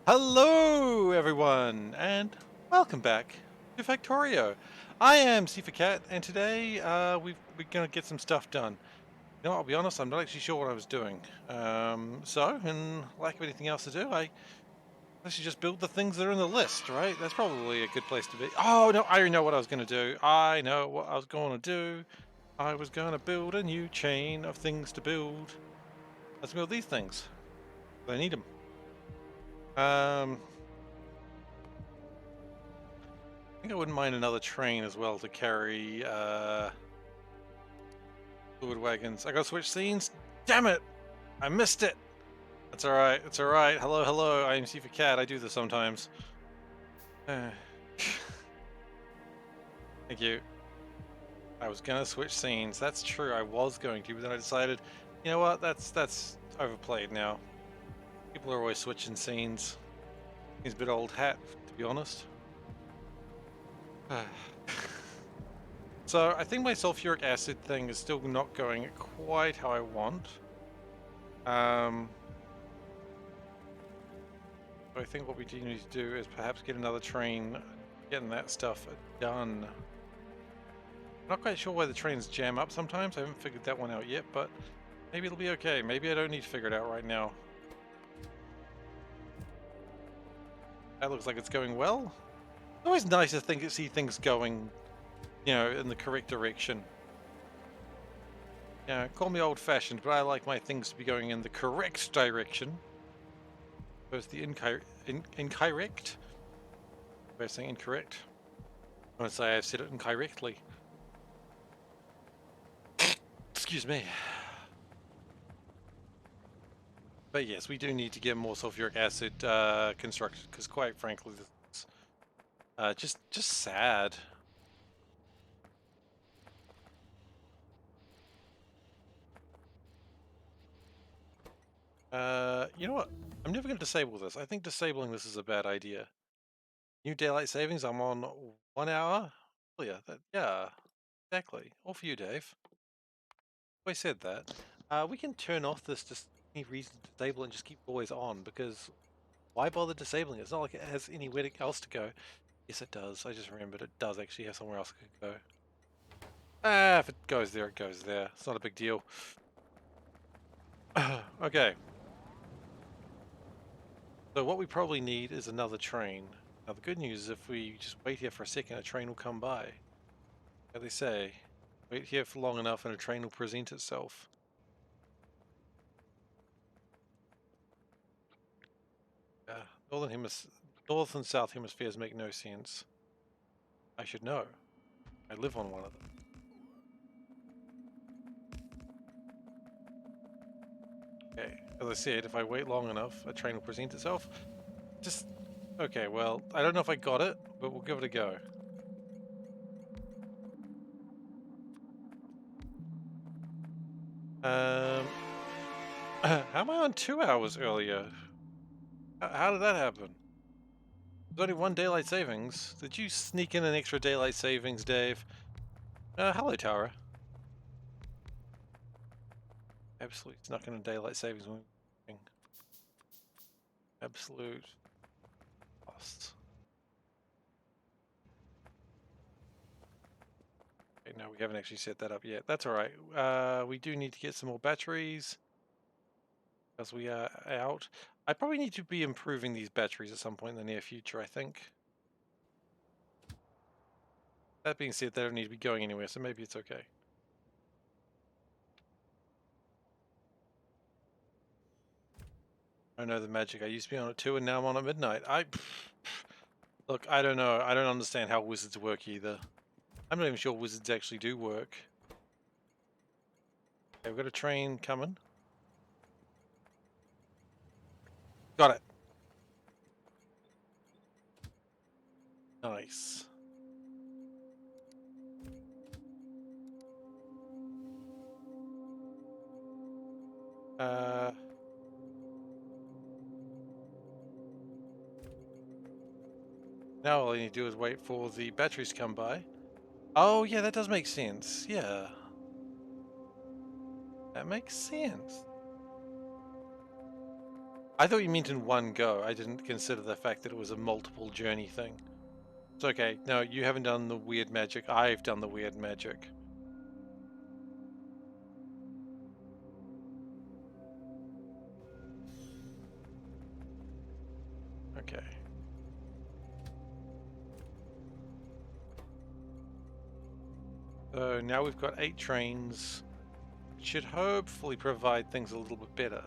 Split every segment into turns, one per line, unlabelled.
Hello, everyone, and welcome back to Factorio. I am SeiferKatt, and today we're gonna get some stuff done. You know, I'll be honest, I'm not actually sure what I was doing. So, in lack of anything else to do, I should just build the things that are in the list, right? That's probably a good place to be. Oh no, I know what I was gonna do. I know what I was gonna do. I was gonna build a new chain of things to build. Let's build these things. I need them. I think I wouldn't mind another train as well to carry fluid wagons. I gotta switch scenes. Damn it! I missed it. That's all right. It's all right. Hello, hello. I am SeiferKatt. I do this sometimes. Thank you. I was gonna switch scenes. That's true. I was going to, but then I decided, you know what? That's overplayed now. People are always switching scenes. He's a bit old hat, to be honest. So I think my sulfuric acid thing is still not going quite how I want. I think what we do need to do is perhaps get another train, getting that stuff done. I'm not quite sure why the trains jam up sometimes. I haven't figured that one out yet, but maybe it'll be okay. Maybe I don't need to figure it out right now. That looks like it's going well. It's always nice to see things going, in the correct direction. Yeah, call me old-fashioned, but I like my things to be going in the correct direction. Where's the incorrect? We're saying incorrect. I want to say I've said it incorrectly. Excuse me. But yes, we do need to get more sulfuric acid constructed, because quite frankly, this is just sad. You know what? I'm never going to disable this. I think disabling this is a bad idea. New daylight savings. I'm on 1 hour. Oh yeah, yeah, exactly. All for you, Dave. I said that. We can turn off this just any reason to disable it and just keep always on, because why bother disabling it? It's not like it has anywhere else to go. Yes, it does. I just remembered it does actually have somewhere else it could go. Ah, if it goes there, it goes there. It's not a big deal. Okay. So what we probably need is another train. Now the good news is if we just wait here for a second, a train will come by. How they say, wait here for long enough and a train will present itself. Yeah, North and South hemispheres make no sense. I should know. I live on one of them. Okay, as I said, if I wait long enough, a train will present itself. Just, okay, well, I don't know if I got it, but we'll give it a go. Um, how am I on 2 hours earlier? How did that happen? There's only one daylight savings. Did you sneak in an extra daylight savings, Dave? Hello, Tara. Absolutely snuck in a daylight savings. Absolute lost. Okay, no, we haven't actually set that up yet. That's all right. We do need to get some more batteries as we are out. I probably need to be improving these batteries at some point in the near future, I think. That being said, they don't need to be going anywhere, so maybe it's okay. I know the magic. I used to be on at 2 and now I'm on at midnight. Look, I don't know. I don't understand how wizards work either. I'm not even sure wizards actually do work. Okay, we've got a train coming. Got it. Nice. Uh, Now all I need to do is wait for the batteries to come by. Oh, yeah, that does make sense. Yeah. That makes sense. I thought you meant in one go. I didn't consider the fact that it was a multiple journey thing. It's okay. No, you haven't done the weird magic. I've done the weird magic. Okay. So now we've got 8 trains. Which should hopefully provide things a little bit better.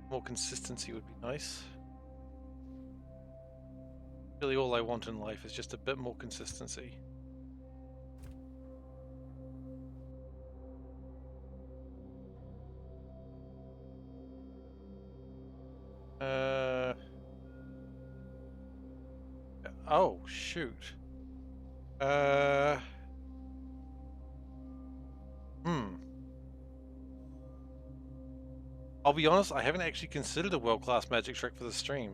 More consistency would be nice. Really all I want in life is just a bit more consistency. Oh, shoot. I'll be honest, I haven't actually considered a world-class magic trick for the stream.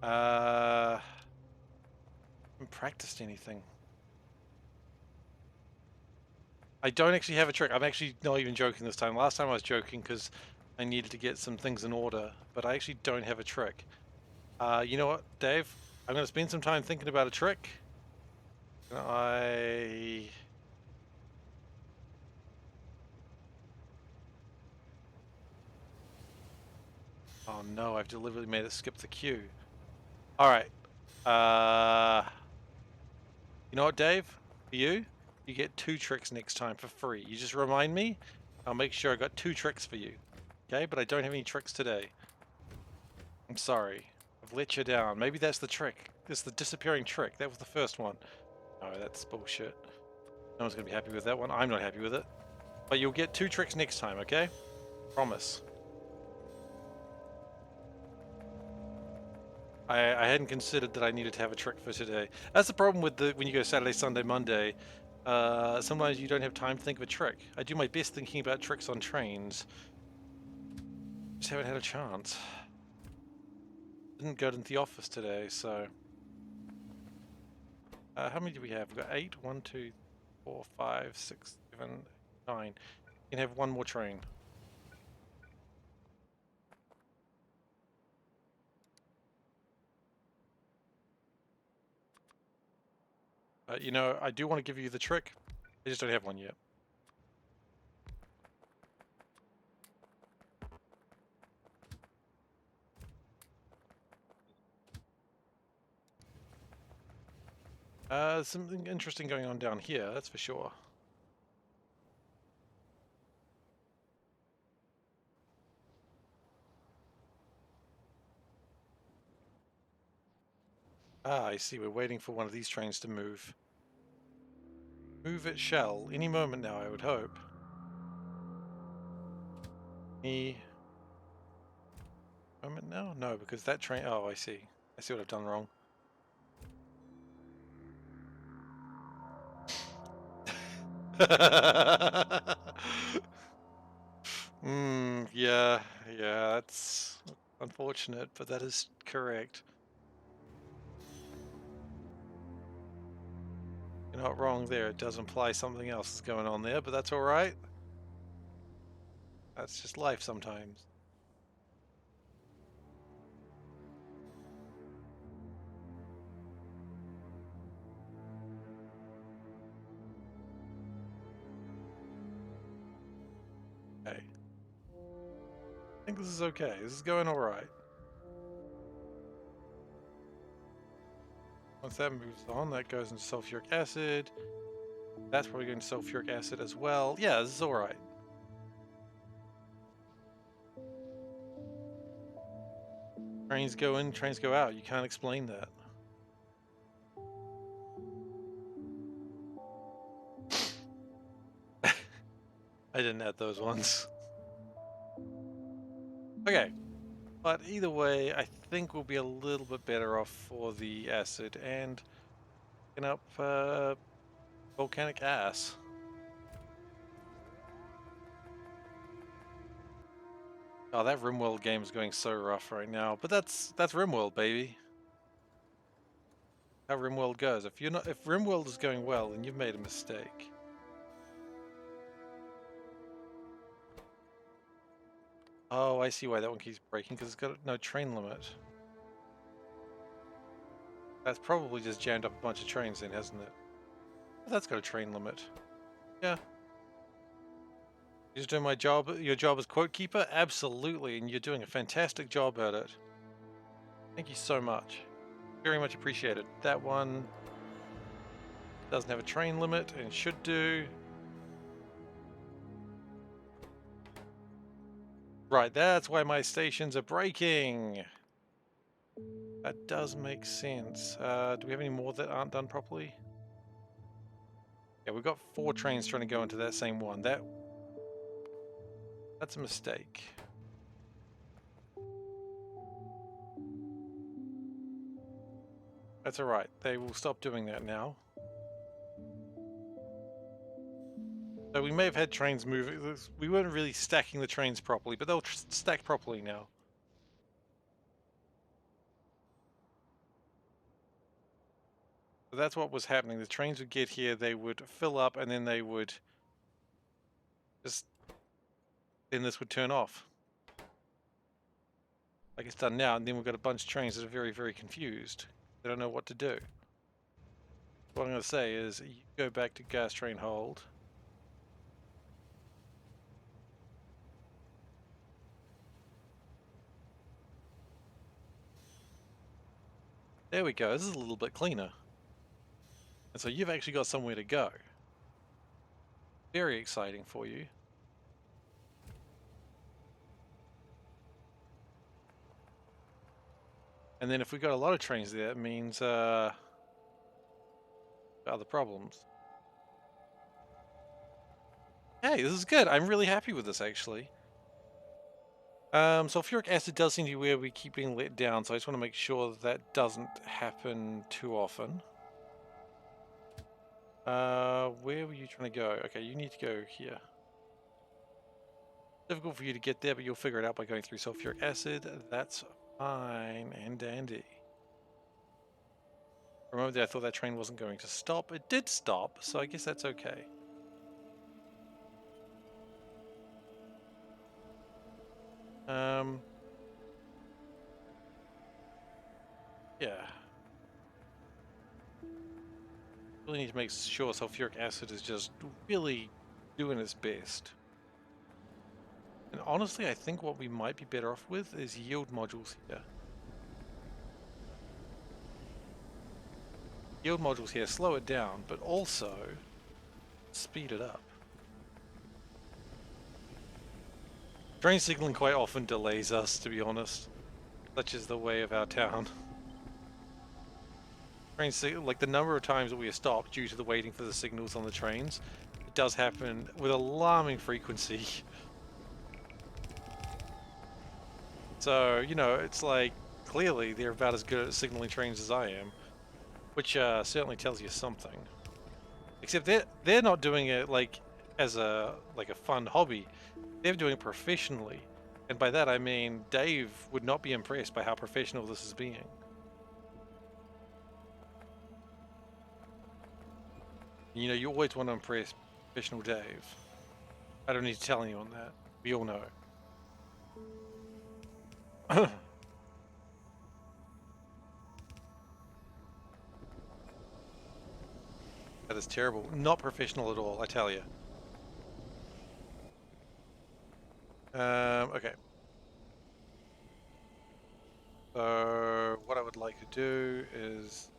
Haven't practiced anything. I don't actually have a trick. I'm actually not even joking this time. Last time I was joking because I needed to get some things in order, but I actually don't have a trick. You know what, Dave? I'm going to spend some time thinking about a trick. Oh no, I've deliberately made it skip the queue. Alright. You know what, Dave? For you get 2 tricks next time for free. You just remind me, I'll make sure I got 2 tricks for you. Okay, but I don't have any tricks today. I'm sorry. I've let you down. Maybe that's the trick. It's the disappearing trick. That was the first one. No, that's bullshit. No one's going to be happy with that one. I'm not happy with it. But you'll get 2 tricks next time, okay? Promise. I hadn't considered that I needed to have a trick for today. That's the problem with when you go Saturday, Sunday, Monday. Sometimes you don't have time to think of a trick. I do my best thinking about tricks on trains. Just haven't had a chance. Didn't go to the office today, so... how many do we have? We've got 8. 1, 2, 4, 5, 6, 7, 9. You can have 1 more train. You know, I do want to give you the trick. I just don't have one yet. Something interesting going on down here, that's for sure. Ah, I see. We're waiting for one of these trains to move. Move it shall. Any moment now, I would hope. Any moment now? No, because that train... Oh, I see. I see what I've done wrong. Yeah, that's unfortunate, but that is correct. You're not wrong there. It does imply something else is going on there, but that's alright. That's just life sometimes. Okay. I think this is okay. This is going alright. Once that moves on, that goes into sulfuric acid. That's probably going to sulfuric acid as well. Yeah, this is alright. Trains go in, trains go out. You can't explain that. I didn't add those ones. Okay. But either way, I think we'll be a little bit better off for the acid and picking up volcanic ass. Oh, that RimWorld game is going so rough right now, but that's RimWorld, baby. How RimWorld goes. If RimWorld is going well, then you've made a mistake. Oh, I see why that one keeps breaking, because it's got no train limit. That's probably just jammed up a bunch of trains then, hasn't it? That's got a train limit. Yeah. You're just doing my job, your job as quote keeper? Absolutely, and you're doing a fantastic job at it. Thank you so much. Very much appreciated. That one doesn't have a train limit and should do. Right, that's why my stations are breaking. That does make sense. Do we have any more that aren't done properly? Yeah, we've got 4 trains trying to go into that same one. That's a mistake. That's alright. They will stop doing that now. So we may have had trains moving. We weren't really stacking the trains properly, but they'll stack properly now. So that's what was happening. The trains would get here, they would fill up, and then they would just... then this would turn off. Like it's done now, and then we've got a bunch of trains that are very, very confused. They don't know what to do. What I'm going to say is, you go back to gas train hold. There we go, this is a little bit cleaner. And so you've actually got somewhere to go. Very exciting for you. And then if we've got a lot of trains there, it means other problems. Hey, this is good. I'm really happy with this, actually. Sulfuric acid does seem to be where we keep being let down, so I just want to make sure that doesn't happen too often. Where were you trying to go? Okay, you need to go here. Difficult for you to get there, but you'll figure it out by going through sulfuric acid. That's fine and dandy. Remember that I thought that train wasn't going to stop. It did stop, so I guess that's okay. Yeah. Really need to make sure sulfuric acid is just really doing its best. And honestly, I think what we might be better off with is yield modules here. Yield modules here slow it down, but also speed it up. Train signaling quite often delays us, to be honest. Such is the way of our town. Like the number of times that we are stopped due to the waiting for the signals on the trains, it does happen with alarming frequency. So, you know, it's like, clearly they're about as good at signaling trains as I am, which certainly tells you something. Except they're not doing it like as a fun hobby. They're doing it professionally. And by that I mean Dave would not be impressed by how professional this is being. You know, you always want to impress professional Dave. I don't need to tell anyone that. We all know. That is terrible. Not professional at all, I tell you. Okay. So what I would like to do is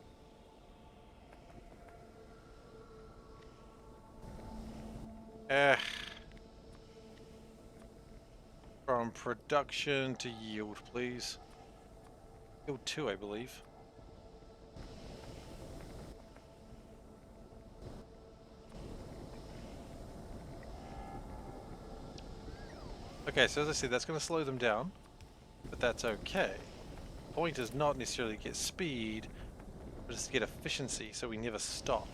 from production to yield, please. Yield 2, I believe. Okay, so as I said, that's going to slow them down, but that's okay. The point is not necessarily to get speed, but just to get efficiency, so we never stop.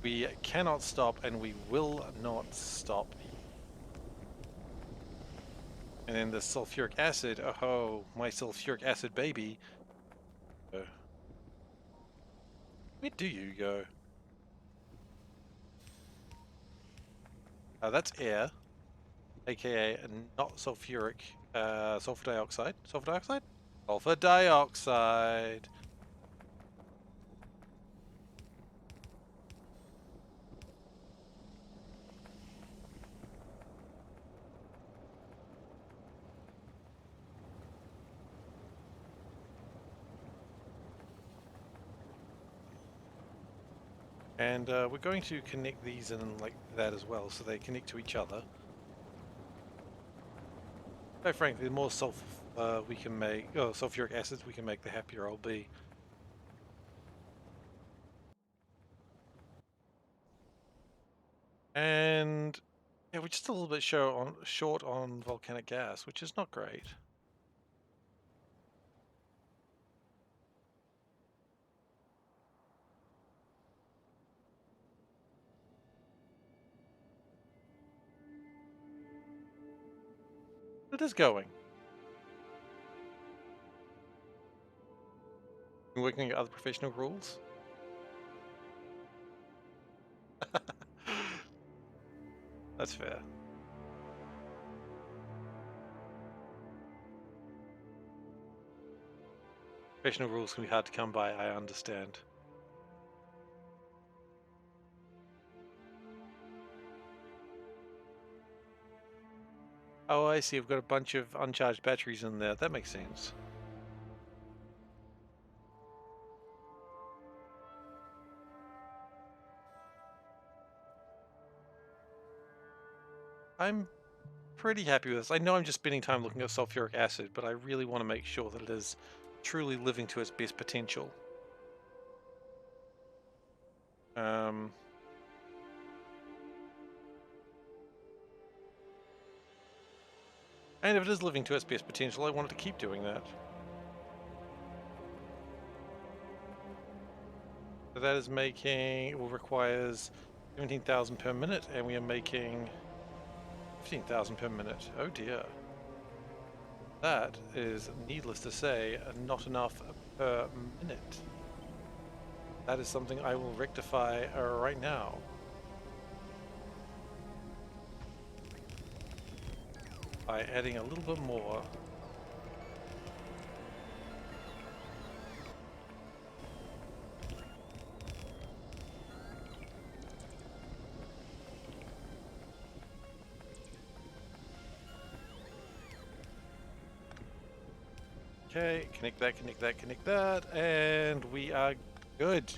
We cannot stop, and we will not stop. And then the sulfuric acid, oh, my sulfuric acid baby. Where do you go? That's air. aka not sulfuric, sulfur dioxide. Sulfur dioxide? Sulfur dioxide. And we're going to connect these in like that as well, so they connect to each other. Quite frankly, the more sulfur we can make, sulfuric acids we can make, the happier I'll be. And yeah, we're just a little bit short on volcanic gas, which is not great. It is going. We're working at other professional rules. That's fair. Professional rules can be hard to come by, I understand. Oh, I see. We've got a bunch of uncharged batteries in there. That makes sense. I'm pretty happy with this. I know I'm just spending time looking at sulfuric acid, but I really want to make sure that it is truly living to its best potential. And if it is living to its best potential, I want it to keep doing that. So that is making, it will requires 17,000 per minute, and we are making 15,000 per minute. Oh dear. That is, needless to say, not enough per minute. That is something I will rectify right now. By adding a little bit more. Okay, connect that, connect that, connect that, and we are good.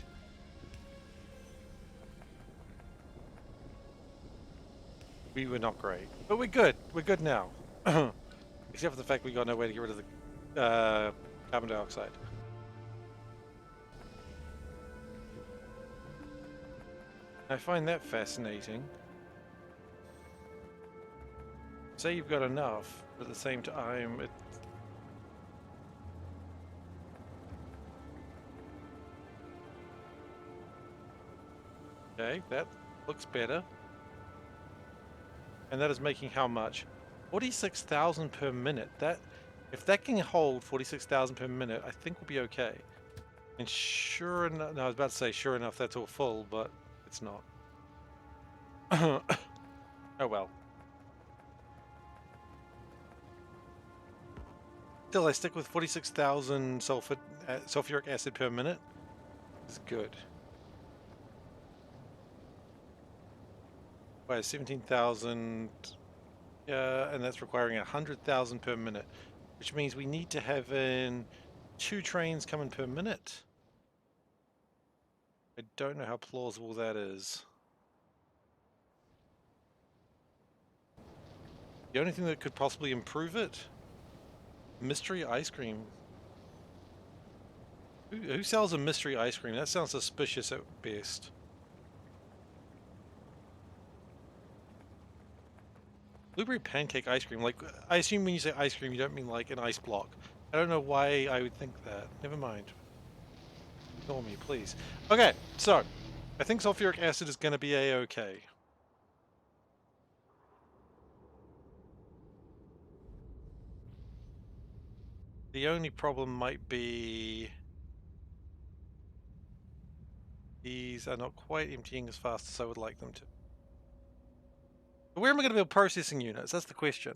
We were not great, but we're good. We're good now. Except for the fact we got no way to get rid of the carbon dioxide. I find that fascinating. Say you've got enough, but at the same time, it... Okay, that looks better. And that is making how much? 46,000 per minute. That, if that can hold 46,000 per minute, I think we'll be okay. And sure enough, no, I was about to say sure enough that's all full, but it's not. Oh well. Still, I stick with 46,000 sulfuric acid per minute. It's good. By 17,000, and that's requiring 100,000 per minute, which means we need to have in 2 trains coming per minute. I don't know how plausible that is. The only thing that could possibly improve it, mystery ice cream. Who sells a mystery ice cream? That sounds suspicious at best. Blueberry pancake ice cream. Like, I assume when you say ice cream, you don't mean like an ice block. I don't know why I would think that. Never mind. Ignore me, please. Okay, so I think sulfuric acid is going to be a-okay. The only problem might be these are not quite emptying as fast as I would like them to. Where am I going to build processing units? That's the question.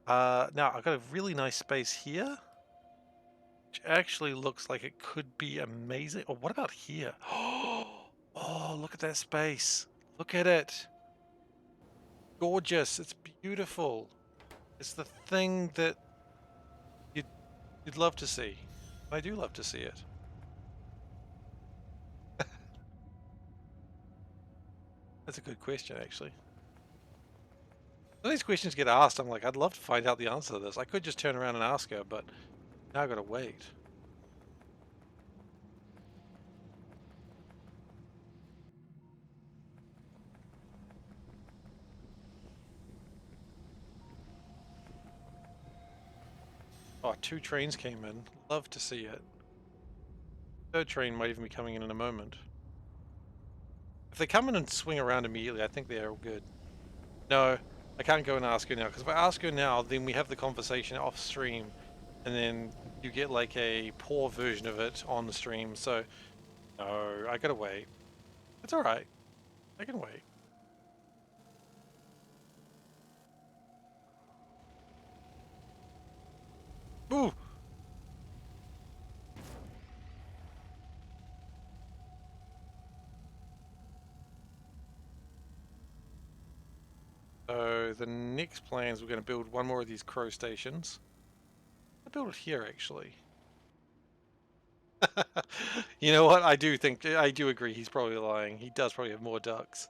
Now, I've got a really nice space here, which actually looks like it could be amazing. Oh, what about here? Oh, look at that space. Look at it. Gorgeous. It's beautiful. It's the thing that you'd, you'd love to see. I do love to see it. That's a good question, actually. When these questions get asked, I'm like, I'd love to find out the answer to this. I could just turn around and ask her, but now I've got to wait. Oh, 2 trains came in. Love to see it. Third train might even be coming in a moment. If they come in and swing around immediately, I think they're all good. No, I can't go and ask her now, because if I ask her now, then we have the conversation off stream, and then you get like a poor version of it on the stream, so no, I gotta wait. It's alright. I can wait. Ooh! So the next plans, we're going to build one more of these crow stations. I'll build it here, actually. You know what? I do agree. He's probably lying. He does probably have more ducks.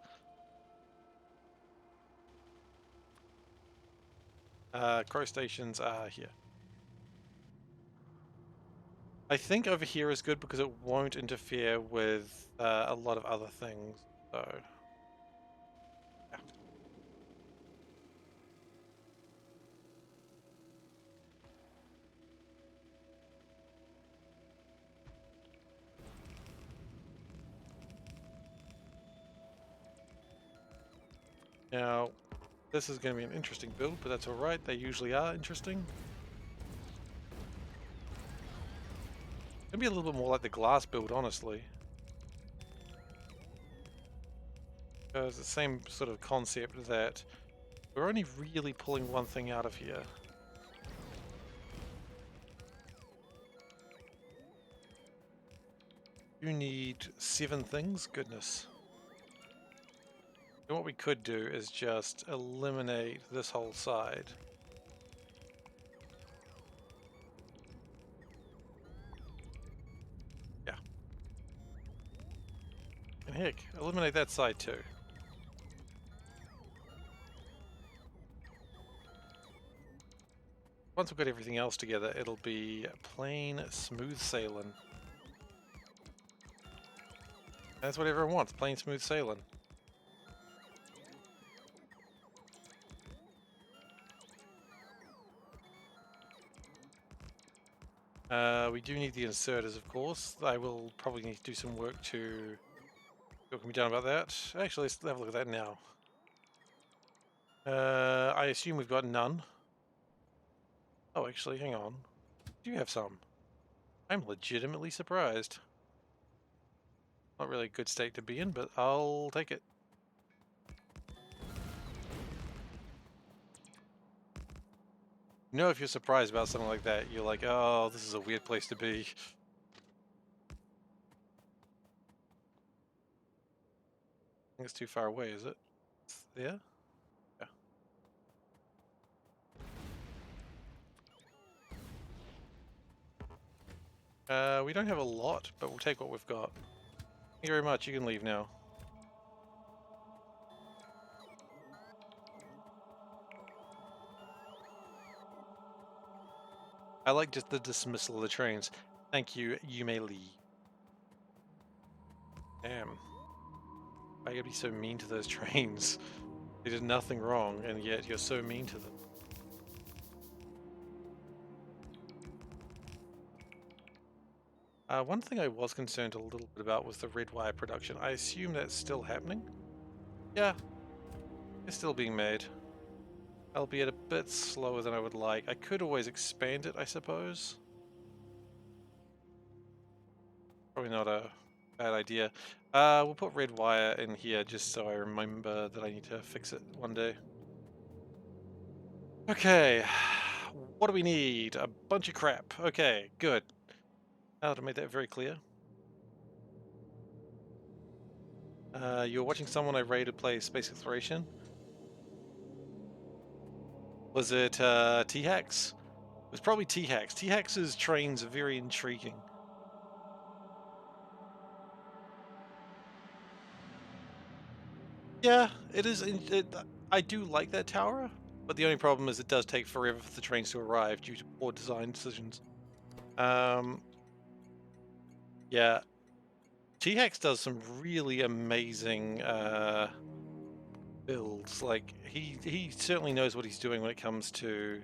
Crow stations are here. I think over here is good because it won't interfere with a lot of other things. So, yeah. Now, this is going to be an interesting build, but that's alright. They usually are interesting. Maybe a little bit more like the glass build, honestly. Because the same sort of concept that we're only really pulling one thing out of here. You need 7 things? Goodness. And what we could do is just eliminate this whole side. Yeah. And heck, eliminate that side too. Once we've got everything else together, it'll be plain smooth sailing. That's what everyone wants, plain smooth sailing. We do need the inserters, of course. I will probably need to do some work to... What can be done about that? Actually, let's have a look at that now. I assume we've got none. Oh, actually, hang on. Do you have some? I'm legitimately surprised. Not really a good state to be in, but I'll take it. You know, if you're surprised about something like that, you're like, oh, this is a weird place to be. I think it's too far away, is it? It's there? Yeah. We don't have a lot, but we'll take what we've got. Thank you very much. You can leave now. I like just the dismissal of the trains. Thank you. You may leave. Damn. I gotta be so mean to those trains. They did nothing wrong, and yet you're so mean to them. One thing I was concerned a little bit about was the red wire production. I assume that's still happening? Yeah, it's still being made. Albeit a bit slower than I would like. I could always expand it, I suppose. Probably not a bad idea. We'll put red wire in here just so I remember that I need to fix it one day. Okay, what do we need? A bunch of crap. Okay, good. Now to make that very clear. You're watching someone I rated play Space Exploration. Was it T-Hax? It was probably T-Hax. T-Hax's trains are very intriguing. Yeah, it is. I do like that tower, but the only problem is it does take forever for the trains to arrive due to poor design decisions. Yeah, T-Hax does some really amazing builds. Like he certainly knows what he's doing when it comes to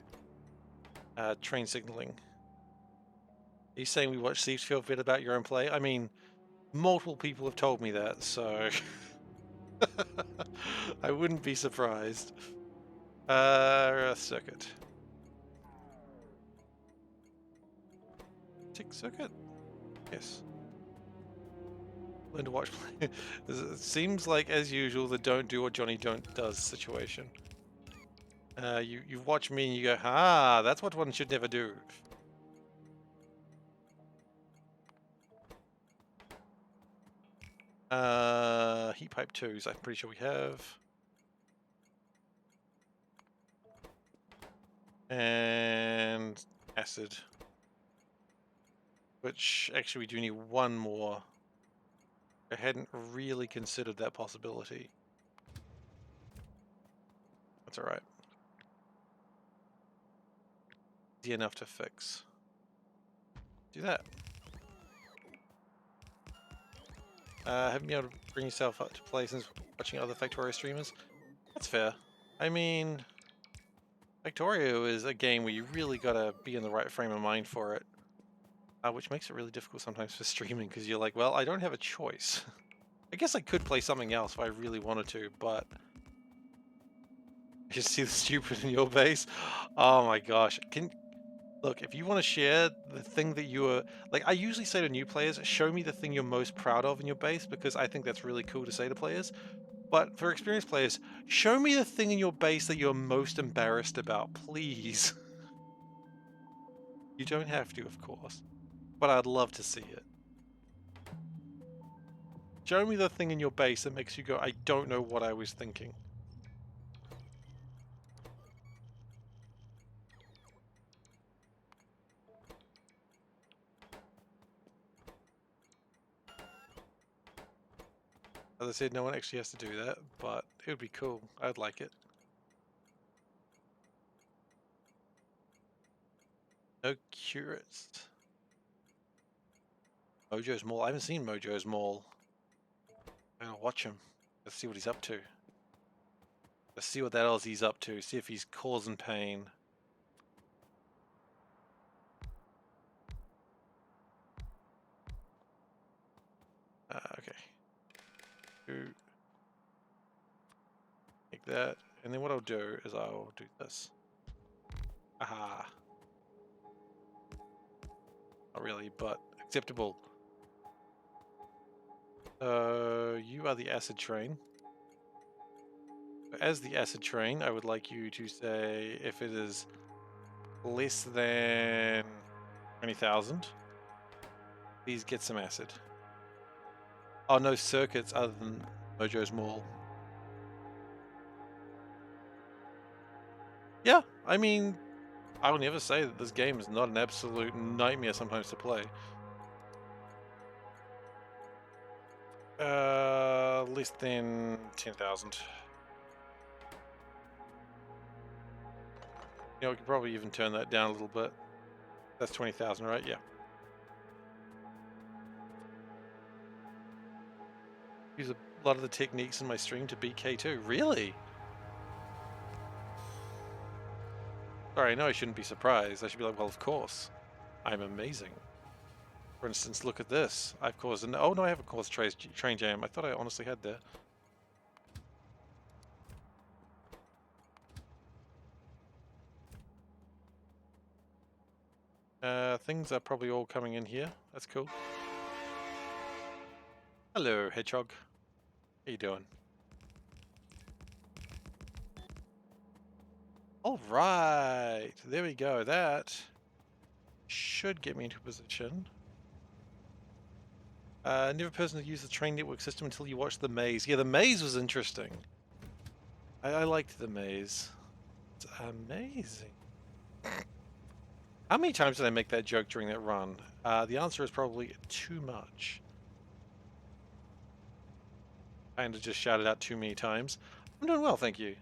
train signaling. He's saying we watch Thieves feel bit about your own play. I mean, multiple people have told me that, so I wouldn't be surprised. Circuit. Tick circuit? Yes. Learn to watch play. It seems like, as usual, the don't do what Johnny don't does situation. You watch me and you go, ah, that's what one should never do. Heat pipe 2s, I'm pretty sure we have. And acid. Which, actually, we do need one more. I hadn't really considered that possibility. That's alright. Easy enough to fix. Do that. Haven't been able to bring yourself up to play since watching other Factorio streamers? That's fair. I mean, Factorio is a game where you really gotta be in the right frame of mind for it. Which makes it really difficult sometimes for streaming, because you're like, well, I don't have a choice. I guess I could play something else if I really wanted to, but... You see the stupid in your base? Oh my gosh. Look, if you want to share the thing that you are... Like, I usually say to new players, show me the thing you're most proud of in your base, because I think that's really cool to say to players. But for experienced players, show me the thing in your base that you're most embarrassed about, please. You don't have to, of course. But I'd love to see it. Show me the thing in your base that makes you go, I don't know what I was thinking. As I said, no one actually has to do that, but it would be cool. I'd like it. No curates. Mojo's Mall. I haven't seen Mojo's Mall. I'm gonna watch him. Let's see what he's up to. Let's see what that else he's up to. See if he's causing pain. Okay. Take that. And then what I'll do is I'll do this. Aha. Not really, but acceptable. You are the acid train. As the acid train, I would like you to say if it is less than 20,000, please get some acid. Oh, no circuits other than Mojo's Mall. Yeah, I mean, I will never say that this game is not an absolute nightmare sometimes to play. Less than 10,000. You know, we could probably even turn that down a little bit. That's 20,000, right? Yeah. Use a lot of the techniques in my stream to beat K2. Really? Sorry, I know I shouldn't be surprised. I should be like, well, of course. I'm amazing. For instance, look at this. I've caused an... Oh, no, I haven't caused train jam. I thought I honestly had there. Things are probably all coming in here. That's cool. Hello, Hedgehog. How you doing? All right, there we go. That should get me into position. Never personally used the train network system until you watched the maze. Yeah, the maze was interesting. I liked the maze. It's amazing. How many times did I make that joke during that run? The answer is probably too much. Kind of just shouted out too many times. I'm doing well, thank you.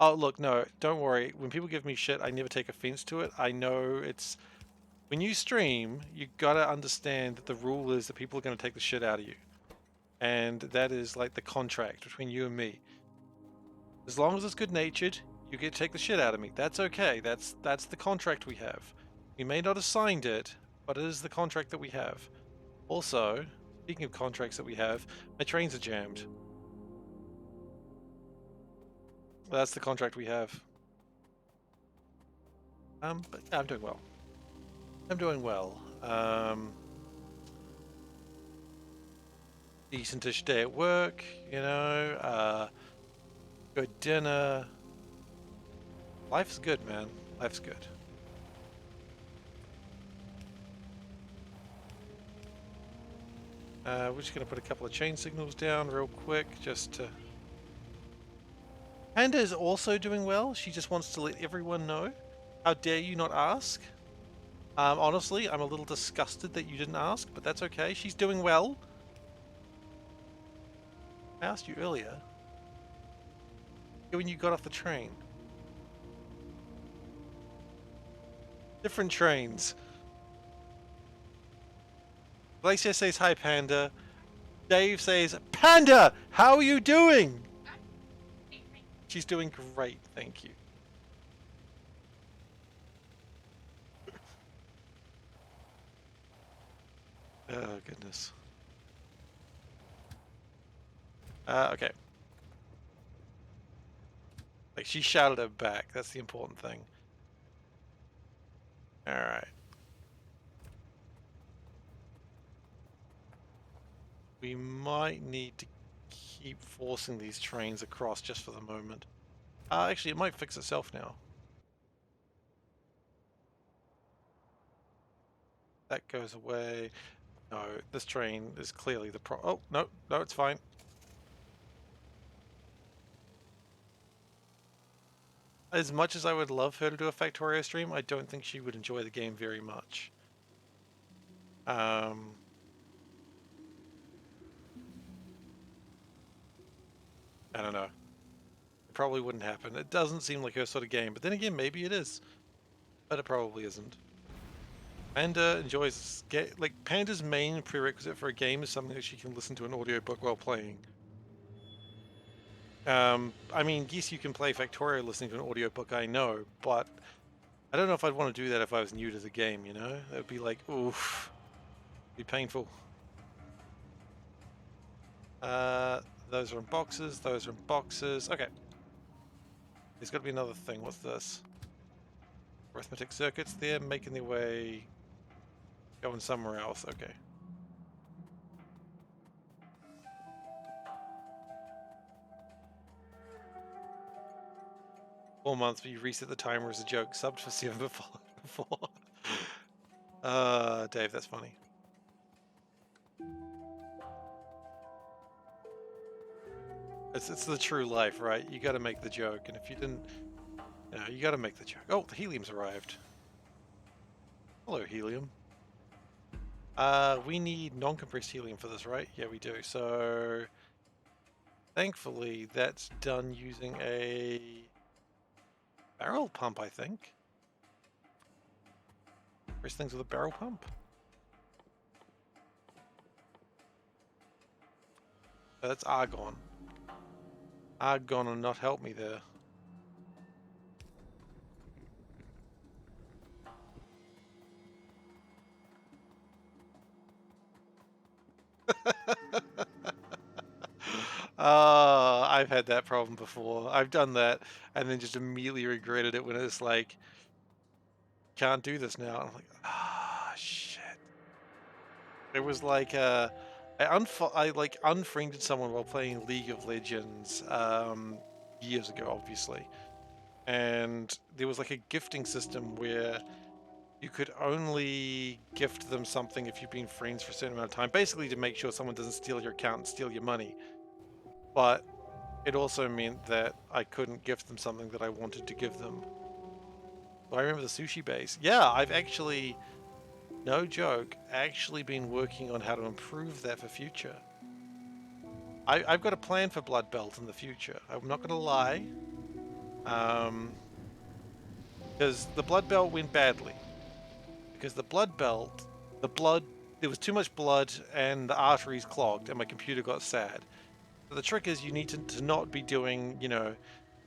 Oh, look, no, don't worry. When people give me shit, I never take offense to it. I know it's... When you stream, you gotta understand that the rule is that people are gonna take the shit out of you. And that is like the contract between you and me. As long as it's good-natured, you get to take the shit out of me. That's okay. That's the contract we have. We may not have signed it, but it is the contract that we have. Also, speaking of contracts that we have, my trains are jammed. That's the contract we have. But yeah, I'm doing well. I'm doing well. Decentish day at work, you know. Good dinner. Life's good, man. Life's good. We're just gonna put a couple of chain signals down real quick, just to... Panda is also doing well. She just wants to let everyone know. How dare you not ask? Honestly, I'm a little disgusted that you didn't ask, but that's okay. She's doing well. I asked you earlier. When you got off the train. Different trains. Glacier says hi, Panda. Dave says, Panda, how are you doing? She's doing great, thank you. Oh, goodness. Okay. Like, she shouted it back. That's the important thing. Alright. We might need to keep forcing these trains across just for the moment. Actually, it might fix itself now. That goes away. No, this train is clearly the oh, no, no, it's fine. As much as I would love her to do a Factorio stream, I don't think she would enjoy the game very much. I don't know. It probably wouldn't happen. It doesn't seem like her sort of game, but then again, maybe it is. But it probably isn't. Panda enjoys... Like, Panda's main prerequisite for a game is something that she can listen to an audiobook while playing. I mean, yes, you can play Factorio listening to an audiobook, I know, but I don't know if I'd want to do that if I was new to the game, you know? That would be like, oof. It'd be painful. Those are in boxes, those are in boxes. Okay. There's got to be another thing. What's this? Arithmetic circuits there, making their way... Going somewhere else. Okay. Four months, but you reset the timer as a joke. Subbed for 7 before. Dave, that's funny. It's the true life, right? You gotta make the joke, and if you didn't... You know, you gotta make the joke. Oh, the helium's arrived. Hello, helium. We need non-compressed helium for this, right? Yeah, we do. So... Thankfully, that's done using a... barrel pump, I think. Press things with a barrel pump. Oh, that's argon. Argon will not help me there. I've had that problem before. I've done that and then just immediately regretted it when it's like, can't do this now. I'm like, shit. It was like, I like unfriended someone while playing League of Legends years ago, obviously. and there was like a gifting system where you could only gift them something if you've been friends for a certain amount of time, basically to make sure someone doesn't steal your account and steal your money. But it also meant that I couldn't gift them something that I wanted to give them. So I remember the sushi base. Yeah, I've actually, no joke, actually been working on how to improve that for future. I've got a plan for Blood Belt in the future. I'm not going to lie. Because the Blood Belt went badly. Because the Blood Belt, there was too much blood and the arteries clogged and my computer got sad. So the trick is you need to not be doing,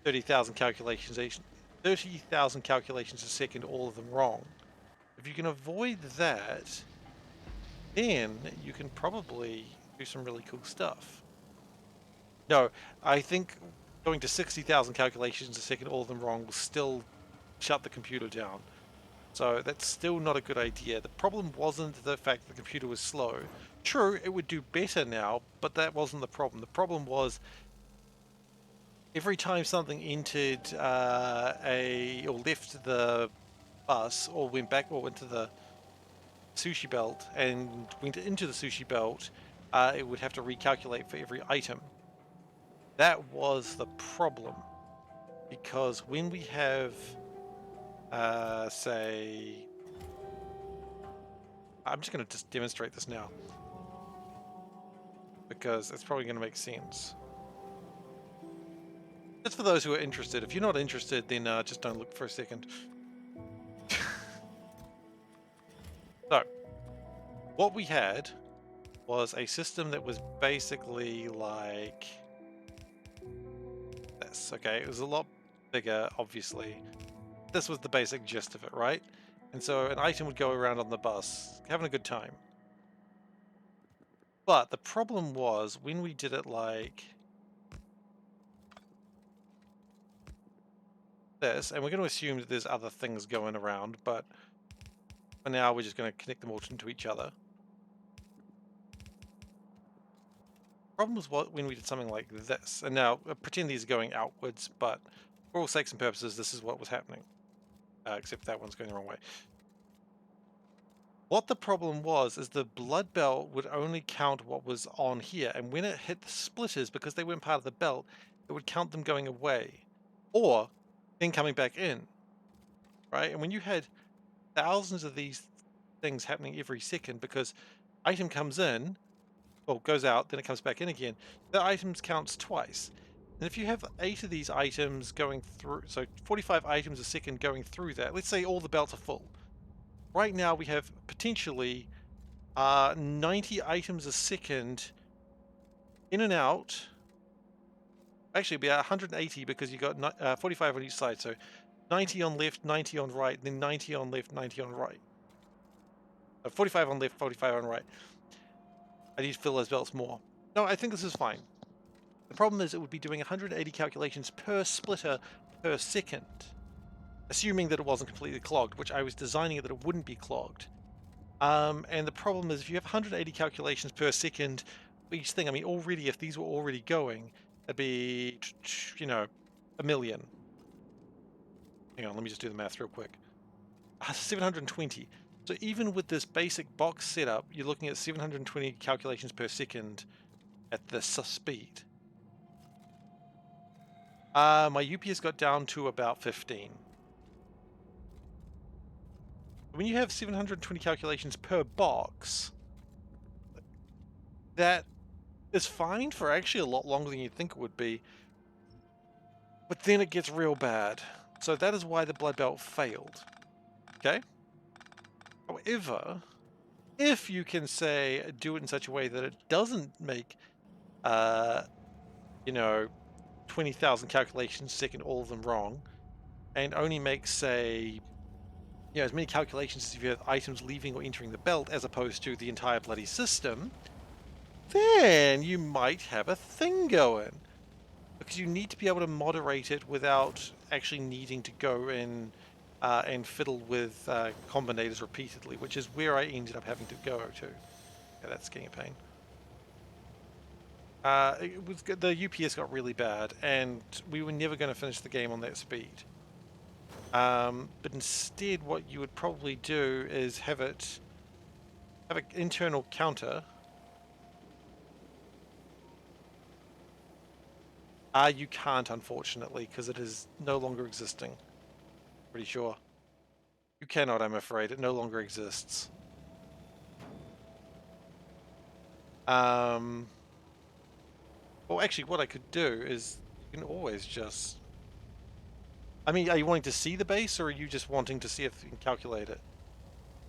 30,000 calculations, 30,000 calculations a second, all of them wrong. If you can avoid that, then you can probably do some really cool stuff. No, I think going to 60,000 calculations a second, all of them wrong, will still shut the computer down. So that's still not a good idea. The problem wasn't the fact that the computer was slow. True, it would do better now, but that wasn't the problem. The problem was every time something entered or left the bus or went back or went to the sushi belt and went into the sushi belt, it would have to recalculate for every item. That was the problem, because when we have, say, I'm just going to just demonstrate this now, because it's probably going to make sense. Just for those who are interested. If you're not interested, then just don't look for a second. So, what we had was a system that was basically like this. Okay, it was a lot bigger, obviously. This was the basic gist of it, right? And so an item would go around on the bus, having a good time. But the problem was when we did it like this, and we're going to assume that there's other things going around, but for now we're just going to connect them all into each other. Problem was when we did something like this, and now pretend these are going outwards, but for all sakes and purposes, this is what was happening, except that one's going the wrong way. What the problem was is the blood belt would only count what was on here, and when it hit the splitters, because they weren't part of the belt, it would count them going away, or then coming back in, right? And when you had thousands of these things happening every second, because item comes in, well, goes out, then it comes back in again, the items counts twice. And if you have 8 of these items going through, so 45 items a second going through that, let's say all the belts are full. Right now we have potentially 90 items a second in and out. Actually, it'd be 180 because you got 45 on each side. So 90 on left, 90 on right, then 90 on left, 90 on right. 45 on left, 45 on right. I need to fill those belts more. No, I think this is fine. The problem is it would be doing 180 calculations per splitter per second, assuming that it wasn't completely clogged, which I was designing it that it wouldn't be clogged. And the problem is if you have 180 calculations per second each thing, I mean, already, if these were already going, it'd be, a million. Hang on, let me just do the math real quick. 720. So even with this basic box setup, you're looking at 720 calculations per second at this speed. My UPS got down to about 15. When you have 720 calculations per box, that is fine for actually a lot longer than you'd think it would be. But then it gets real bad. So that is why the blood belt failed. Okay? However, if you can say do it in such a way that it doesn't make 20,000 calculations a second, all of them wrong, and only makes, say, as many calculations as if you have items leaving or entering the belt as opposed to the entire bloody system, then you might have a thing going. Because you need to be able to moderate it without actually needing to go in and fiddle with combinators repeatedly, which is where I ended up having to go to. Yeah, that's getting a pain. The UPS got really bad, and we were never going to finish the game on that speed. But instead what you would probably do is have an internal counter. You can't, unfortunately, because it is no longer existing. Pretty sure. You cannot, I'm afraid. It no longer exists. Well, actually, what I could do is you can always just... I mean, are you wanting to see the base, or are you just wanting to see if you can calculate it?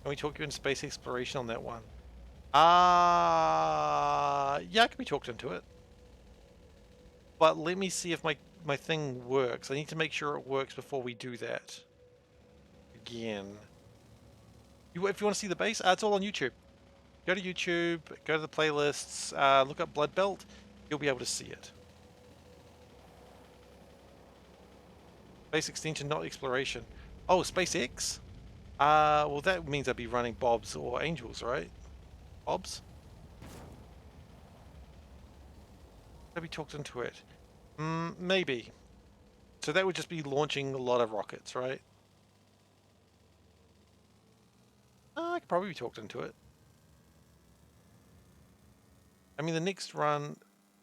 Can we talk you into space exploration on that one? Yeah, I can be talked into it. But let me see if my thing works. I need to make sure it works before we do that. Again. If you want to see the base, it's all on YouTube. Go to YouTube, go to the playlists, look up Blood Belt. You'll be able to see it. Space extension, not exploration. Oh, SpaceX? Well, that means I'd be running Bobs or Angels, right? Bobs? Have we talked into it? Maybe. So that would just be launching a lot of rockets, right? I could probably be talked into it. I mean, the next run,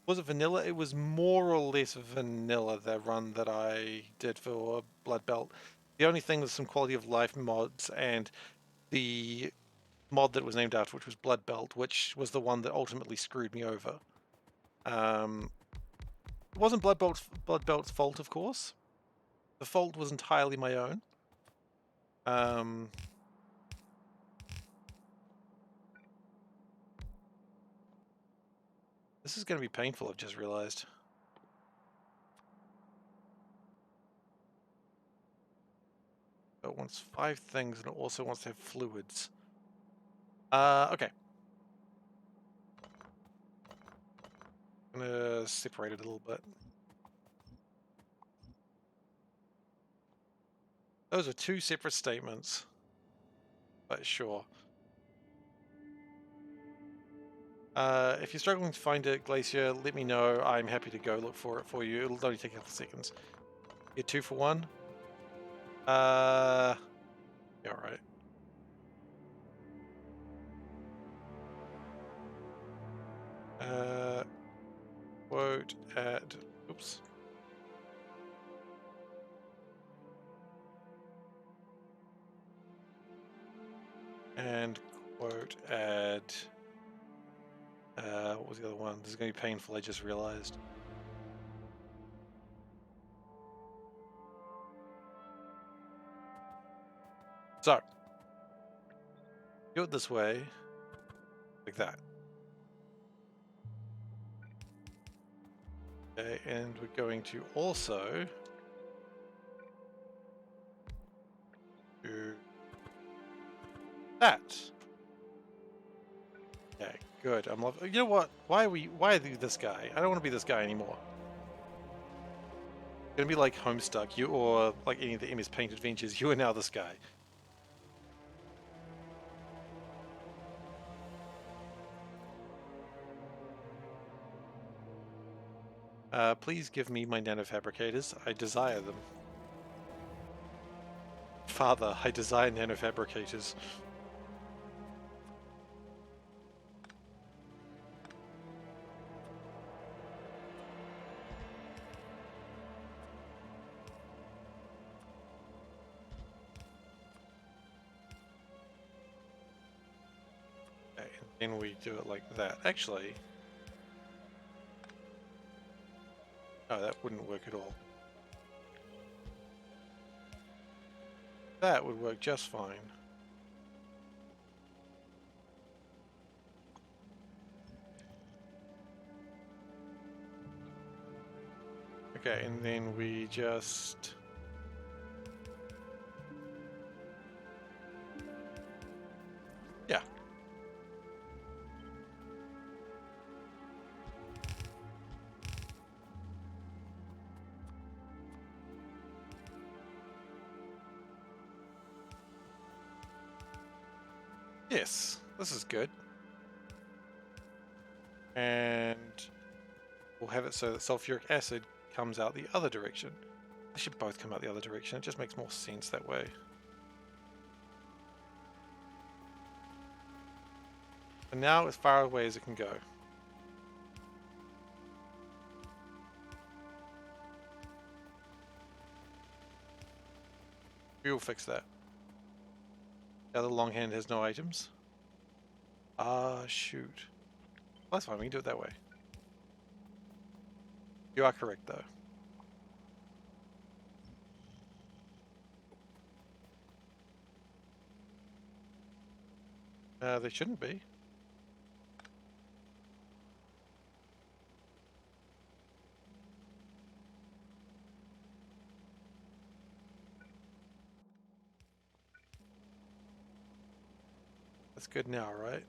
was it vanilla? It was more or less vanilla, the run that I did for Blood Belt. The only thing was some quality of life mods and the mod that it was named after, which was Blood Belt, which was the one that ultimately screwed me over. It wasn't Blood Belt's fault, of course. The fault was entirely my own. This is going to be painful, I've just realized. It wants 5 things, and it also wants to have fluids. Okay. I'm gonna separate it a little bit. Those are 2 separate statements. But sure. If you're struggling to find a glacier, let me know. I'm happy to go look for it for you. It'll only take a couple seconds. Get 2 for 1. Yeah, alright. Quote add. Oops. And quote add. What was the other one? This is going to be painful, I just realized. So, do it this way, like that. Okay, and we're going to also do that. Okay, good. I'm loving. You know what? Why are we this guy? I don't want to be this guy anymore. It's gonna be like Homestuck, or like any of the MS Paint adventures. You are now this guy. Please give me my nanofabricators. I desire them. Father, I desire nanofabricators. Okay, and then we do it like that. Actually, no, that wouldn't work at all. That would work just fine. Okay, and then we just... Yeah. Yes, this is good. And we'll have it so that sulfuric acid comes out the other direction. They should both come out the other direction. It just makes more sense that way. And now as far away as it can go. We will fix that. The other long hand has no items. Ah, shoot. Well, that's fine, we can do it that way. You are correct, though. They shouldn't be. That's good now, right?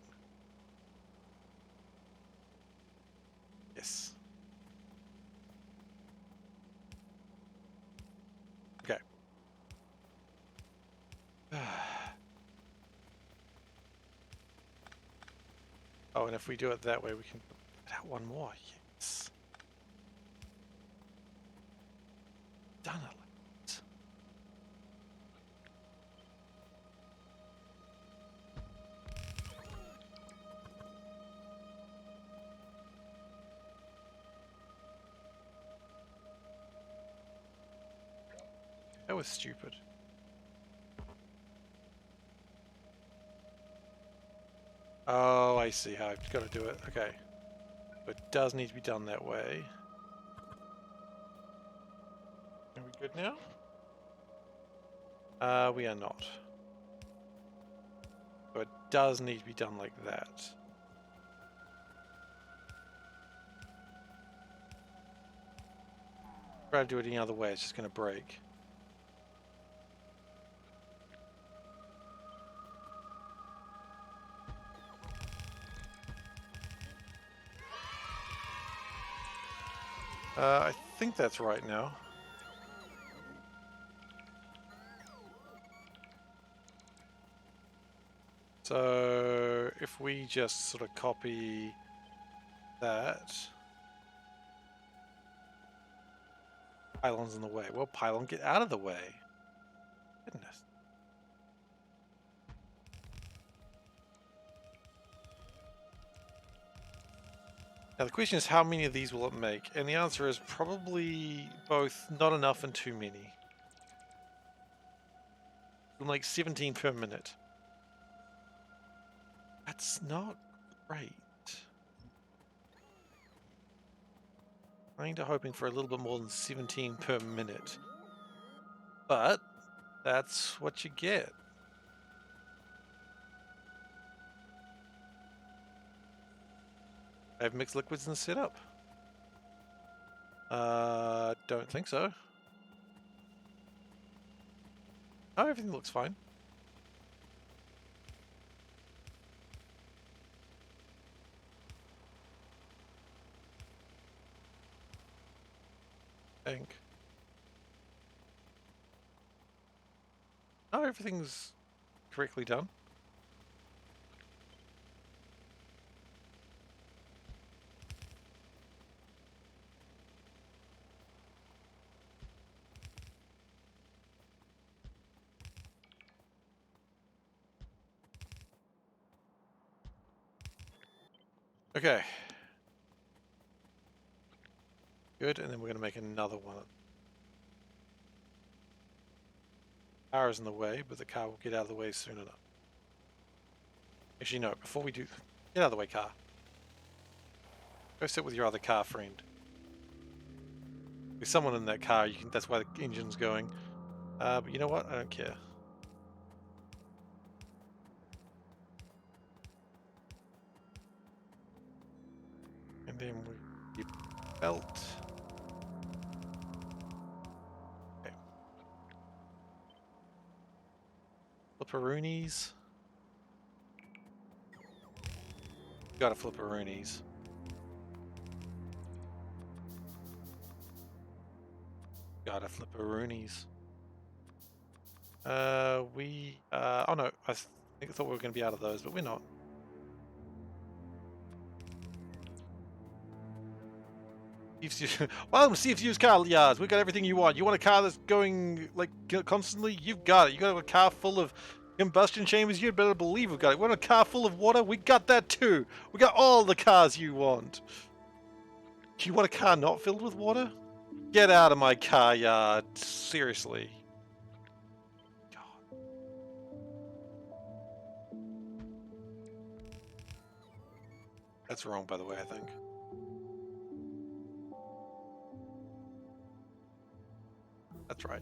Yes. Okay. Oh, and if we do it that way, we can put out one more. Yes. Done it. That was stupid. Oh, I see how I've got to do it. Okay. But it does need to be done that way. Are we good now? We are not. So it does need to be done like that. Try to do it any other way, it's just going to break. I think that's right now. So if we just sort of copy that. Pylon's in the way. Well, pylon, get out of the way. Goodness. Now the question is, how many of these will it make? And the answer is probably both not enough and too many. It'll make 17 per minute. That's not great. Kinda hoping for a little bit more than 17 per minute. But that's what you get. I have mixed liquids in the setup. Don't think so. Oh, everything looks fine. I think. Oh, everything's correctly done. Okay. Good, and then we're going to make another one. The car is in the way, but the car will get out of the way soon enough. Actually, no, before we do... Get out of the way, car. Go sit with your other car friend. There's someone in that car, that's why the engine's going. But you know what? I don't care. And then we belt. Okay. Flipperoonies. Gotta flipperoonies. Gotta flipperoonies. Oh no, I thought we were going to be out of those, but we're not. Welcome to Steve's Used Car Yards. We got everything you want. You want a car that's going like constantly? You've got it. You got a car full of combustion chambers? You'd better believe we've got it. Want a car full of water? We got that too. We got all the cars you want. Do you want a car not filled with water? Get out of my car yard. Seriously. God. That's wrong, by the way, I think. That's right.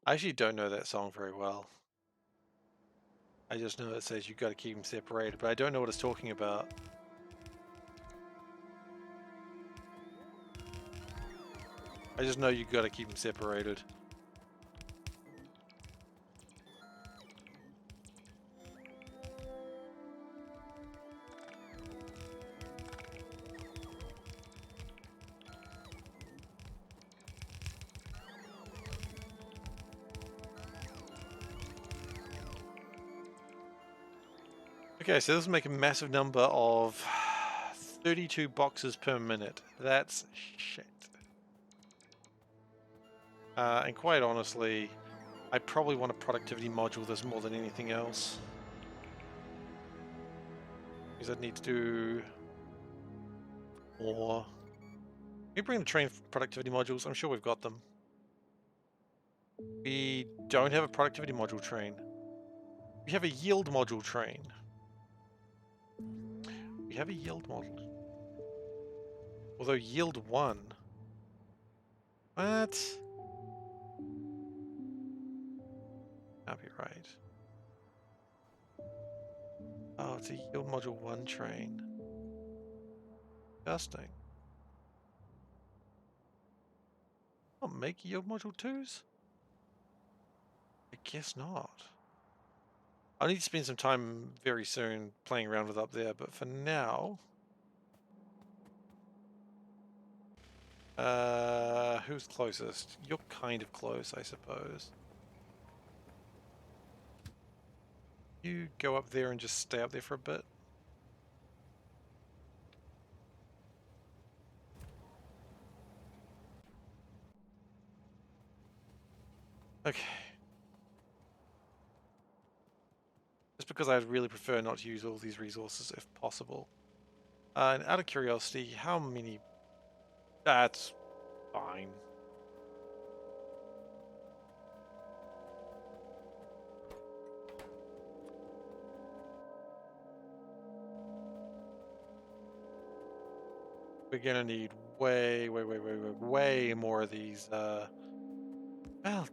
I actually don't know that song very well. I just know it says you got to keep them separated, but I don't know what it's talking about. I just know you got to keep them separated. Okay, so this will make a massive number of 32 boxes per minute. That's shit. And quite honestly, I probably want a productivity module this more than anything else. Because I'd need to do more. Can we bring the train productivity modules? I'm sure we've got them. We don't have a productivity module train. We have a yield module train. We have a yield model. Although yield 1. What? Can't be right. Oh, it's a yield module 1 train. Disgusting. I'll make yield module 2s? I guess not. I need to spend some time very soon playing around with up there, but for now... who's closest? You're kind of close, I suppose. You go up there and just stay up there for a bit. Okay. Just because I'd really prefer not to use all these resources if possible. And out of curiosity, how many... That's fine. We're gonna need way more of these, well,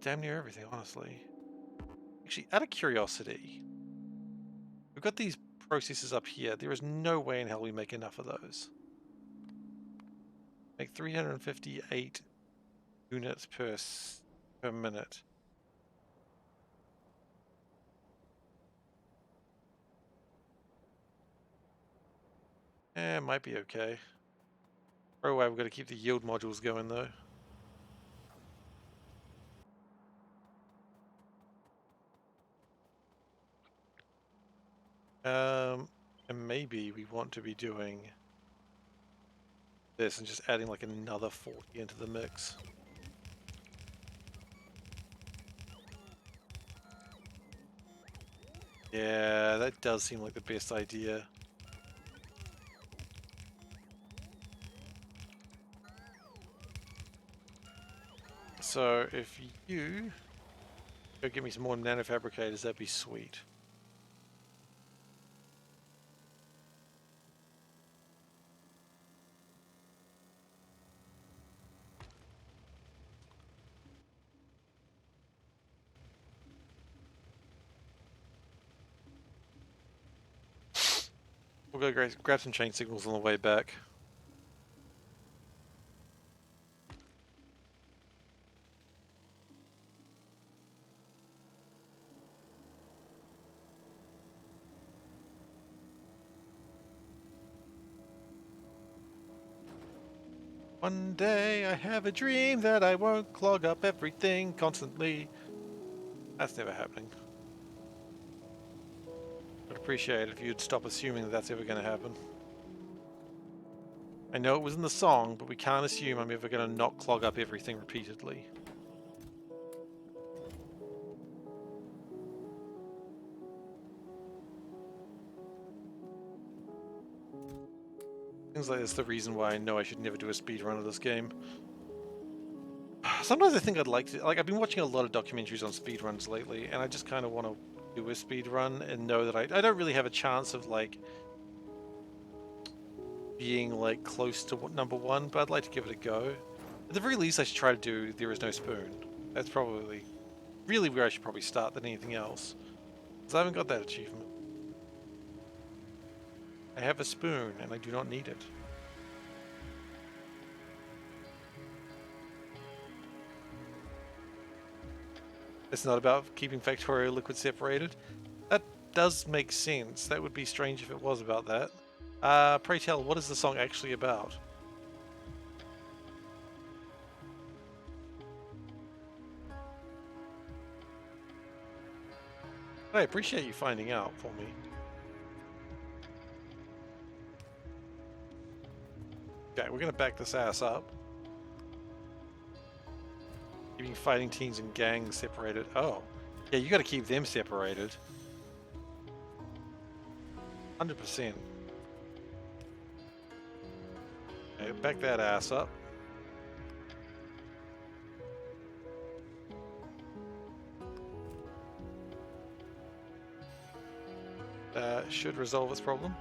damn near everything, honestly. Actually, out of curiosity, we've got these processes up here. There is no way in hell we make enough of those. Make 358 units per minute. It might be okay. Right away, we've got to keep the yield modules going though. And maybe we want to be doing this and just adding like another 40 into the mix. Yeah, that does seem like the best idea. So if you go get me some more nanofabricators, that'd be sweet. We'll go grab some chain signals on the way back. One day I have a dream that I won't clog up everything constantly. That's never happening. I'd appreciate it if you'd stop assuming that that's ever going to happen. I know it was in the song, but we can't assume I'm ever going to not clog up everything repeatedly. Things like this, the reason why I know I should never do a speed run of this game. Sometimes I think I'd like to, like, I've been watching a lot of documentaries on speedruns lately, and I just kind of want to do a speed run and know that I don't really have a chance of, like, being, like, close to number one, but I'd like to give it a go. At the very least, I should try to do There Is No Spoon. That's probably really where I should probably start than anything else, because I haven't got that achievement. I have a spoon, and I do not need it. It's not about keeping Factorio liquid separated. That does make sense. That would be strange if it was about that. Pray tell, what is the song actually about? I appreciate you finding out for me. Okay, we're gonna back this ass up. Keeping fighting teams and gangs separated. Oh, yeah, you gotta keep them separated. 100%. Okay, back that ass up. Should resolve this problem.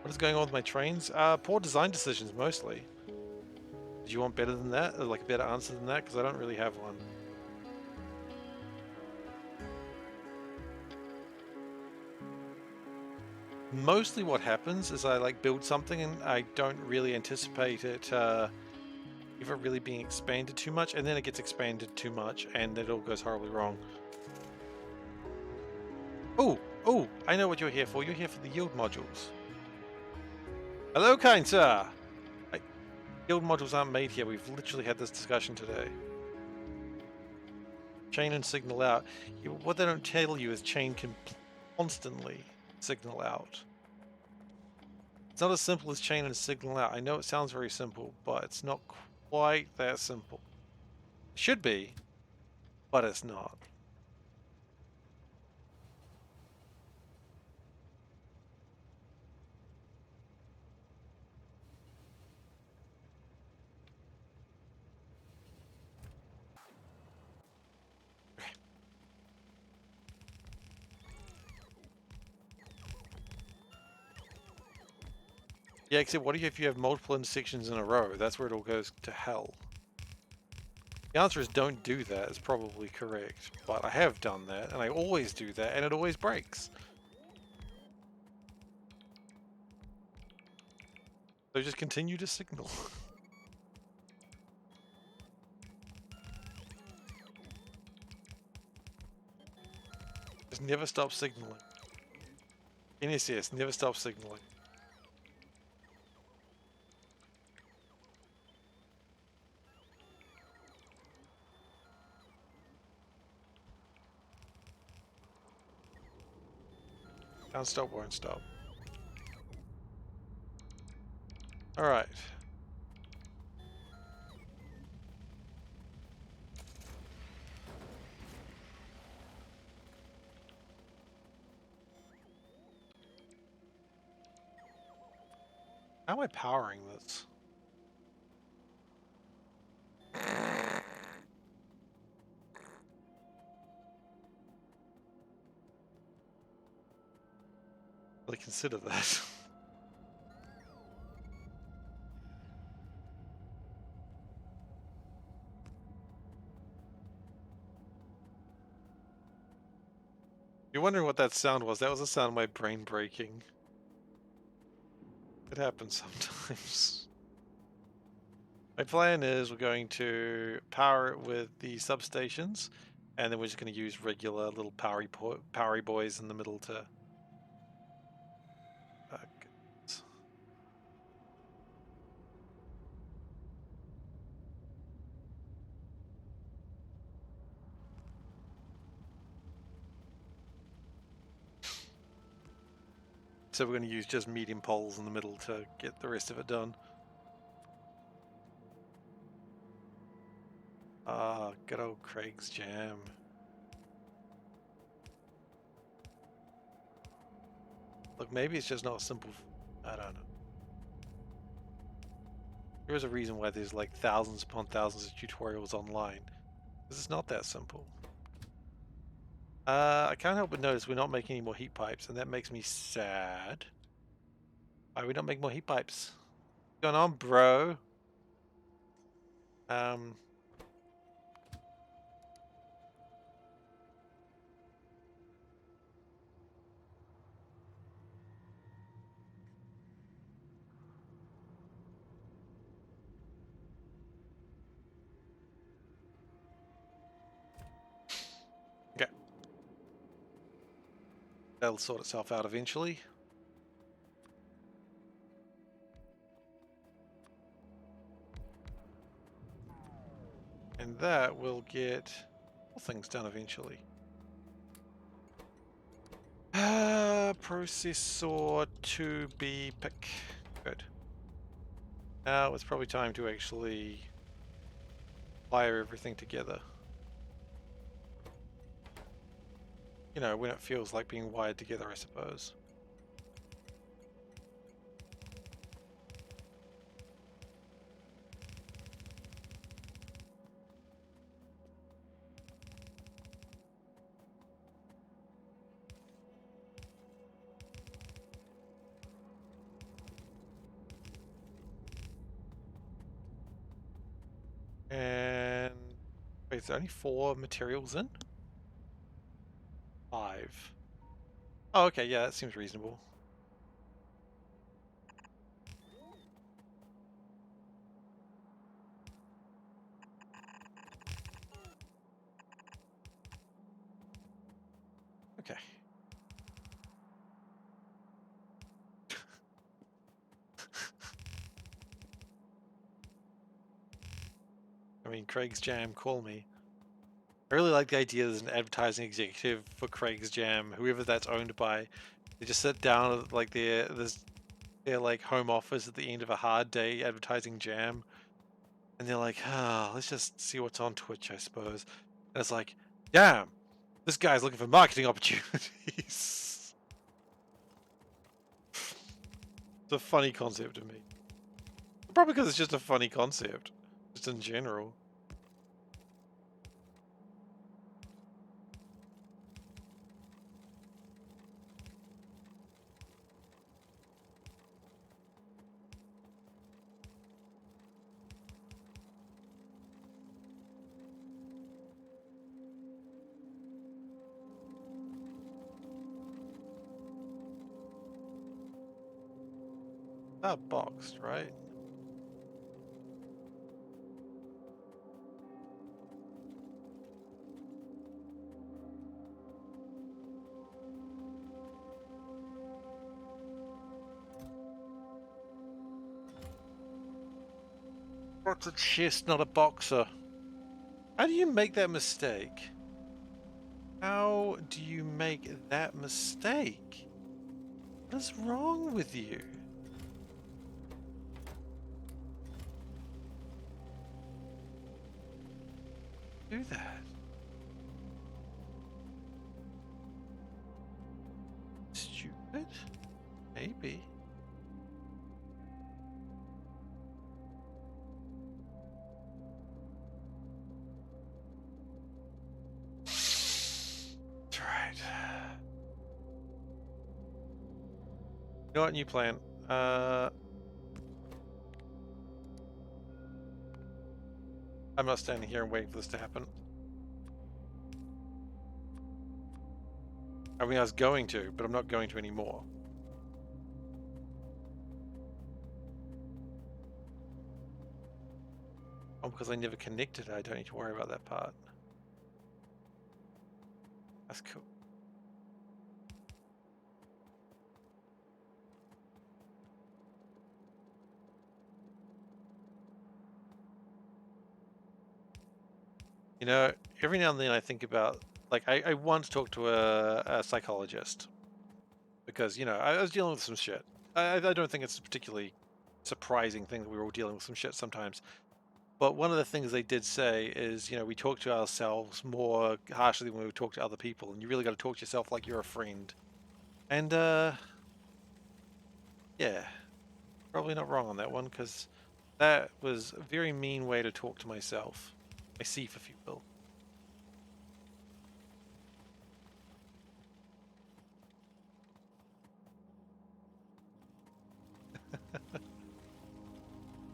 What is going on with my trains? Poor design decisions, mostly. Do you want better than that? Or like a better answer than that? Because I don't really have one. Mostly what happens is I like build something and I don't really anticipate it ever really being expanded too much, and then it gets expanded too much and it all goes horribly wrong. Oh, I know what you're here for. You're here for the yield modules. Hello, kind sir. Yield modules aren't made here. We've literally had this discussion today. Chain and signal out. What they don't tell you is chain can constantly signal out. It's not as simple as chain and signal out. I know it sounds very simple, but it's not quite that simple. It should be, but it's not. Yeah, except what if you have multiple intersections in a row? That's where it all goes to hell. The answer is don't do that. It's probably correct, but I have done that, and I always do that, and it always breaks. So just continue to signal. Just never stop signaling. NSS, never stop signaling. Can't stop, won't stop. Alright. How am I powering this? Really consider that. You're wondering what that sound was. That was the sound of my brain breaking. It happens sometimes. My plan is we're going to power it with the substations, and then we're just going to use regular little powery boys in the middle to... So we're going to use just medium poles in the middle to get the rest of it done. Ah, good old Craig's jam. Look, maybe it's just not simple. I don't know. There is a reason why there's like thousands upon thousands of tutorials online. This is not that simple. I can't help but notice we're not making any more heat pipes, and that makes me sad. Why are we not making more heat pipes? What's going on, bro? Um, okay. That'll sort itself out eventually. And that will get all things done eventually. Processor to be pick. Good. Now it's probably time to actually wire everything together. You know, when it feels like being wired together, I suppose. And wait, is there only 4 materials in? 5. Oh, okay, yeah, that seems reasonable. Okay. I mean, Craig's Jam, call me. I really like the idea there's an advertising executive for Craig's Jam, whoever that's owned by. They just sit down at like their like home office at the end of a hard day advertising jam, and they're like, ah, let's just see what's on Twitch, I suppose. And it's like, damn, this guy's looking for marketing opportunities. It's a funny concept to me. Probably because it's just a funny concept, just in general. Not boxed, right? What's a chest, not a boxer? How do you make that mistake? How do you make that mistake? What is wrong with you? Do that. Stupid? Maybe. That's right. You know what, new plan? I'm not standing here and waiting for this to happen. I mean, I was going to, but I'm not going to anymore. Oh, because I never connected it, I don't need to worry about that part. That's cool. You know, every now and then I think about, like, I once talked to a psychologist. because, you know, I was dealing with some shit. I don't think it's a particularly surprising thing that we were all dealing with some shit sometimes. But one of the things they did say is, you know, we talk to ourselves more harshly than we would talk to other people, and you really got to talk to yourself like you're a friend. And, yeah, probably not wrong on that one, because that was a very mean way to talk to myself. Myself, if you will.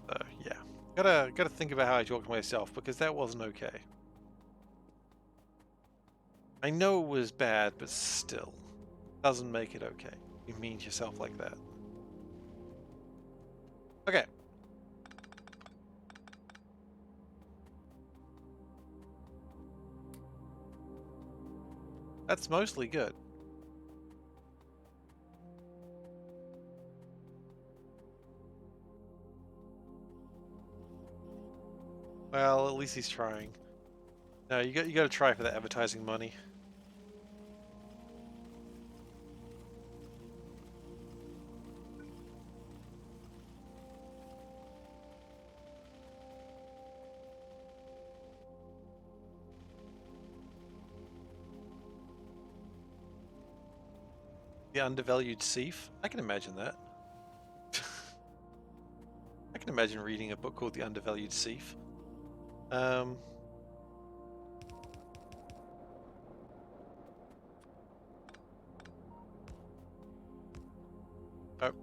So, yeah. Gotta think about how I talk to myself, because that wasn't okay. I know it was bad, but still. Doesn't make it okay. You mean to yourself like that. Okay. That's mostly good. Well, at least he's trying. No, you got to try for that advertising money. The undervalued thief. I can imagine that. I can imagine reading a book called The Undervalued Thief. Oh,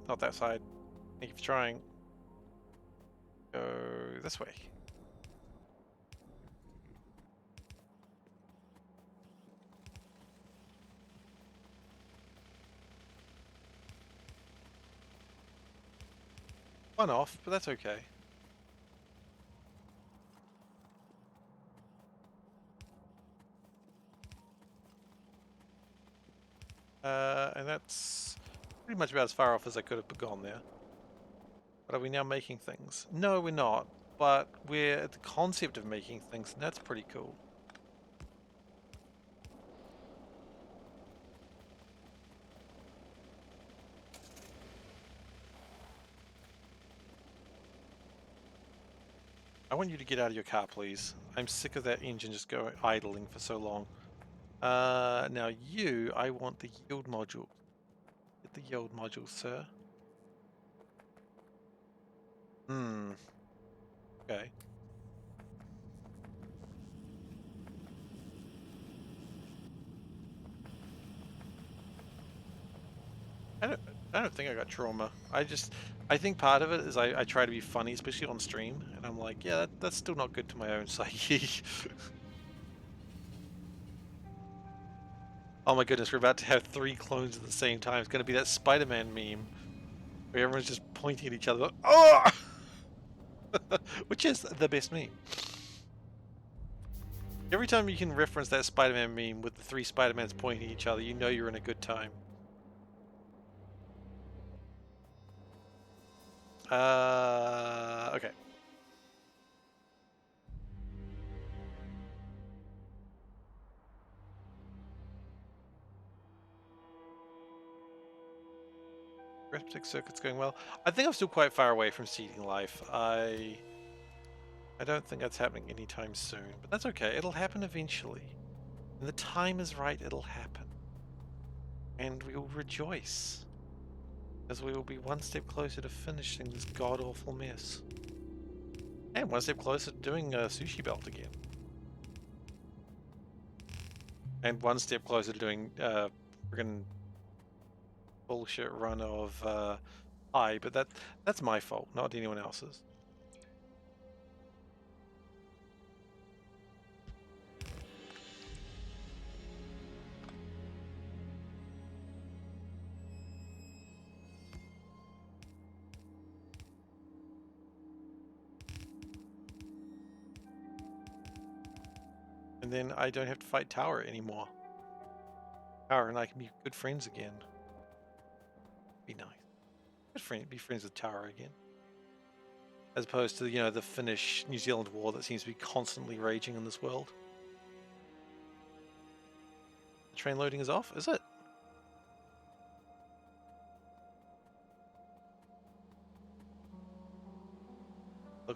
not that side. Thank you for trying. Go this way. One off, but that's okay. And that's pretty much about as far off as I could have gone there. But are we now making things? No, we're not. But we're at the concept of making things, and that's pretty cool. I want you to get out of your car, please. I'm sick of that engine just going idling for so long. Now you, I want the yield module. Get the yield module, sir. Hmm. Okay. I don't, I don't think I got trauma. I think part of it is I try to be funny, especially on stream, and I'm like, yeah, that's still not good to my own psyche. Oh my goodness, we're about to have 3 clones at the same time. It's going to be that Spider-Man meme where everyone's just pointing at each other. Oh! Which is the best meme. Every time you can reference that Spider-Man meme with the 3 Spider-Mans pointing at each other, you know you're in a good time. Okay. Arithmetic circuit's going well. I think I'm still quite far away from seeding life. I don't think that's happening anytime soon, but that's okay. It'll happen eventually. When the time is right, it'll happen. And we will rejoice, as we will be one step closer to finishing this god-awful mess. And one step closer to doing a sushi belt again. And one step closer to doing friggin' bullshit run of but that's my fault, not anyone else's. And then I don't have to fight Tower anymore. Tower and I can be good friends again. Be nice. Be friends with Tower again. As opposed to, you know, the Finnish-New Zealand war that seems to be constantly raging in this world. The train loading is off, is it?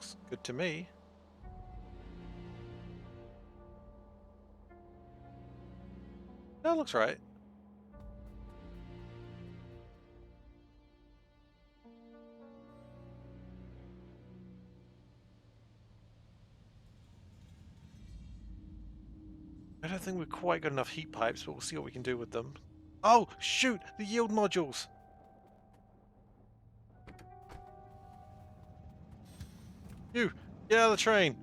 looks good to me. That looks right. I don't think we've quite got enough heat pipes, but we'll see what we can do with them. Oh, shoot! The yield modules! You! Get out of the train!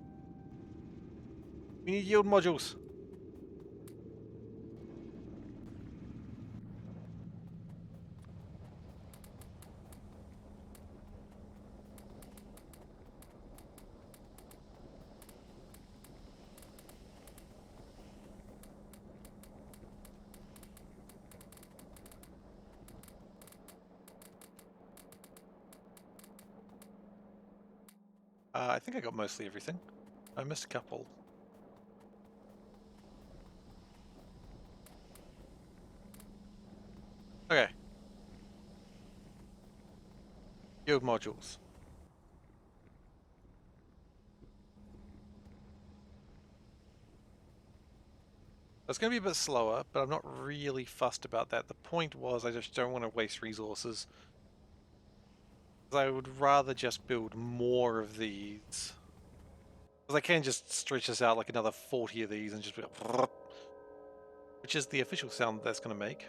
We need yield modules! I think I got mostly everything. I missed a couple. Okay. Yield modules. It's going to be a bit slower, but I'm not really fussed about that. The point was I just don't want to waste resources. I would rather just build more of these. Because I can just stretch this out like another 40 of these and just be like, which is the official sound that's going to make.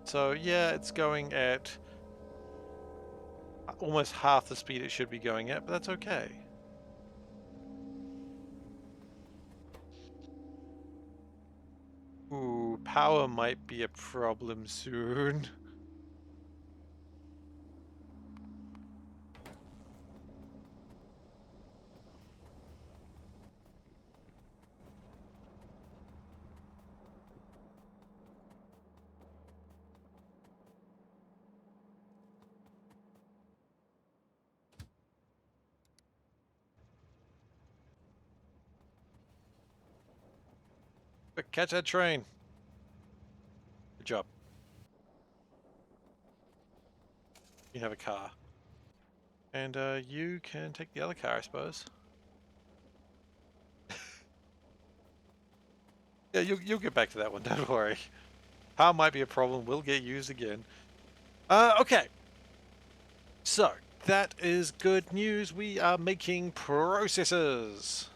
So yeah, it's going at almost half the speed it should be going at, but that's okay. Ooh, power might be a problem soon. But catch that train. Good job. You have a car. And you can take the other car, I suppose. Yeah, you'll get back to that one, don't worry. Power might be a problem, will get used again. Okay. So, that is good news. We are making processors.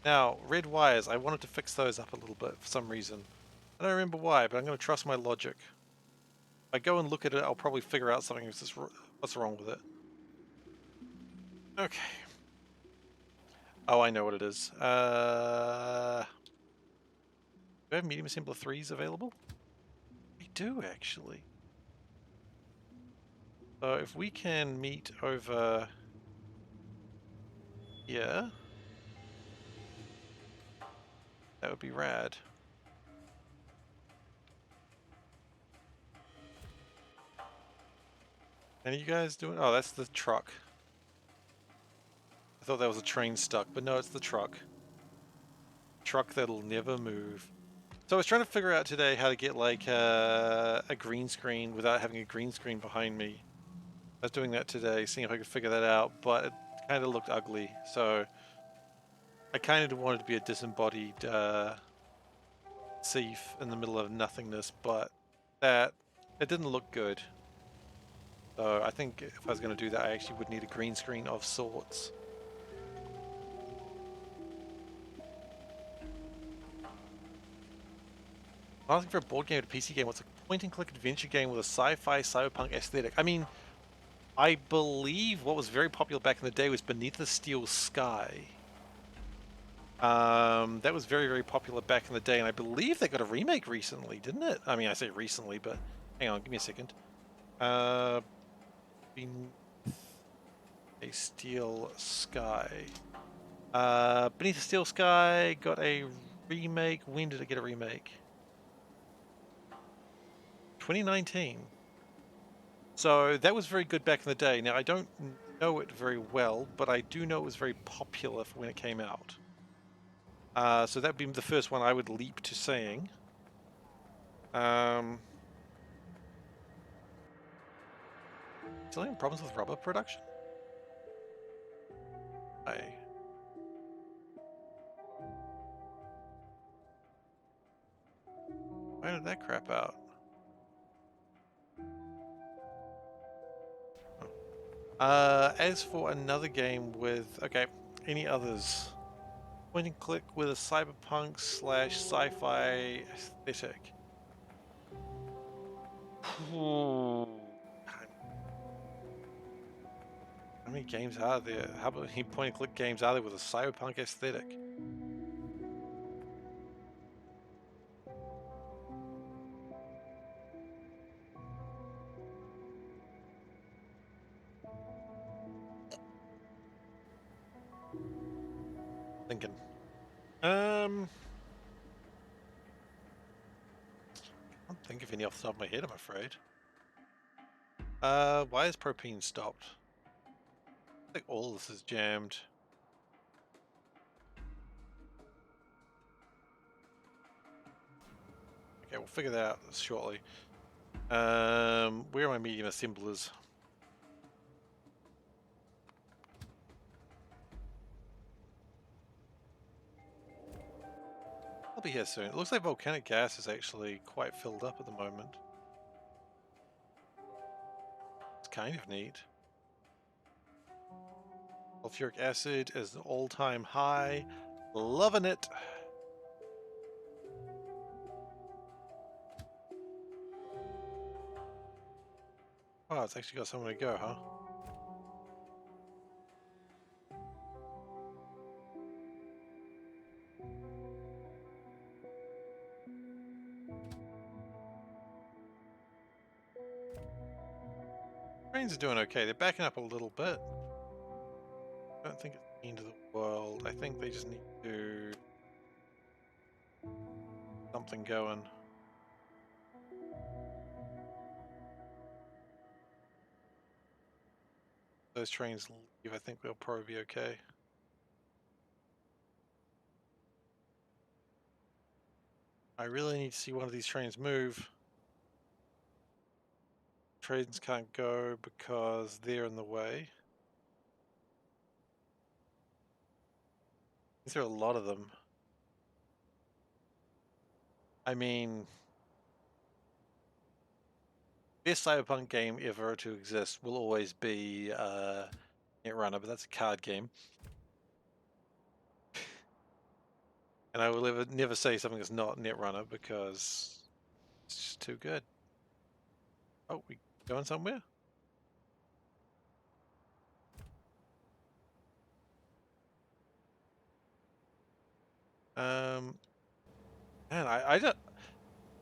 Now, red wires, I wanted to fix those up a little bit for some reason. I don't remember why, but I'm going to trust my logic. If I go and look at it, I'll probably figure out something. What's wrong with it? Okay. Oh, I know what it is. Do I have medium assembler 3s available? We do, actually. So if we can meet over here, that would be rad. And you guys doing? Oh, that's the truck. I thought that was a train stuck, but no, it's the truck. Truck that'll never move. So I was trying to figure out today how to get like a green screen without having a green screen behind me. I was doing that today, seeing if I could figure that out, but it kind of looked ugly. So I kind of wanted to be a disembodied thief in the middle of nothingness, but it didn't look good. So I think if I was going to do that, I actually would need a green screen of sorts. I'm looking for a board game or a PC game. What's a point-and-click adventure game with a sci-fi cyberpunk aesthetic? I mean, I believe what was very popular back in the day was Beneath the Steel Sky. That was very, very popular back in the day, and I believe they got a remake recently, didn't it? I mean, I say recently, but hang on, give me a second. Beneath a Steel Sky. Beneath the Steel Sky got a remake. When did it get a remake? 2019. So that was very good back in the day. Now, I don't know it very well, but I do know it was very popular for when it came out. So that would be the first one I would leap to saying. Still having problems with rubber production? Why did that crap out? As for another game with, okay, any others? Point and click with a cyberpunk slash sci-fi aesthetic. How many games are there? How many point and click games are there with a cyberpunk aesthetic? Thinking. I can't think of any off the top of my head, I'm afraid. Why is propane stopped? I think all of this is jammed. Okay, we'll figure that out shortly. Where are my medium assemblers? I'll be here soon. It looks like volcanic gas is actually quite filled up at the moment. It's kind of neat. Sulfuric acid is an all-time high. Loving it. Oh, it's actually got somewhere to go, huh? Trains are doing okay. They're backing up a little bit. I don't think it's the end of the world. I think they just need to something going. Those trains leave, I think they'll probably be okay. I really need to see one of these trains move. Trains can't go because they're in the way. There are a lot of them. I mean, best cyberpunk game ever to exist will always be Netrunner, but that's a card game. And I will never say something that's not Netrunner because it's just too good. Oh, we going somewhere? Man, I don't.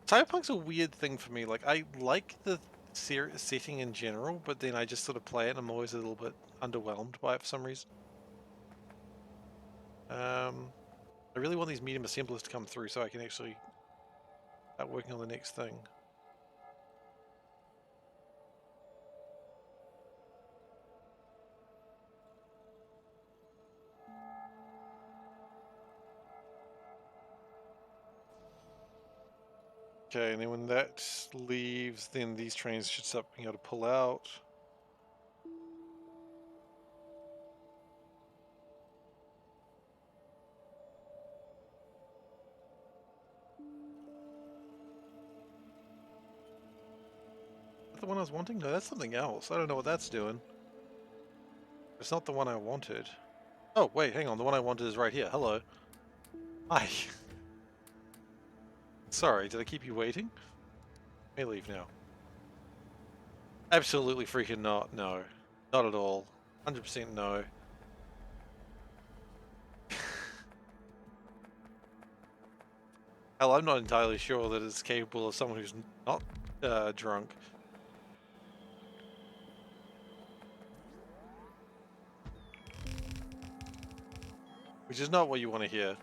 Cyberpunk's a weird thing for me. Like, I like the setting in general, but then I just sort of play it and I'm always a little bit underwhelmed by it for some reason. I really want these medium assemblers to come through so I can actually start working on the next thing. Okay, and then when that leaves, then these trains should start being able to pull out. Is that the one I was wanting? No, that's something else. I don't know what that's doing. It's not the one I wanted. Oh, wait, hang on. The one I wanted is right here. Hello. Hi. Sorry, did I keep you waiting? May leave now. Absolutely freaking not. No. Not at all. 100% no. Hell, I'm not entirely sure that it's capable of someone who's not drunk. Which is not what you want to hear.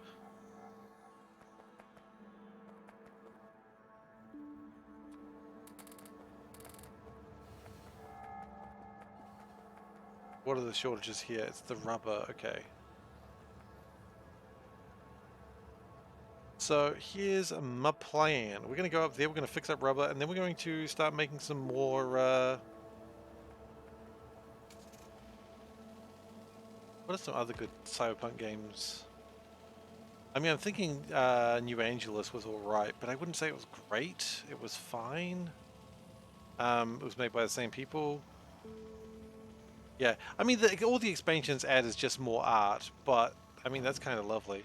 What are the shortages here? It's the rubber, okay. So here's my plan. We're going to go up there, we're going to fix up rubber, and then we're going to start making some more What are some other good cyberpunk games? I mean, I'm thinking New Angeles was alright, but I wouldn't say it was great. It was fine. It was made by the same people. Yeah, I mean, all the expansions add is just more art, but I mean, that's kind of lovely.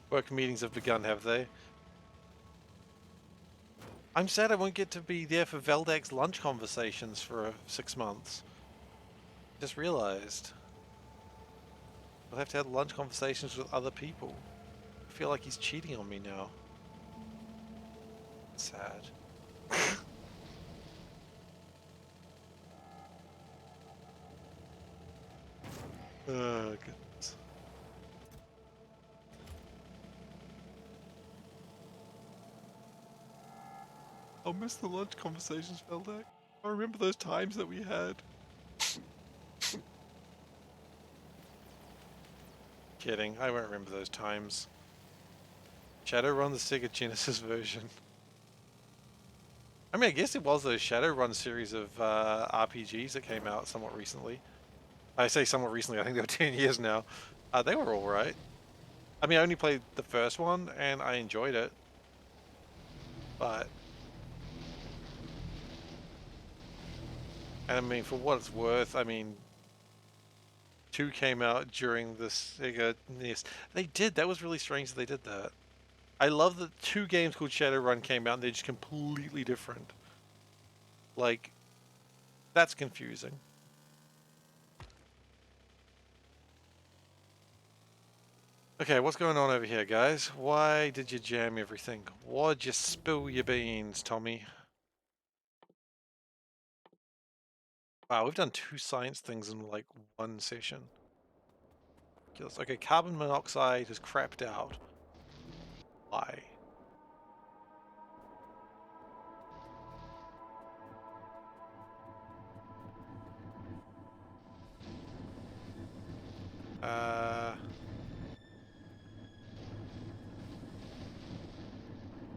Work meetings have begun, have they? I'm sad I won't get to be there for Veldak's lunch conversations for 6 months. Just realized. I'll have to have lunch conversations with other people. I feel like he's cheating on me now. Sad. Oh, goodness. I'll miss the lunch conversations, Veldak. I remember those times that we had. Kidding, I won't remember those times. Shadowrun the Sega Genesis version. I mean, I guess it was those Shadowrun series of RPGs that came out somewhat recently. I say somewhat recently, I think they were 10 years now. They were alright. I mean, I only played the first one, and I enjoyed it. But... And I mean, for what it's worth, I mean... 2 came out during the Sega NES. They did, that was really strange that they did that. I love that 2 games called Shadowrun came out and they're just completely different. Like, that's confusing. Okay, what's going on over here, guys? Why did you jam everything? Why'd you spill your beans, Tommy? Wow, we've done 2 science things in like 1 session. Okay, carbon monoxide has crapped out. Why?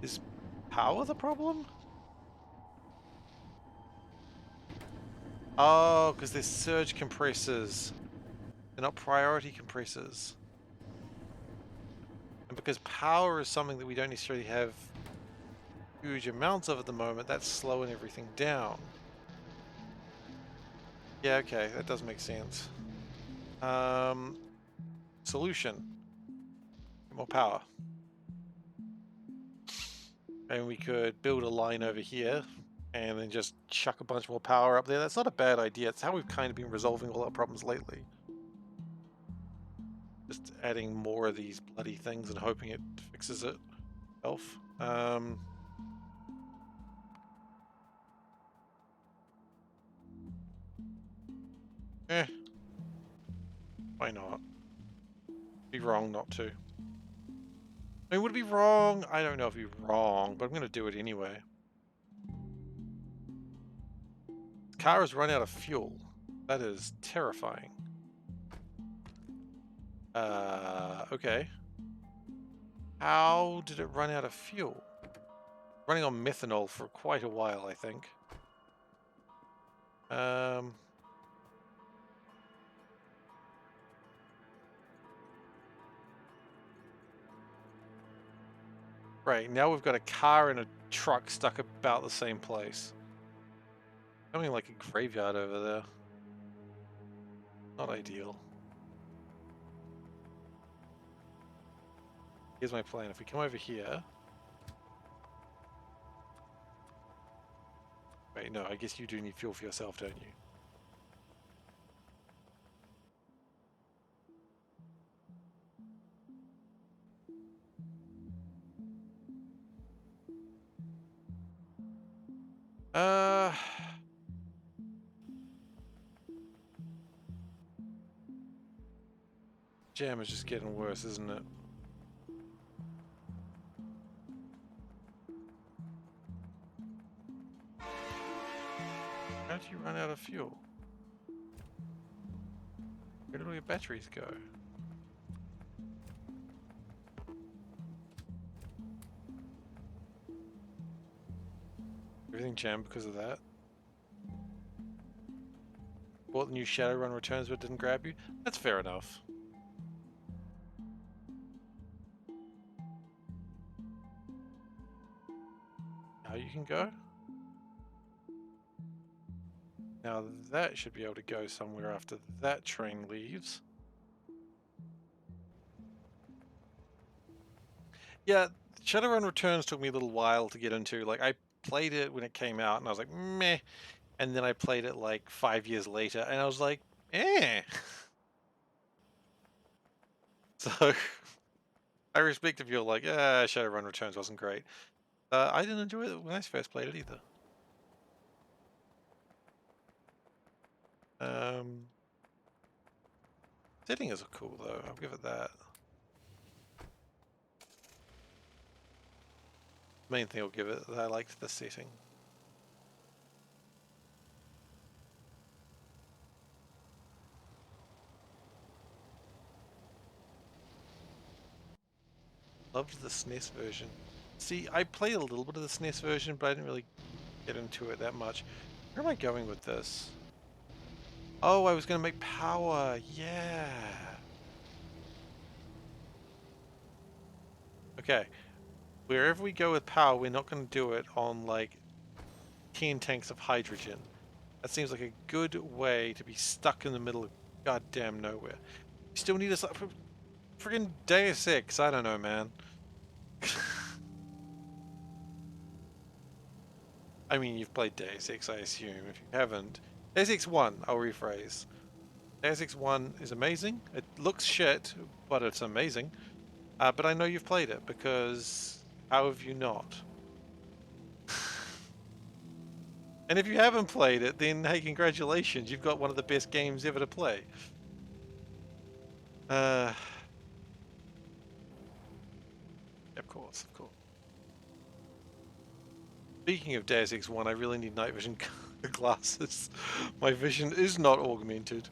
Is power the problem? Oh, because they're surge compressors. They're not priority compressors. And because power is something that we don't necessarily have huge amounts of at the moment, that's slowing everything down. Yeah, okay, that does make sense. Solution. More power. And we could build a line over here and then just chuck a bunch more power up there. That's not a bad idea. It's how we've kind of been resolving all our problems lately. Just adding more of these bloody things and hoping it fixes it itself. Why not? Be wrong not to. I mean, would it be wrong? I don't know if it'd be wrong, but I'm going to do it anyway. The car has run out of fuel. That is terrifying. Okay. How did it run out of fuel? Running on methanol for quite a while, I think. Right, now we've got a car and a truck stuck about the same place. Something like a graveyard over there. Not ideal. Here's my plan. If we come over here... Wait, no, I guess you do need fuel for yourself, don't you? Jam is just getting worse, isn't it? How do you run out of fuel? Where do all your batteries go? Everything jammed because of that? bought the new Shadowrun Returns but didn't grab you. That's fair enough. Now you can go. Now that should be able to go somewhere after that train leaves. Yeah, Shadowrun Returns took me a little while to get into. Like, I played it when it came out, and I was like, meh. And then I played it like 5 years later, and I was like, eh. So, I respect if you're like, Shadowrun Returns wasn't great. I didn't enjoy it when I first played it either. Settings are cool though, I'll give it that. Main thing I'll give it that I liked the setting. Loved the SNES version. See, I played a little bit of the SNES version, but I didn't really get into it that much. Where am I going with this? Oh, I was going to make power. Yeah. Okay. Wherever we go with power, we're not going to do it on like 10 tanks of hydrogen. That seems like a good way to be stuck in the middle of goddamn nowhere. You still need us for friggin' Deus Ex. I don't know, man. I mean, you've played Deus Ex, I assume. If you haven't, Deus Ex 1, I'll rephrase. Deus Ex 1 is amazing. It looks shit, but it's amazing. But I know you've played it, because how have you not? And if you haven't played it, then hey, congratulations, you've got one of the best games ever to play. Of course, of course. Speaking of Deus Ex 1, I really need night vision glasses. My vision is not augmented.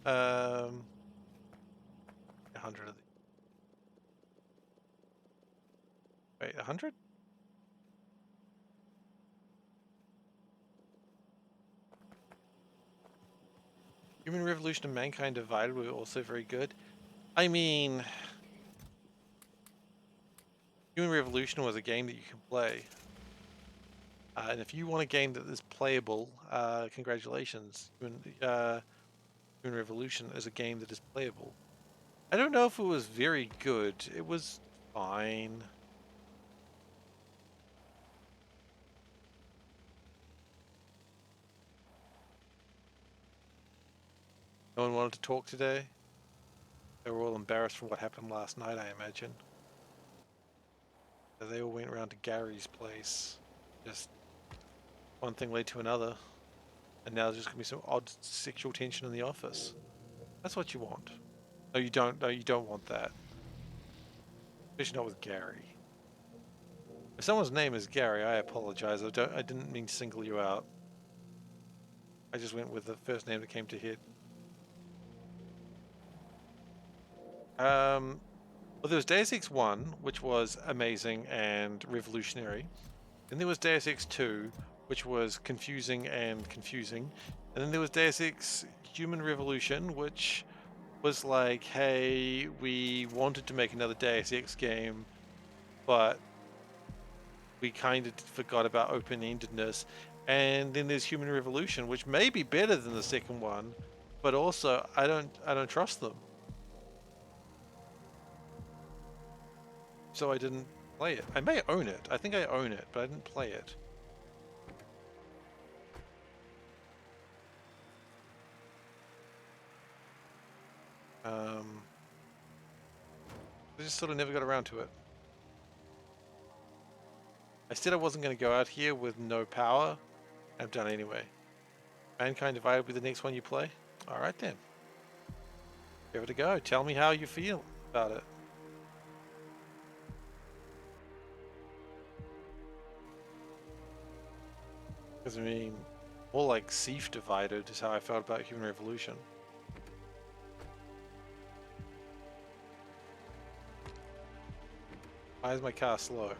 $100 of these. Wait, 100? Human Revolution and Mankind Divided were also very good. I mean, Human Revolution was a game that you can play. And if you want a game that is playable, congratulations. Human Revolution is a game that is playable. I don't know if it was very good. It was fine. No one wanted to talk today. They were all embarrassed from what happened last night, I imagine. So they all went around to Gary's place. Just one thing led to another. And now there's just gonna be some odd sexual tension in the office. That's what you want. No, you don't. No, you don't want that. Especially not with Gary. If someone's name is Gary, I apologize. I didn't mean to single you out. I just went with the first name that came to head. Well, there was Deus Ex 1, which was amazing and revolutionary. Then there was Deus Ex 2, which was confusing and confusing. And then there was Deus Ex Human Revolution, which was like, hey, we wanted to make another Deus Ex game, but we kind of forgot about open-endedness. And then there's Human Revolution, which may be better than the second one, but also I don't trust them. So I didn't play it. I may own it. I think I own it, but I didn't play it. I just sort of never got around to it. I said I wasn't going to go out here with no power. I've done it anyway. Mankind Divided will be the next one you play? Alright then. Give it a go. Tell me how you feel about it. Because I mean, more like Seif Divided is how I felt about Human Revolution. Why is my car slow?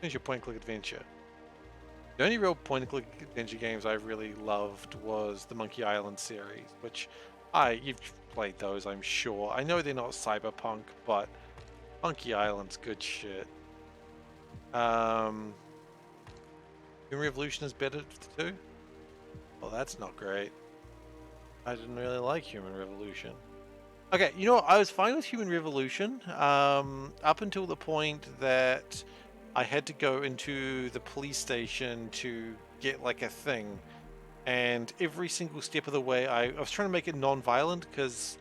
Finish your point-and-click adventure. The only real point-and-click adventure games I really loved was the Monkey Island series, which you've played those, I'm sure. I know they're not cyberpunk, but Monkey Island's good shit. Human Revolution is better too? Well, that's not great. I didn't really like Human Revolution. Okay, you know what? I was fine with Human Revolution up until the point that I had to go into the police station to get like a thing. And every single step of the way, I was trying to make it non-violent because,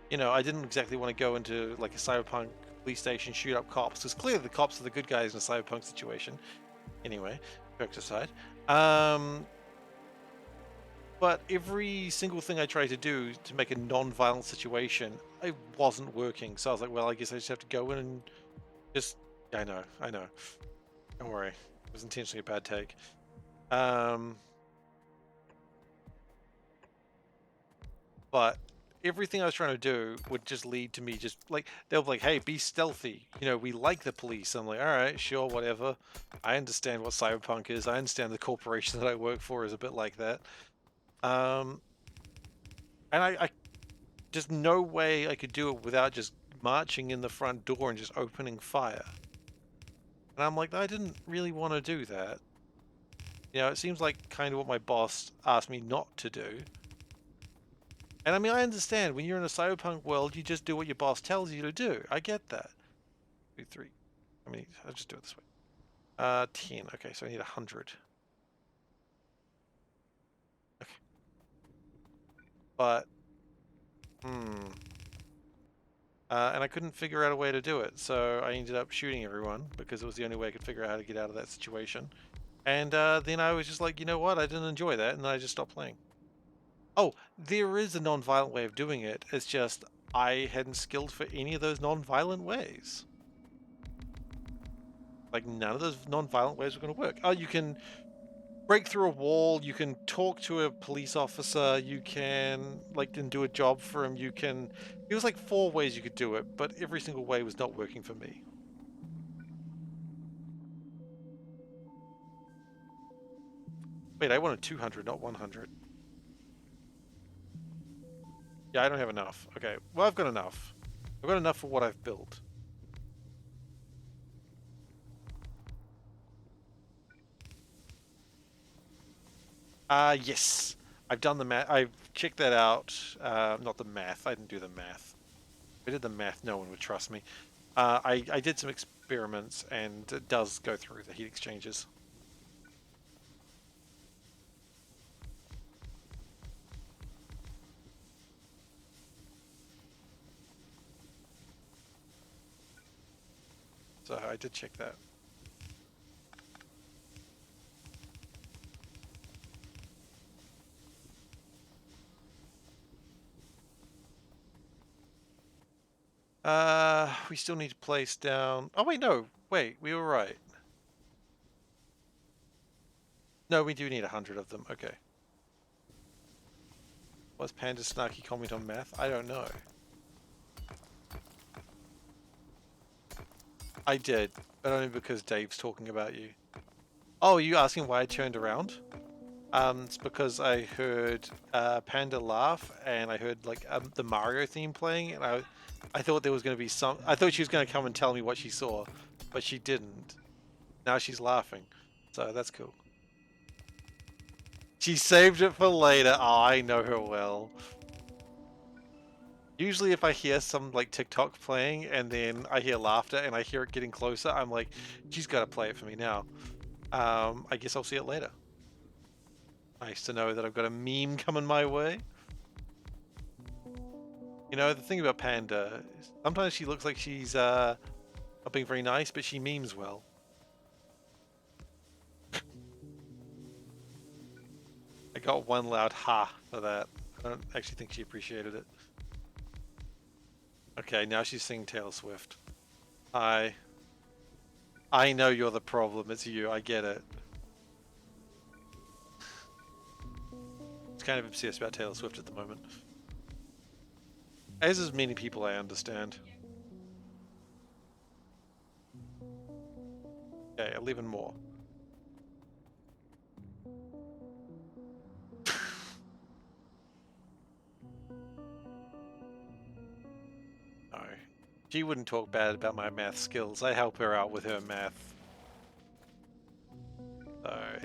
you know, I didn't exactly want to go into like a cyberpunk police station, shoot up cops, because clearly the cops are the good guys in a cyberpunk situation. Anyway, jokes aside. But every single thing I tried to do to make a non-violent situation, it wasn't working. So I was like, well, I guess I just have to go in and just... I know. Don't worry. It was intentionally a bad take. But everything I was trying to do would just lead to me just like... They'll be like, hey, be stealthy. You know, we like the police. I'm like, all right, sure, whatever. I understand what cyberpunk is. I understand the corporation that I work for is a bit like that. And I just no way I could do it without just marching in the front door and just opening fire. And I'm like, I didn't really want to do that. You know, it seems like kind of what my boss asked me not to do. And I mean, I understand when you're in a cyberpunk world, you just do what your boss tells you to do. I get that. 2, 3. I mean, I'll just do it this way. 10. Okay, so I need 100. Okay. But, and I couldn't figure out a way to do it, so I ended up shooting everyone because it was the only way I could figure out how to get out of that situation. And then I was just like, you know what? I didn't enjoy that, and then I just stopped playing. Oh, there is a non-violent way of doing it. It's just I hadn't skilled for any of those non-violent ways. Like, none of those non-violent ways were going to work. Oh, you can break through a wall, you can talk to a police officer, you can, like, then do a job for him, you can... It was like 4 ways you could do it, but every single way was not working for me. Wait, I wanted 200, not 100. Yeah, I don't have enough. Okay, well, I've got enough. I've got enough for what I've built. Yes. I've done the math. I've checked that out. Not the math. I didn't do the math. If I did the math, no one would trust me. I did some experiments, and it does go through the heat exchangers. So I did check that. We still need to place down... Oh, wait, no. Wait, we were right. No, we do need 100 of them. Okay. Was Panda's snarky comment on math? I don't know. I did, but only because Dave's talking about you. Oh, are you asking why I turned around? It's because I heard Panda laugh, and I heard like the Mario theme playing, and I thought there was going to be some... I thought she was going to come and tell me what she saw, but she didn't. Now she's laughing, so that's cool. She saved it for later. Oh, I know her well. Usually if I hear some like TikTok playing and then I hear laughter and I hear it getting closer, I'm like, she's got to play it for me now. I guess I'll see it later. Nice to know that I've got a meme coming my way. You know, the thing about Panda, sometimes she looks like she's not being very nice, but she memes well. I got one loud ha for that. I don't actually think she appreciated it. Okay, now she's singing Taylor Swift. I know you're the problem. It's you. I get it. It's kind of obsessed about Taylor Swift at the moment. As is many people, I understand. Okay, 11 more. No. She wouldn't talk bad about my math skills. I help her out with her math.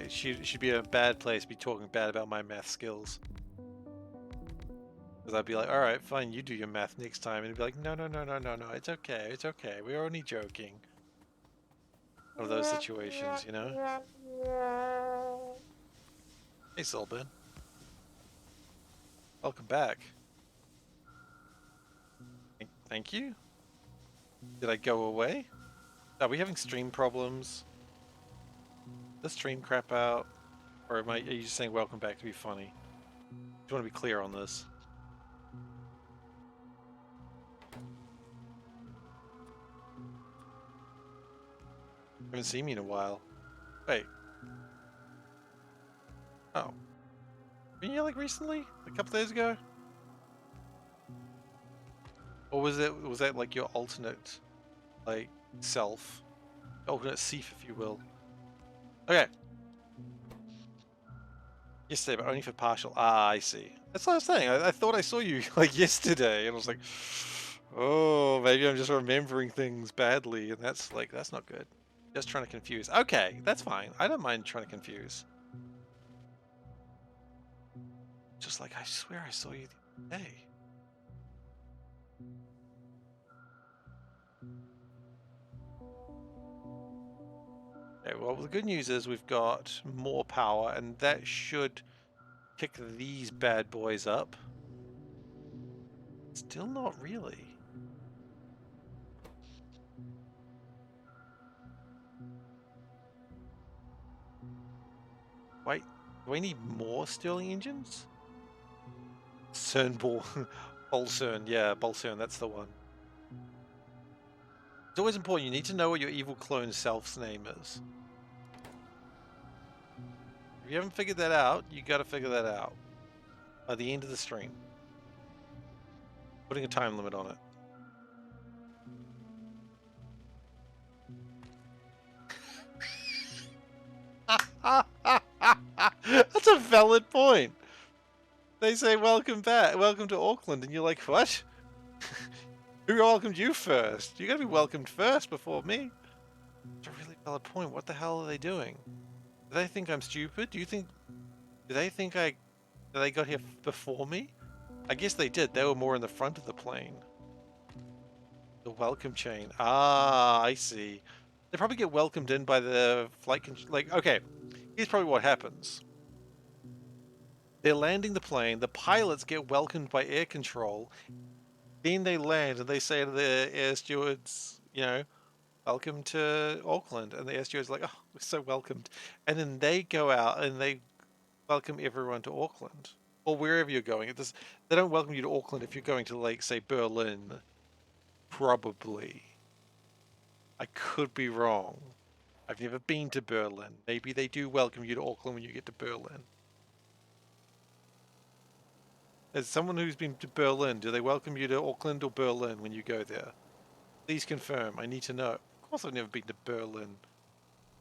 She'd be in a bad place to be talking bad about my math skills. Because I'd be like, alright, fine, you do your math next time. And he'd be like, no, it's okay, we're only joking. One of those situations, you know? Hey, Solbin. Welcome back. Thank you? Did I go away? Are we having stream problems? The stream crap out? Or are you just saying welcome back to be funny? I want to be clear on this. Haven't seen me in a while. Wait. Oh. Been here like recently? A couple days ago? Or was that like your alternate, like, self? Alternate Seif, if you will. Okay. Yesterday, but only for partial. Ah, I see. That's what I was saying. I thought I saw you like yesterday, and I was like, oh, maybe I'm just remembering things badly, and that's not good. Just trying to confuse. Okay, that's fine. I don't mind trying to confuse. Just like I swear I saw you the other day. Okay, well, the good news is we've got more power, and that should pick these bad boys up. Still not really. Wait, do I need more Stirling engines? Cernball. Bolcern, yeah, Bolcern, that's the one. It's always important, you need to know what your evil clone self's name is. If you haven't figured that out, you gotta figure that out. By the end of the stream. Putting a time limit on it. That's a valid point. They say welcome back, welcome to Auckland, and you're like, what? Who welcomed you first? You gotta be welcomed first before me. It's a really valid point. What the hell are they doing? Do they think I'm stupid? Do they think they got here before me? I guess they did. They were more in the front of the plane. The welcome chain. Ah, I see. They probably get welcomed in by the flight control. Like, okay, here's probably what happens. They're landing the plane. The pilots get welcomed by air control. Then they land and they say to the air stewards, you know, welcome to Auckland. And the air steward's like, oh, we're so welcomed. And then they go out and they welcome everyone to Auckland. Or wherever you're going. They don't welcome you to Auckland if you're going to, like, say, Berlin. Probably. I could be wrong. I've never been to Berlin. Maybe they do welcome you to Auckland when you get to Berlin. As someone who's been to Berlin, do they welcome you to Auckland or Berlin when you go there? Please confirm. I need to know. Of course I've never been to Berlin.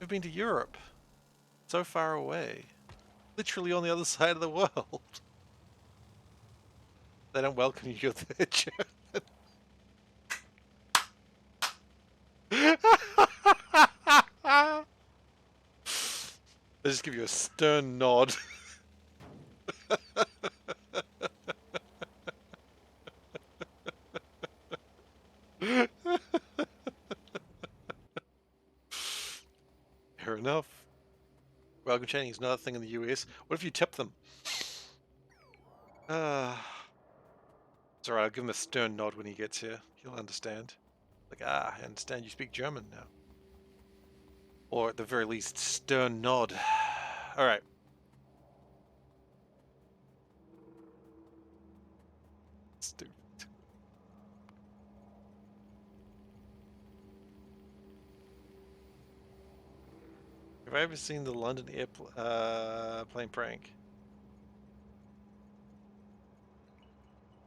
I've been to Europe. So far away. Literally on the other side of the world. They don't welcome you to their German. They just give you a stern nod. Fair enough. Welcome chaining is another thing in the US. What if you tip them? It's alright, I'll give him a stern nod when he gets here. He'll understand. Like, I understand you speak German now. Or at the very least, stern nod. Alright. Stupid. Have I ever seen the London airplane prank?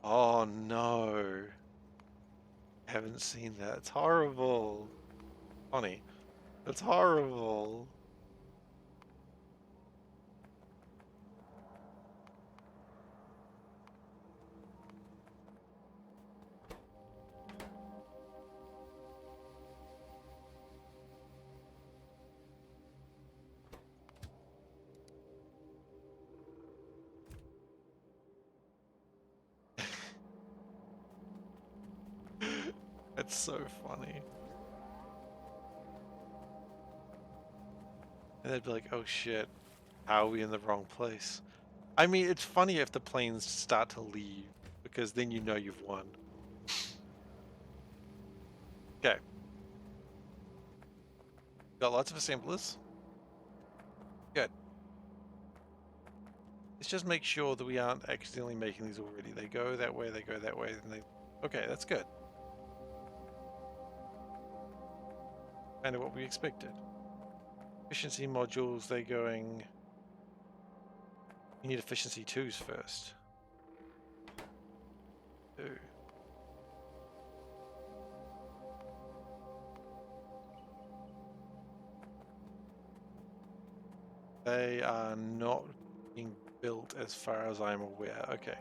Oh no. Haven't seen that. It's horrible. Funny. It's horrible. It's so funny. And they'd be like, oh shit, how are we in the wrong place? I mean, it's funny if the planes start to leave, because then you know you've won. Okay. Got lots of assemblers. Good. Let's just make sure that we aren't accidentally making these already. They go that way, and they... Okay, that's good. Kind of what we expected. Efficiency modules, they're going... You need efficiency 2s first. 2. They are not being built as far as I'm aware. Okay.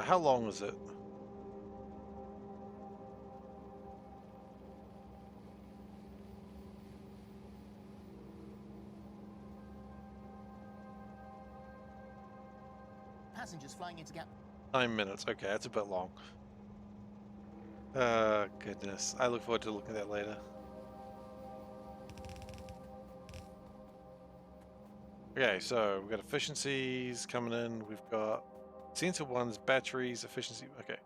How long is it?
Passengers flying into Gap.
9 minutes. Okay, that's a bit long. Goodness. I look forward to looking at that later. Okay, so we've got efficiencies coming in. We've got sensor ones, batteries, efficiency. Okay.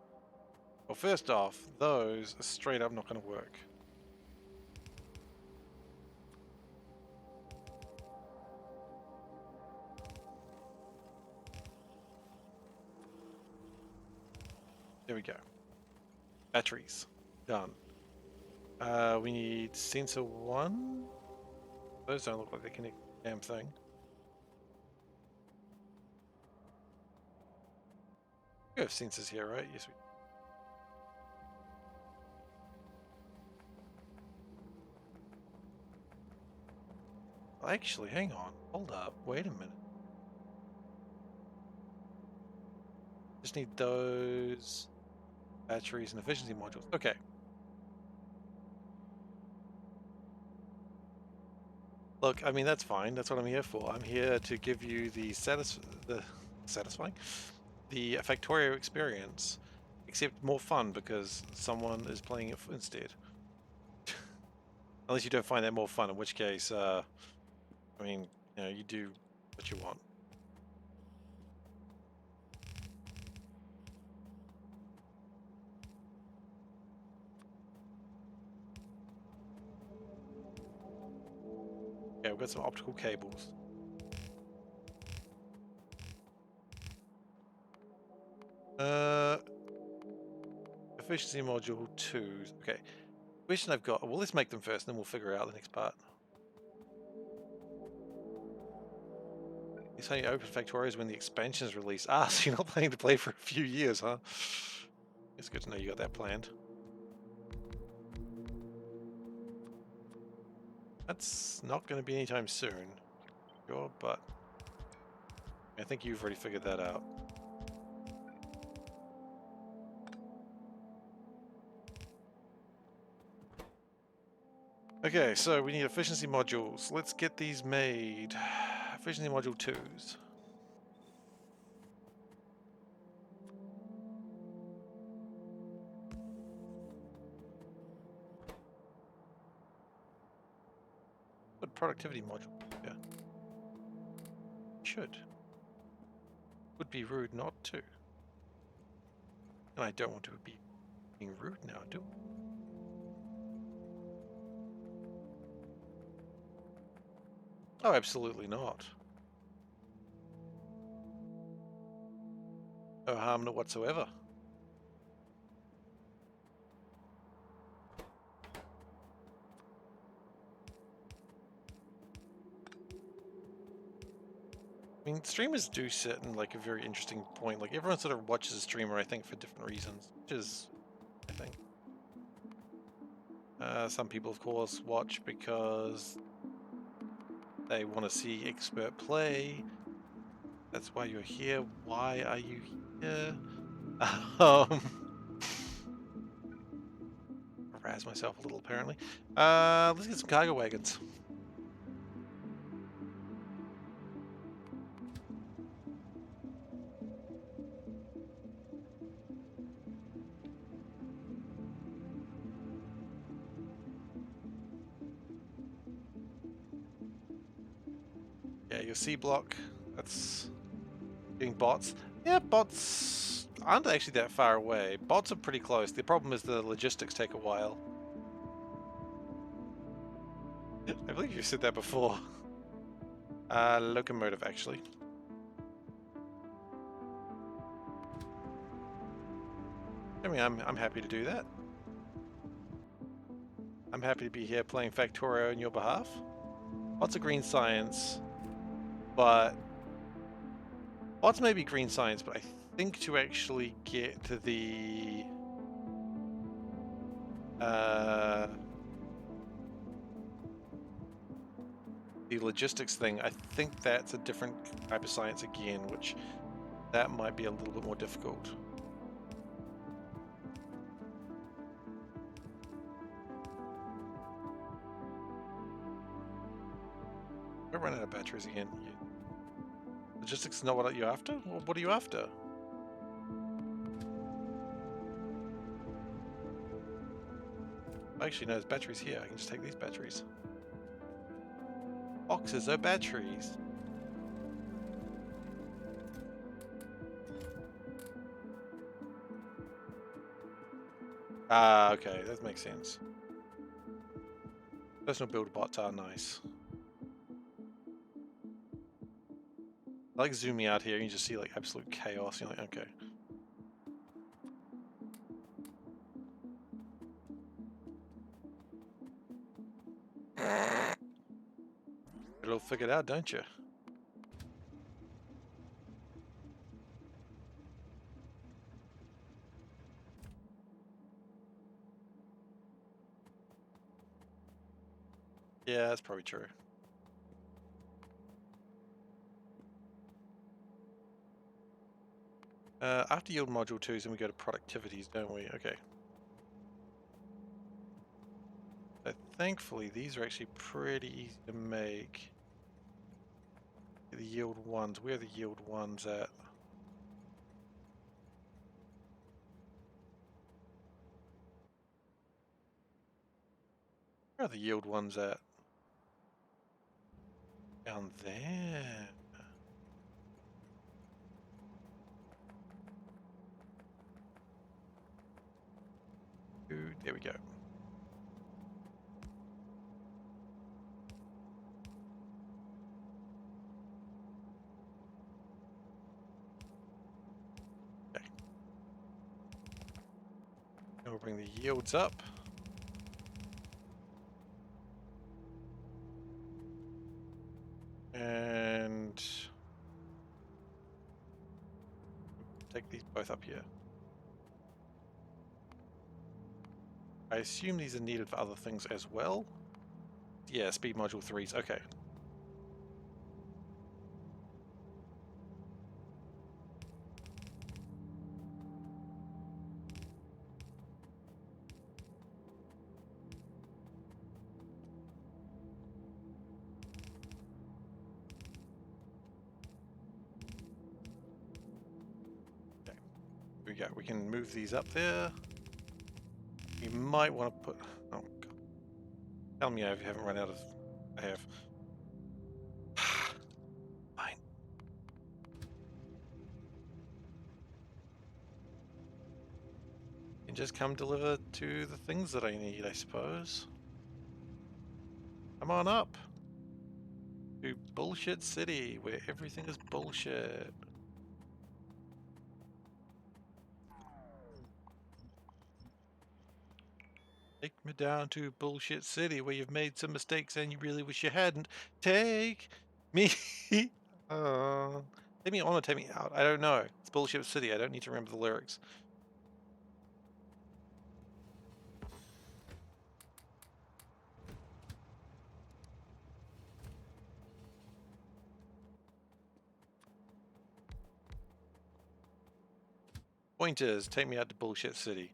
Well, first off, those are straight up not going to work. There we go. Batteries. Done. We need sensor 1. Those don't look like they connect the damn thing. We have sensors here, right? Yes, we... Actually, hang on. Hold up. Wait a minute. Just need those batteries and efficiency modules. Okay. Look, I mean, that's fine. That's what I'm here for. I'm here to give you the satisfying, the Factorio experience, except more fun because someone is playing it instead. Unless you don't find that more fun, in which case, I mean, you know, you do what you want. Okay, we've got some optical cables. Efficiency module 2. Okay. Question I've got. Well, let's make them first, and then we'll figure out the next part. It's how you open Factorios when the expansion is released. Ah, so you're not planning to play for a few years, huh? It's good to know you got that planned. That's not going to be anytime soon. Sure, but I think you've already figured that out. Okay, so we need efficiency modules. Let's get these made. Efficiency module 2s. But productivity module, yeah. Should. Would be rude not to. And I don't want to be being rude now, do I? Oh, absolutely not. No harm whatsoever. I I mean, streamers do sit in like a very interesting point. Like everyone sort of watches a streamer, I think, for different reasons, which is, I think. Some people, of course, watch because they want to see expert play. That's why you're here. Why are you here? Um, harass myself a little, apparently. Let's get some cargo wagons. Yeah, your C block. That's getting bots. Yeah, bots aren't actually that far away. Bots are pretty close. The problem is the logistics take a while. I believe you said that before. Locomotive, actually. I mean, I'm happy to do that. I'm happy to be here playing Factorio on your behalf. Lots of green science, but lots maybe green science, but I think to actually get to the logistics thing, I think that's a different type of science again, which that might be a little bit more difficult. I run out of batteries again. Logistics is not what you're after? Well, what are you after? Actually, no, there's batteries here. I can just take these batteries. Boxes are batteries. Ah, okay, that makes sense. Personal build bots are nice. I like zooming out here and you just see like absolute chaos. You're like, okay. It all figured out, don't you? Yeah, that's probably true. After yield module 2, then we go to productivities, don't we? Okay. So thankfully, these are actually pretty easy to make. The yield ones. Where are the yield ones at? Where are the yield ones at? Down there. Ooh, there we go. Okay. And we'll bring the yields up. And take these both up here. I assume these are needed for other things as well. Yeah, speed module 3s. Okay. We can move these up there. You might want to put. Oh God! Tell me if you haven't run out of. I have. Fine. You can just come deliver to the things that I need, I suppose. Come on up to Bullshit City, where everything is bullshit. Take me down to Bullshit City where you've made some mistakes and you really wish you hadn't. Take me Take me on or take me out? I don't know. It's Bullshit City. I don't need to remember the lyrics. Point is, take me out to Bullshit City.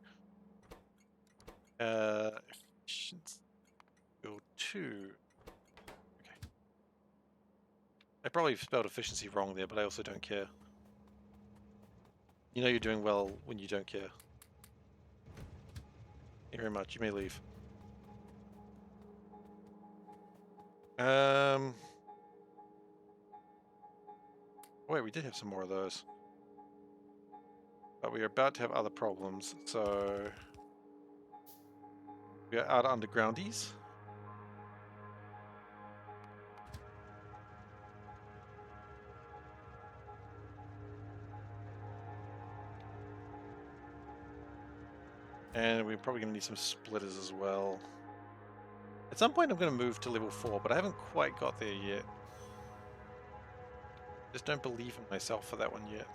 Efficiency. Go 2. Okay. I probably spelled efficiency wrong there, but I also don't care. You know you're doing well when you don't care. Thank you very much. You may leave. Wait, we did have some more of those. But we are about to have other problems, so... We are out of undergroundies. And we're probably going to need some splitters as well. At some point I'm going to move to level 4, but I haven't quite got there yet. Just don't believe in myself for that one yet.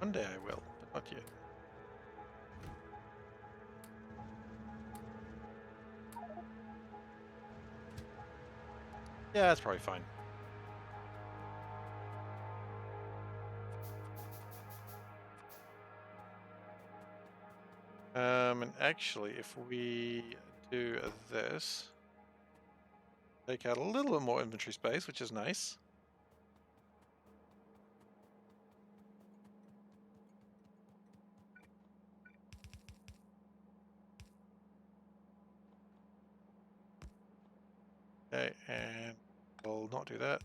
One day I will, but not yet. Yeah, that's probably fine. And actually, if we do this, take out a little bit more inventory space, which is nice. Okay, and we'll not do that.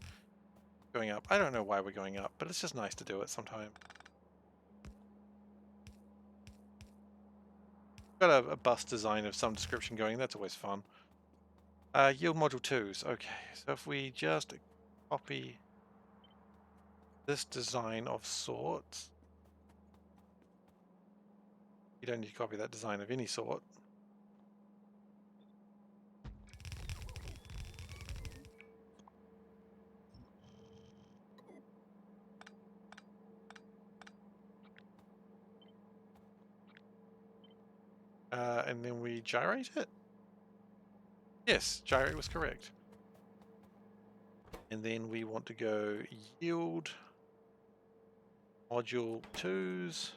Going up. I don't know why we're going up, but it's just nice to do it sometime. Got a bus design of some description going, that's always fun. Yield module 2s. Okay, so if we just copy this design of sorts. You don't need to copy that design of any sort. And then we gyrate it? Yes, gyrate was correct. And then we want to go yield module 2s.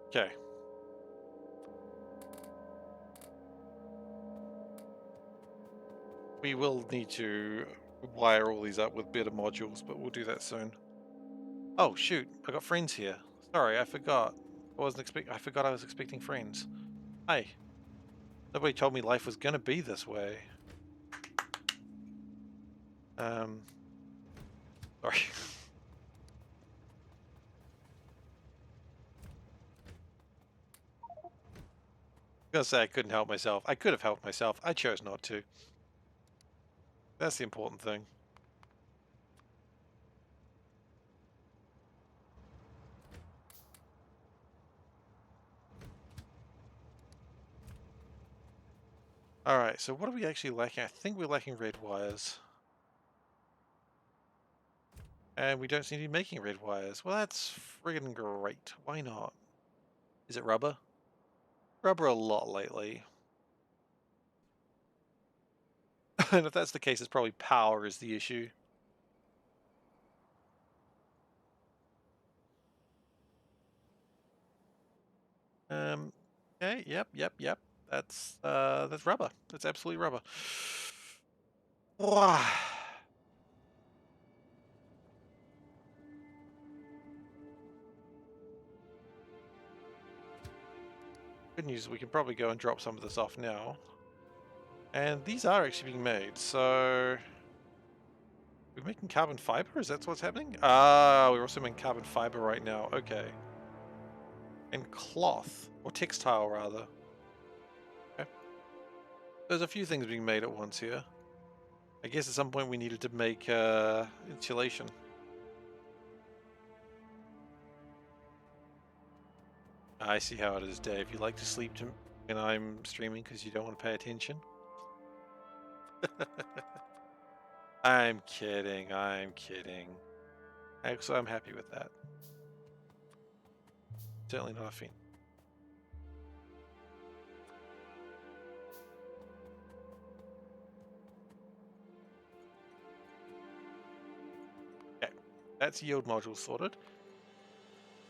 Okay. We will need to wire all these up with better modules, but we'll do that soon. Oh shoot, I got friends here. Sorry, I forgot. I forgot I was expecting friends. Hi. Nobody told me life was gonna be this way. Sorry. I was gonna say I couldn't help myself. I could have helped myself. I chose not to. That's the important thing. Alright, so what are we actually lacking? I think we're lacking red wires. And we don't seem to be making red wires. Well, that's friggin' great. Why not? Is it rubber? Rubber a lot lately. And if that's the case, it's probably power is the issue. Okay, yep. That's rubber. That's absolutely rubber. Wow. Good news, we can probably go and drop some of this off now. And these are actually being made, so... We're making carbon fiber? Is that what's happening? Ah, we're also making carbon fiber right now. Okay. And cloth. Or textile, rather. Okay. There's a few things being made at once here. I guess at some point we needed to make insulation. I see how it is, Dave. You like to sleep when I'm streaming because you don't want to pay attention? I'm kidding. I'm kidding. Actually, I'm happy with that. Certainly not a fiend. Okay, that's yield module sorted.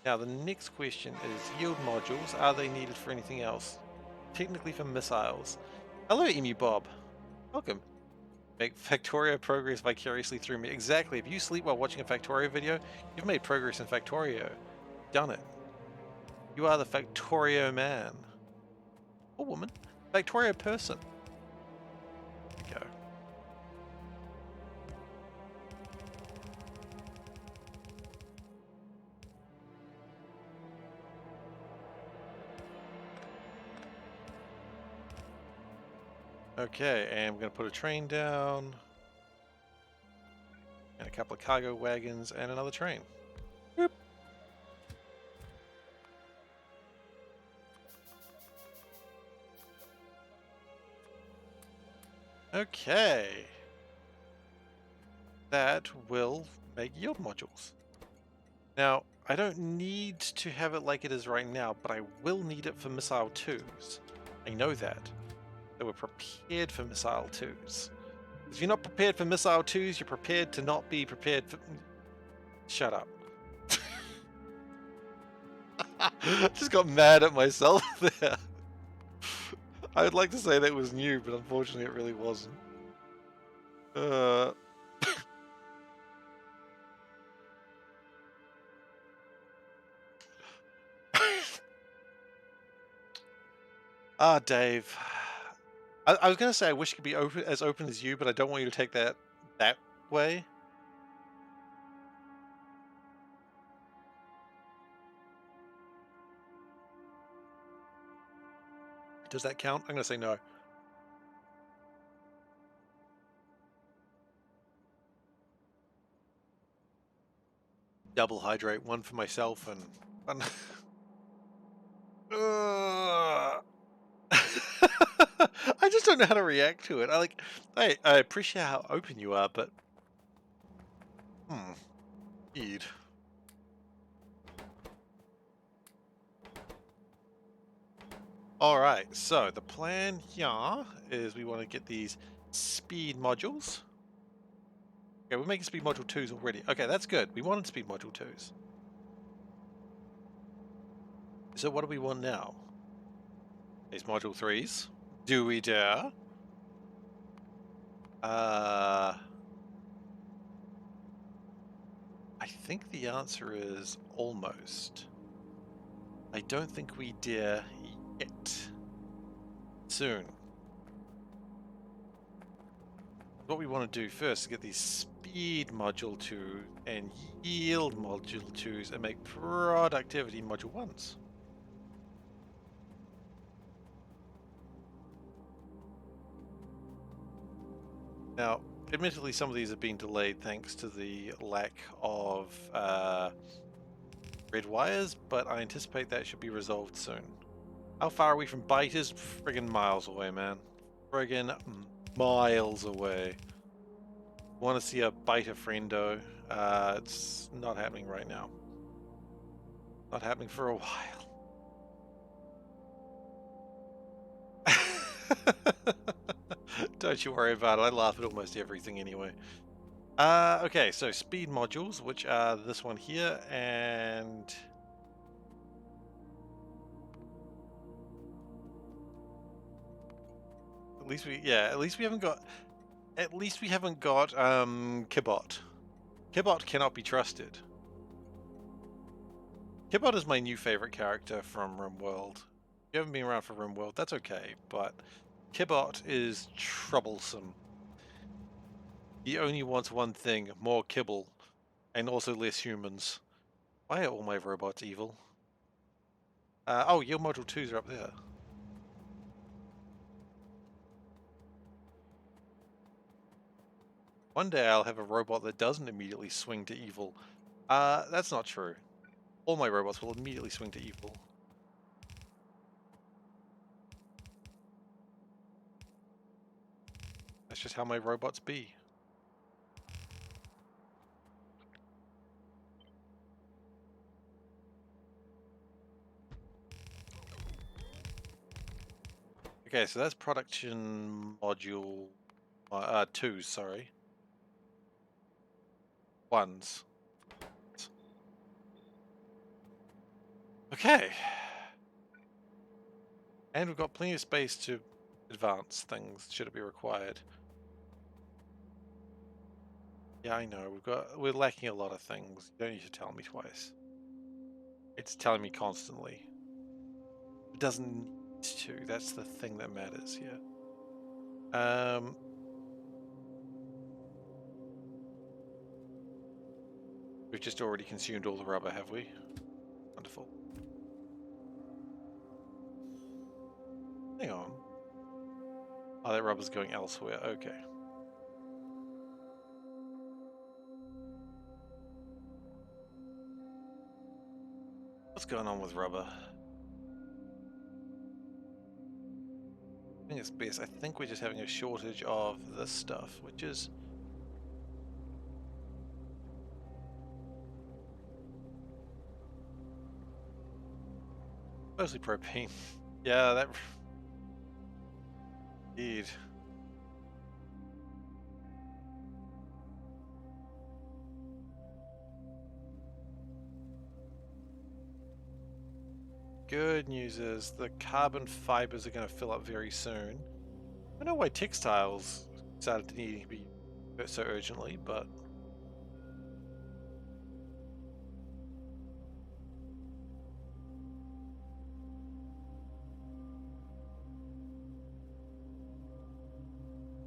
Now the next question is yield modules. Are they needed for anything else? Technically for missiles. Hello, Emu Bob. Welcome. Make Factorio progress vicariously through me. Exactly. If you sleep while watching a Factorio video, you've made progress in Factorio. Done it. You are the Factorio man. Or woman. Factorio person. There we go. Okay, and we're going to put a train down. And a couple of cargo wagons and another train. Boop. Okay. That will make yield modules. Now, I don't need to have it like it is right now, but I will need it for missile 2s. I know that. So we're prepared for missile 2s. If you're not prepared for missile 2s, you're prepared to not be prepared for... Shut up. Just got mad at myself there. I would like to say that was new, but unfortunately it really wasn't. Dave. I was going to say I wish it could be as open as you, but I don't want you to take that way. Does that count? I'm going to say no. Double hydrate, one for myself and one. I just don't know how to react to it. I appreciate how open you are, but indeed. All right. So the plan here is we want to get these speed modules. Okay, we're making speed module 2s already. Okay, that's good. We wanted speed module 2s. So what do we want now? These module 3s. Do we dare? I think the answer is almost. I don't think we dare yet. Soon. What we want to do first is get these speed module 2 and yield module 2s and make productivity module 1s. Now, admittedly, some of these have been delayed thanks to the lack of red wires, but I anticipate that should be resolved soon. How far are we from biters? Friggin' miles away, man. Friggin' miles away. Want to see a biter friendo? It's not happening right now. Not happening for a while. Don't you worry about it. I laugh at almost everything anyway. Okay, so speed modules, which are this one here, and at least we haven't got Kibot. Kibot cannot be trusted. Kibot is my new favorite character from RimWorld. If you haven't been around for RimWorld, that's okay, but Kibot is troublesome. He only wants one thing, more kibble, and also less humans. Why are all my robots evil? Oh, your module 2s are up there. One day I'll have a robot that doesn't immediately swing to evil. That's not true. All my robots will immediately swing to evil. That's just how my robots be. Okay, so that's production module 2, sorry. 1s. Okay. And we've got plenty of space to advance things should it be required. Yeah, I know. We're lacking a lot of things. You don't need to tell me twice. It's telling me constantly. It doesn't need to. That's the thing that matters here. We've just already consumed all the rubber, have we? Wonderful. Hang on. Oh, that rubber's going elsewhere. Okay. What's going on with rubber? I think it's best. I think we're just having a shortage of this stuff, which is mostly propane. Yeah, that indeed. Good news is the carbon fibers are going to fill up very soon. I don't know why textiles started to need to be so urgently, but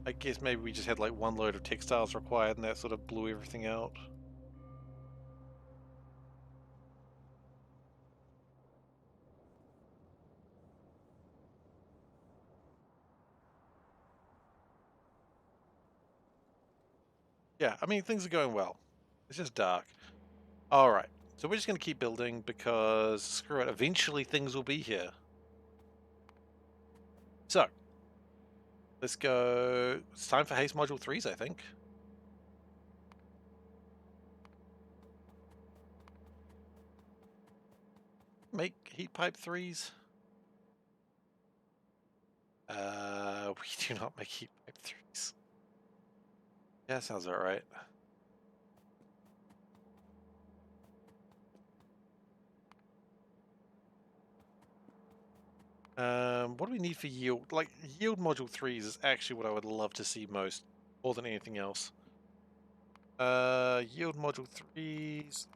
I guess maybe we just had like one load of textiles required and that sort of blew everything out. Yeah, I mean, things are going well. It's just dark. All right, so we're just going to keep building because screw it, eventually things will be here. So, let's go. It's time for haste module 3s, I think. Make heat pipe 3s. We do not make heat pipe 3s. Yeah, sounds about right. What do we need for yield? Like, yield module 3s is actually what I would love to see most, more than anything else. Yield module 3s.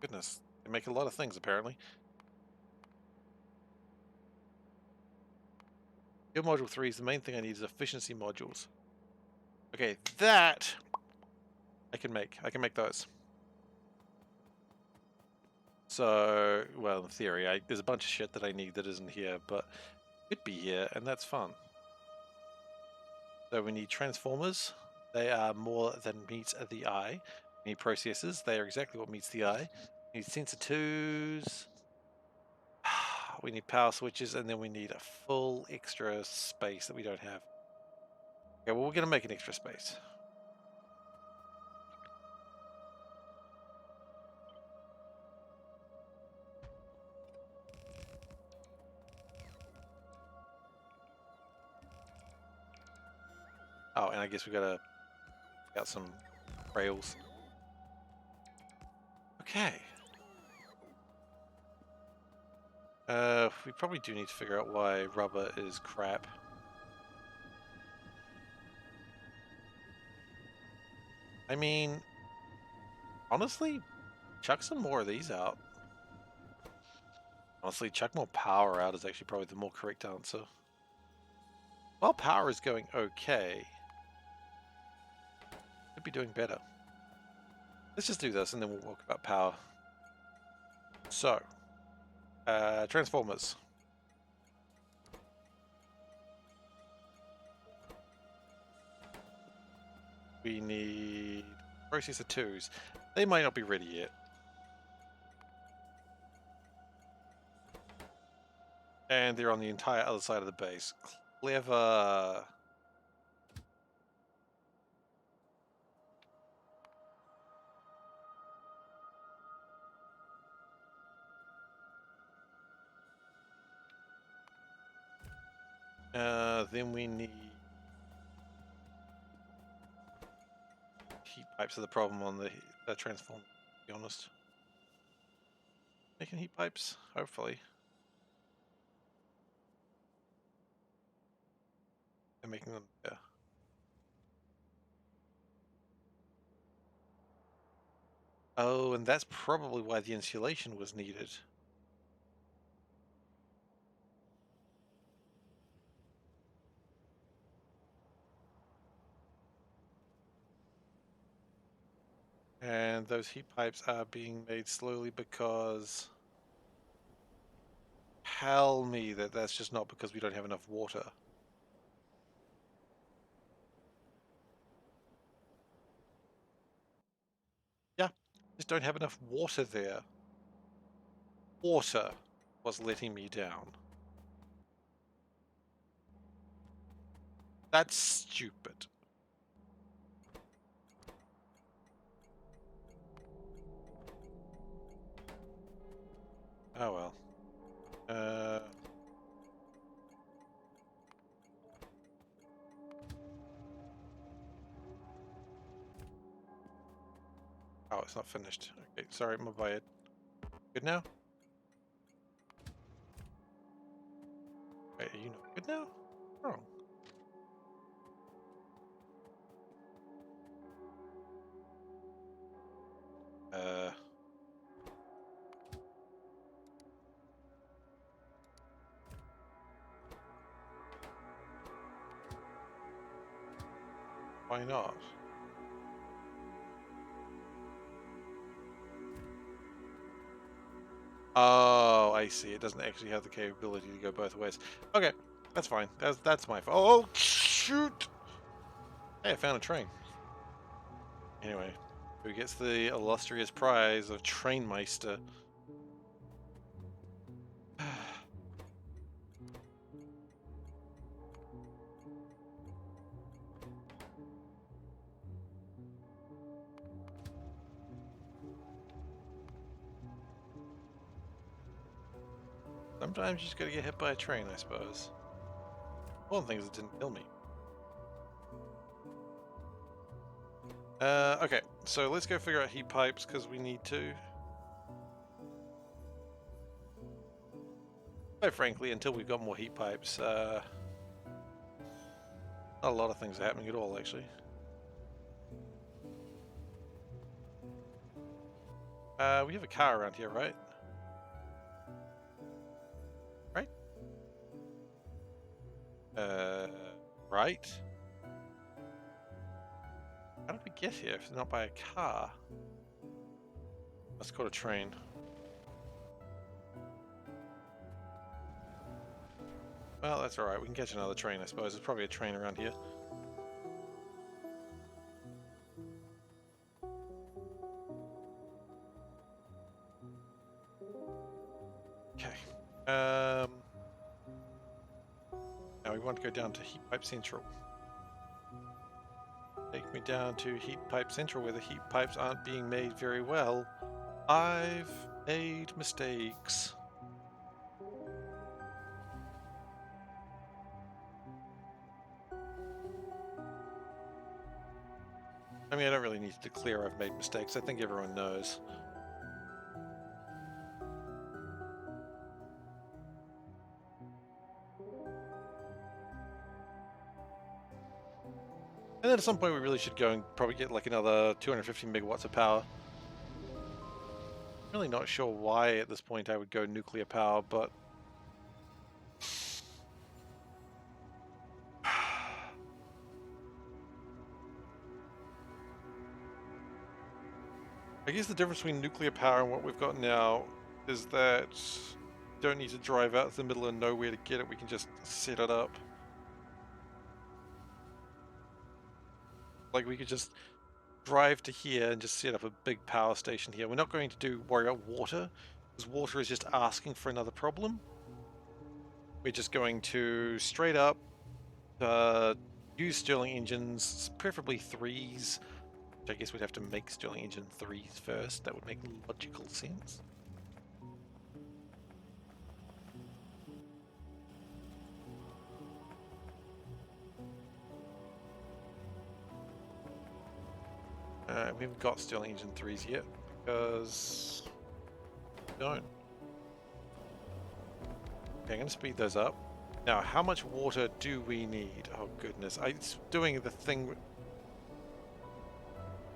Goodness, they make a lot of things, apparently. Yield module 3s, the main thing I need is efficiency modules. Okay, that I can make. I can make those. So, well, in theory, there's a bunch of shit that I need that isn't here, but could be here, and that's fun. So we need transformers. They are more than meets the eye. We need processors. They are exactly what meets the eye. We need sensor 2s. We need power switches, and then we need a full extra space that we don't have. Okay, well, we're going to make an extra space. Oh, and I guess we got some rails. Okay. We probably do need to figure out why rubber is crap. I mean, honestly, chuck some more of these out. Honestly, chuck more power out is actually probably the more correct answer. Well, power is going okay. Could be doing better. Let's just do this and then we'll talk about power. So, transformers. We need processor 2s. They might not be ready yet. And they're on the entire other side of the base. Clever. Then we need heat pipes are the problem on the transform, to be honest. Making heat pipes, hopefully. And making them, yeah. Oh, and that's probably why the insulation was needed. And those heat pipes are being made slowly because... Tell me that that's just not because we don't have enough water. Yeah, just don't have enough water there. Water was letting me down. That's stupid. Oh well. Oh, it's not finished. Okay, sorry, my bad. Good now? Wait, are you not good now? Wrong. Uh... Why not? Oh, I see. It doesn't actually have the capability to go both ways. Okay, that's fine. That's my fault. Oh, shoot! Hey, I found a train. Anyway, who gets the illustrious prize of Trainmeister? Sometimes you just gotta get hit by a train, I suppose. One of the things that didn't kill me. Okay, so let's go figure out heat pipes, because we need to. Quite frankly, until we've got more heat pipes, not a lot of things are happening at all, actually. We have a car around here, right? Right? Right? How did we get here if it's not by a car? Let's call it a train. Well, that's alright. We can catch another train, I suppose. There's probably a train around here. Okay. Now we want to go down to Heat Pipe Central. Take me down to Heat Pipe Central where the heat pipes aren't being made very well. I've made mistakes. I mean, I don't really need to declare I've made mistakes. I think everyone knows. And then at some point we really should go and probably get like another 250 megawatts of power. Really not sure why at this point I would go nuclear power, but... I guess the difference between nuclear power and what we've got now is that you don't need to drive out to the middle of nowhere to get it, we can just set it up. Like we could just drive to here and just set up a big power station here. We're not going to worry about water, because water is just asking for another problem. We're just going to straight up use Stirling engines, preferably 3s. I guess we'd have to make Stirling engine 3s first. That would make logical sense. We haven't got Stirling Engine 3s yet, because we don't. Okay, I'm going to speed those up. Now, how much water do we need? Oh goodness, it's doing the thing.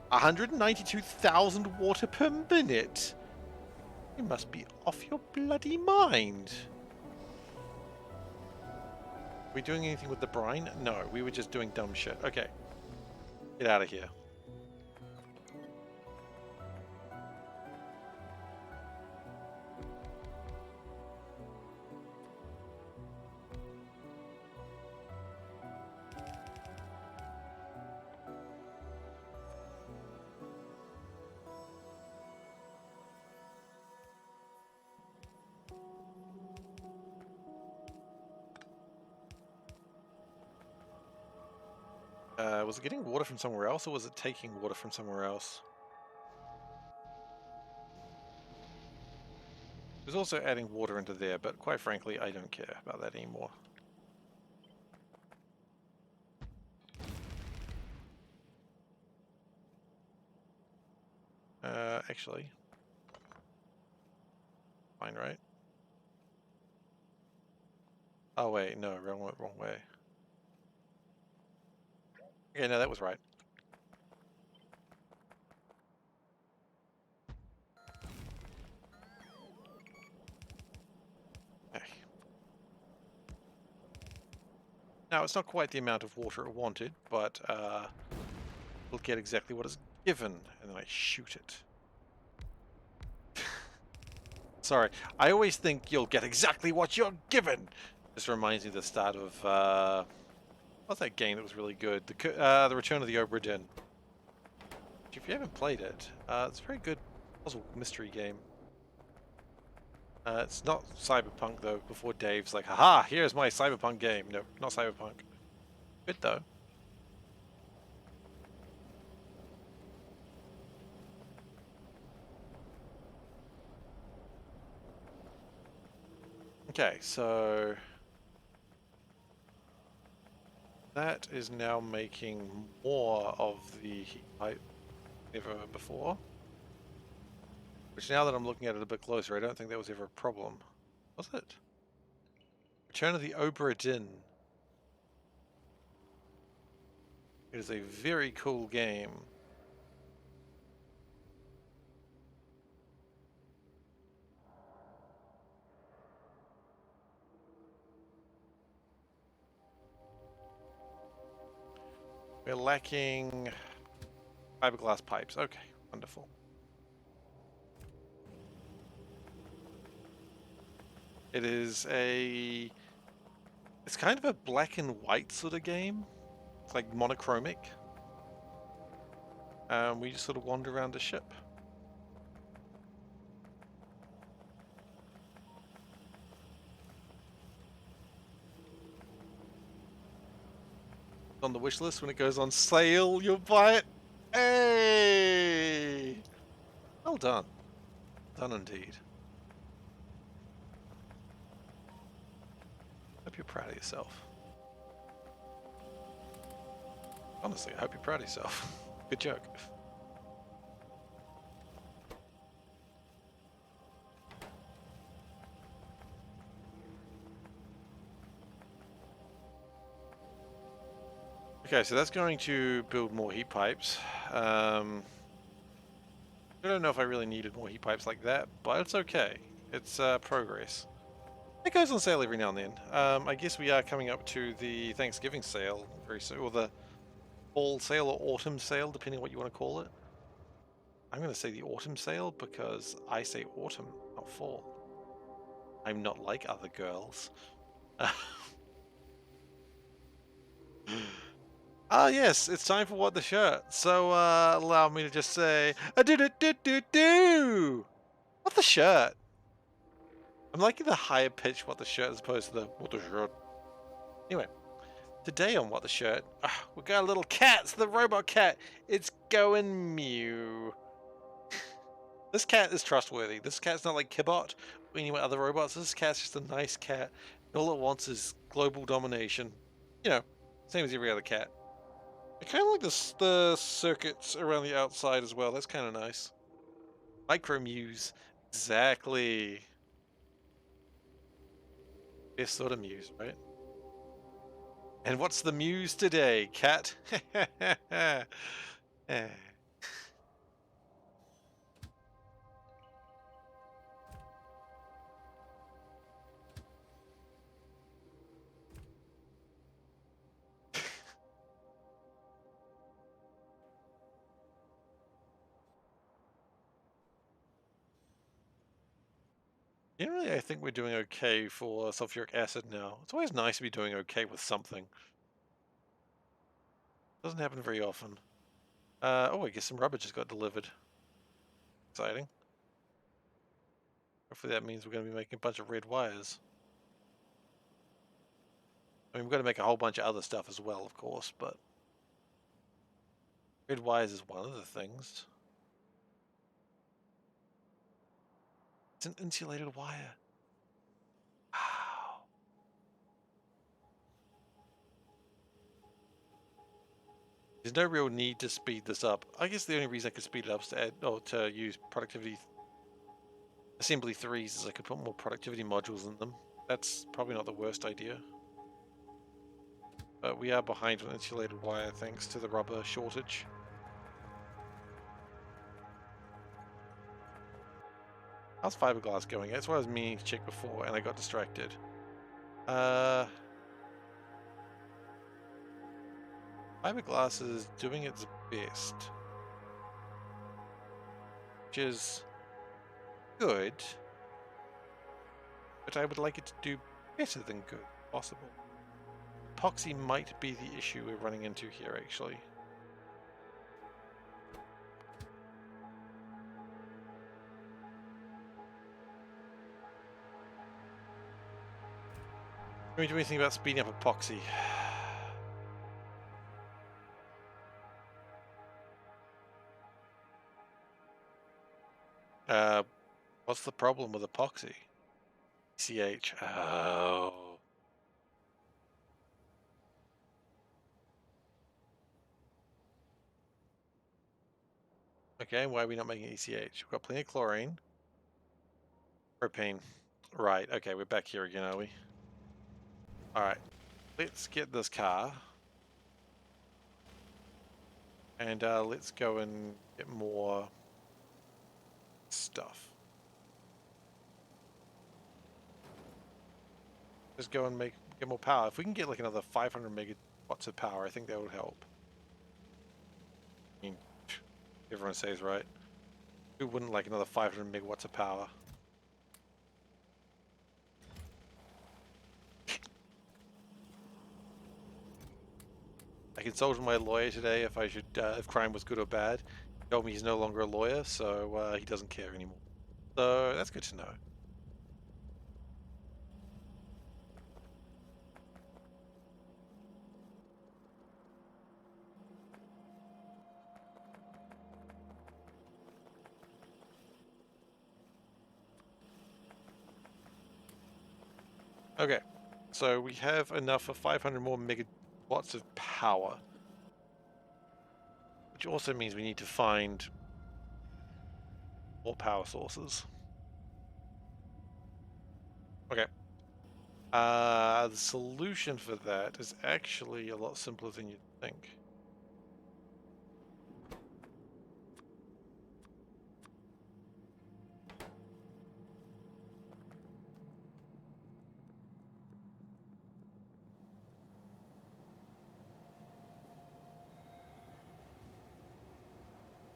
192,000 water per minute? You must be off your bloody mind. Are we doing anything with the brine? No, we were just doing dumb shit. Okay. Get out of here. Was it getting water from somewhere else, or was it taking water from somewhere else? It was also adding water into there, but quite frankly, I don't care about that anymore. Actually, fine, right? Oh wait, no, wrong way. Okay, no, that was right. Okay. Now, it's not quite the amount of water it wanted, but we'll get exactly what is given, and then I shoot it. Sorry, I always think you'll get exactly what you're given. This reminds me of the start of what's that game that was really good? The Return of the Obra Dinn. If you haven't played it, it's a very good puzzle mystery game. It's not Cyberpunk though. Before Dave's like, haha, here's my Cyberpunk game. No, not Cyberpunk. Good though. Okay, so that is now making more of the heat pipe than ever before. Which now that I'm looking at it a bit closer, I don't think that was ever a problem. Was it? Return of the Obra Dinn. It is a very cool game. We're lacking fiberglass pipes. Okay, wonderful. It is it's kind of a black and white sort of game. It's like monochromic. We just sort of wander around the ship. On the wish list, when it goes on sale, you'll buy it. Hey! Well done. Done indeed. Hope you're proud of yourself. Honestly, I hope you're proud of yourself. Good joke. Okay, so that's going to build more heat pipes. I don't know if I really needed more heat pipes like that, but it's okay. It's progress. It goes on sale every now and then. I guess we are coming up to the Thanksgiving sale very soon, or the fall sale or autumn sale, depending on what you want to call it. I'm going to say the autumn sale because I say autumn, not fall. I'm not like other girls. Ah, yes, it's time for What the Shirt. So, allow me to just say, do. What the Shirt? I'm liking the higher pitch What the Shirt as opposed to the What the Shirt. Anyway, today on What the Shirt, we got a little cat. It's the robot cat. It's going mew. This cat is trustworthy. This cat's not like Kibot or any other robots. This cat's just a nice cat. And all it wants is global domination. You know, same as every other cat. I kind of like the circuits around the outside as well. That's kind of nice. Micro muse. Exactly. Best sort of muse, right? And what's the muse today, cat? Eh. Generally, I think we're doing okay for sulfuric acid now. It's always nice to be doing okay with something. Doesn't happen very often. Oh, I guess some rubber just got delivered. Exciting. Hopefully that means we're going to be making a bunch of red wires. I mean, we've got to make a whole bunch of other stuff as well, of course, but red wires is one of the things. It's an insulated wire. Wow. There's no real need to speed this up. I guess the only reason I could speed it up is to add, to use productivity assembly 3s is I could put more productivity modules in them. That's probably not the worst idea. But we are behind on insulated wire thanks to the rubber shortage. How's fiberglass going? That's what I was meaning to check before and I got distracted. Fiberglass is doing its best, which is good, but I would like it to do better than good, if possible. Epoxy might be the issue we're running into here, actually. Can we do anything about speeding up epoxy? What's the problem with epoxy? CH. Oh. Okay, why are we not making ECH? We've got plenty of chlorine. Propane. Right, okay, we're back here again, are we? Alright, let's get this car. And let's go and get more stuff. Just go and get more power. If we can get like another 500 megawatts of power, I think that would help. I mean, everyone says right. Who wouldn't like another 500 megawatts of power? I consulted my lawyer today if I should, if crime was good or bad. He told me he's no longer a lawyer, so he doesn't care anymore. So that's good to know. Okay, so we have enough for 500 more megawatts of power. Which also means we need to find more power sources. Okay. The solution for that is actually a lot simpler than you'd think.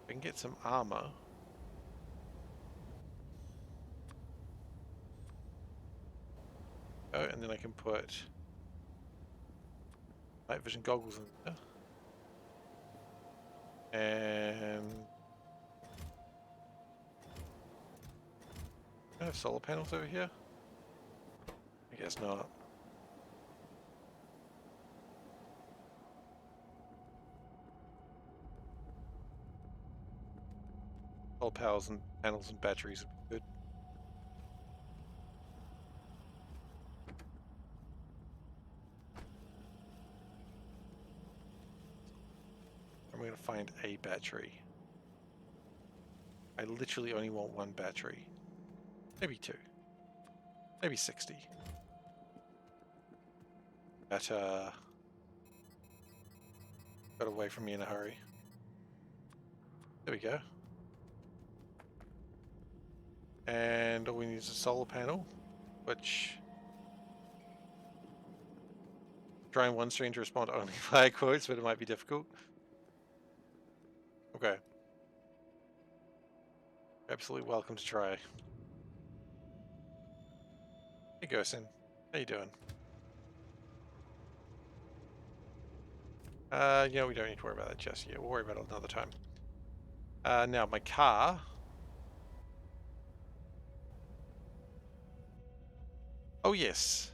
I can get some armor. Oh, and then I can put night vision goggles in there. And do I have solar panels over here? I guess not. Solar panels and batteries would be good. gotta find a battery. I literally only want one battery. Maybe two. Maybe 60. That, got away from me in a hurry. There we go. And all we need is a solar panel, which... Trying one screen to respond only via quotes, but it might be difficult. Okay. Absolutely welcome to try. Hey, Gerson. How you doing? You know, we don't need to worry about that just yet. We'll worry about it another time. Now, my car... Oh, yes.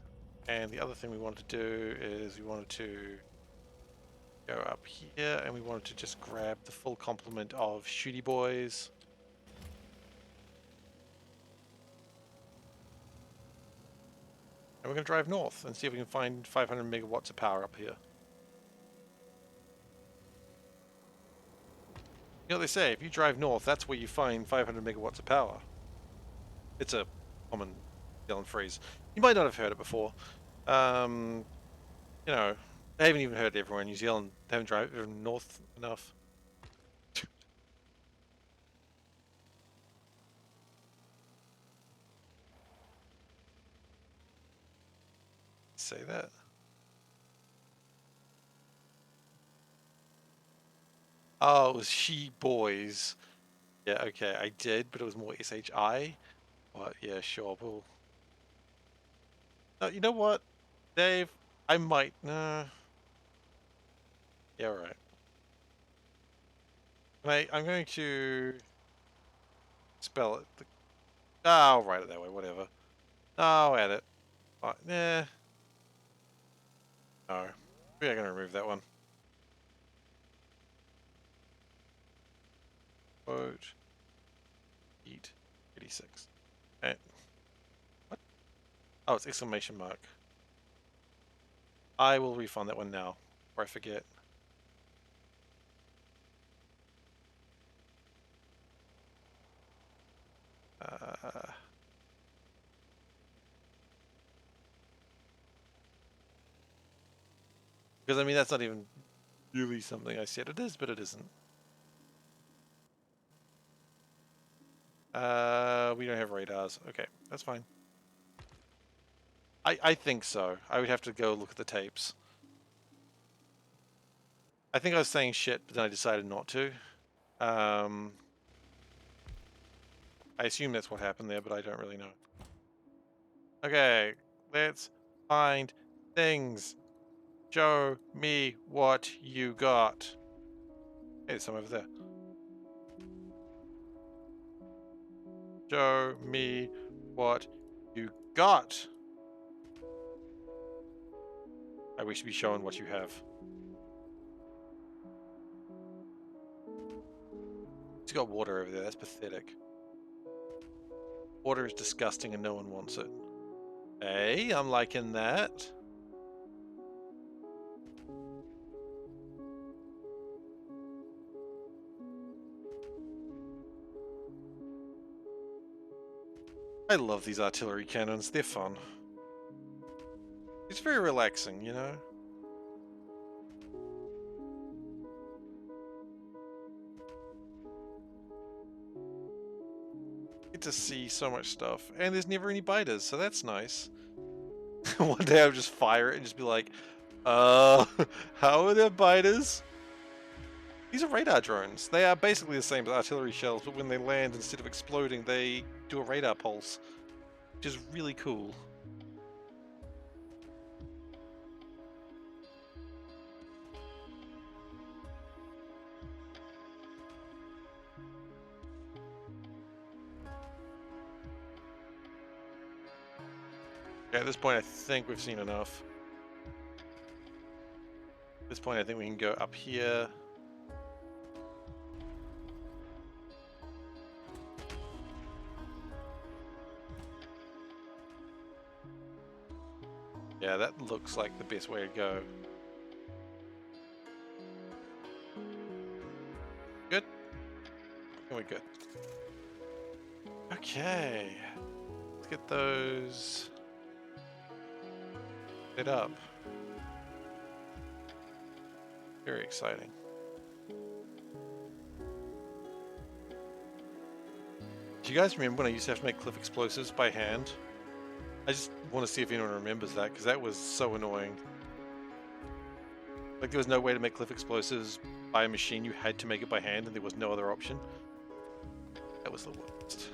And the other thing we wanted to do is we wanted to go up here and we wanted to just grab the full complement of shooty boys. And we're going to drive north and see if we can find 500 megawatts of power up here. You know what they say, if you drive north, that's where you find 500 megawatts of power. It's a common Zealand phrase. You might not have heard it before. You know, they haven't even heard it everywhere in New Zealand. They haven't driven north enough. Say that. Oh, it was she boys. Yeah, okay, I did, but it was more SHI. But yeah, sure, we'll... You know what, Dave? I might... Yeah, right. I'm going to... spell it. I'll write it that way, whatever. I'll add it. Nah. No. Maybe I'm going to remove that one. Quote. Eat 86. Okay. What? Oh, it's exclamation mark. I will refund that one now, before I forget. Because, I mean, that's not even really something I said it is, but it isn't. We don't have radars. Okay, that's fine. I think so. I would have to go look at the tapes. I think I was saying shit, but then I decided not to. I assume that's what happened there, but I don't really know. Okay, let's find things. Show me what you got. Hey, there's some over there. Show me what you got. I wish to be shown what you have. It's got water over there. That's pathetic. Water is disgusting and no one wants it. Hey, I'm liking that. I love these artillery cannons. They're fun. It's very relaxing, you know? Get to see so much stuff. And there's never any biters, so that's nice. One day I'll just fire it and just be like, how are there biters? These are radar drones. They are basically the same as artillery shells, but when they land, instead of exploding, they do a radar pulse, which is really cool. Yeah, at this point, I think we've seen enough. At this point, I think we can go up here. Yeah, that looks like the best way to go. good. Okay. Let's get those lit up. Very exciting. Do you guys remember when I used to have to make cliff explosives by hand? I just want to see if anyone remembers that, because that was so annoying. Like, there was no way to make cliff explosives by a machine. You had to make it by hand, and there was no other option. That was the worst.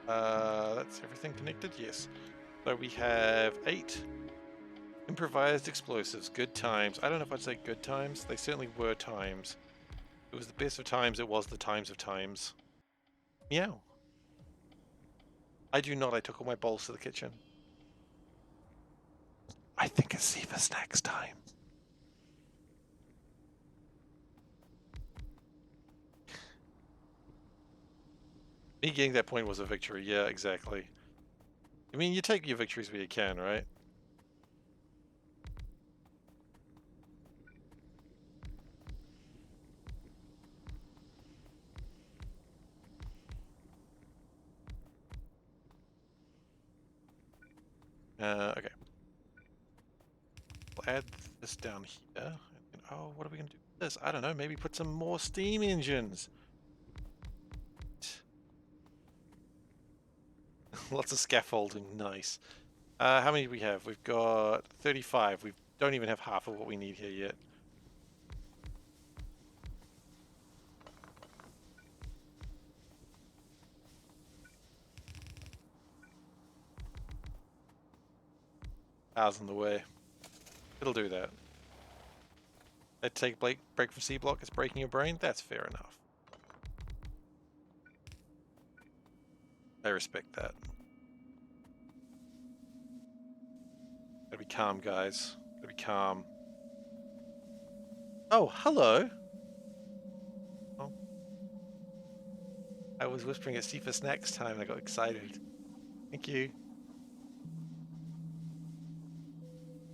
That's everything connected? Yes. So we have 8 improvised explosives. Good times. I don't know if I'd say good times. They certainly were times. It was the best of times. It was the times of times. Meow. I do not. I took all my bowls to the kitchen. I think it's Seifer snacks time. Me getting that point was a victory. Yeah, exactly. I mean, you take your victories where you can, right? Okay. We'll add this down here. And, oh, what are we going to do with this? I don't know. Maybe put some more steam engines. Lots of scaffolding. Nice. How many do we have? We've got 35. We don't even have half of what we need here yet. Ours in the way. It'll do that. That take break from C block is breaking your brain? That's fair enough. I respect that. Gotta be calm, guys. Gotta be calm. Oh, hello! Oh. I was whispering at Seifer snacks time and I got excited. Thank you.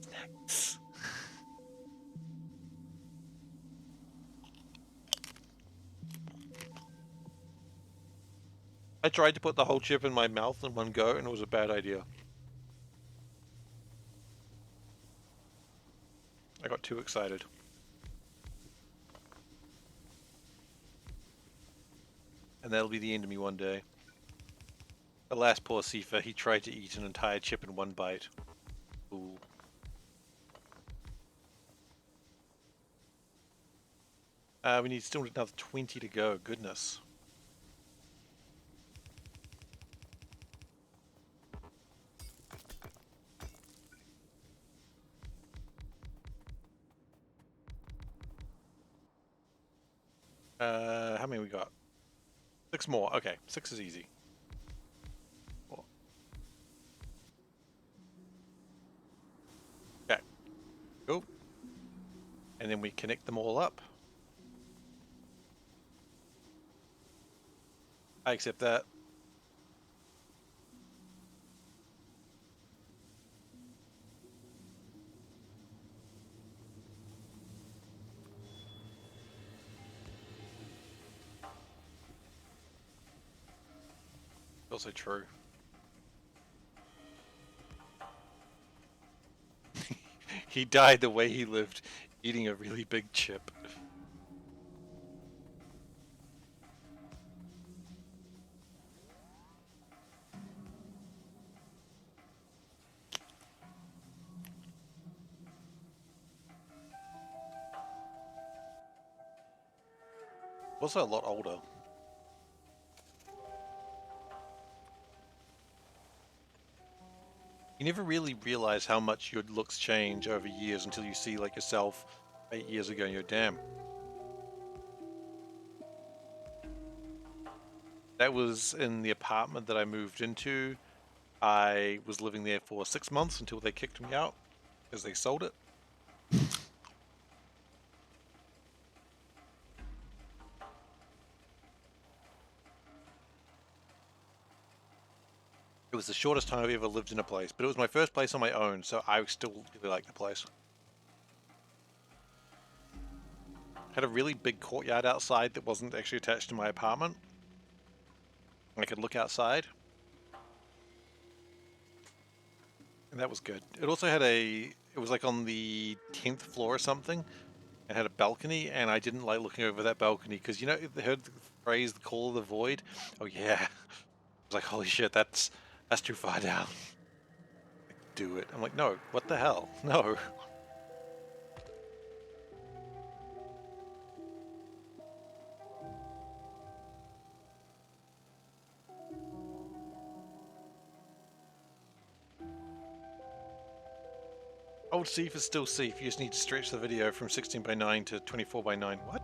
Snacks. I tried to put the whole chip in my mouth in one go and it was a bad idea. I got too excited. And that'll be the end of me one day. Alas, poor Seifer, he tried to eat an entire chip in one bite. Ooh. We need still another 20 to go. Goodness. How many we got? 6 more. Okay, 6 is easy. 4. Okay. Cool. And then we connect them all up. I accept that. Also true. He died the way he lived, eating a really big chip. Also a lot older. You never really realize how much your looks change over years until you see like yourself 8 years ago and you're damn. That was in the apartment that I moved into. I was living there for 6 months until they kicked me out because they sold it. It was the shortest time I've ever lived in a place, but it was my first place on my own, so I still really like the place. Had a really big courtyard outside that wasn't actually attached to my apartment. I could look outside. And that was good. It also had it was like on the 10th floor or something. It had a balcony, and I didn't like looking over that balcony because, you know, you heard the phrase, the call of the void? Oh yeah. I was like, holy shit, that's too far down. Do it. I'm like, no, what the hell? No. Old Seif is still Seif. You just need to stretch the video from 16:9 to 24:9. What?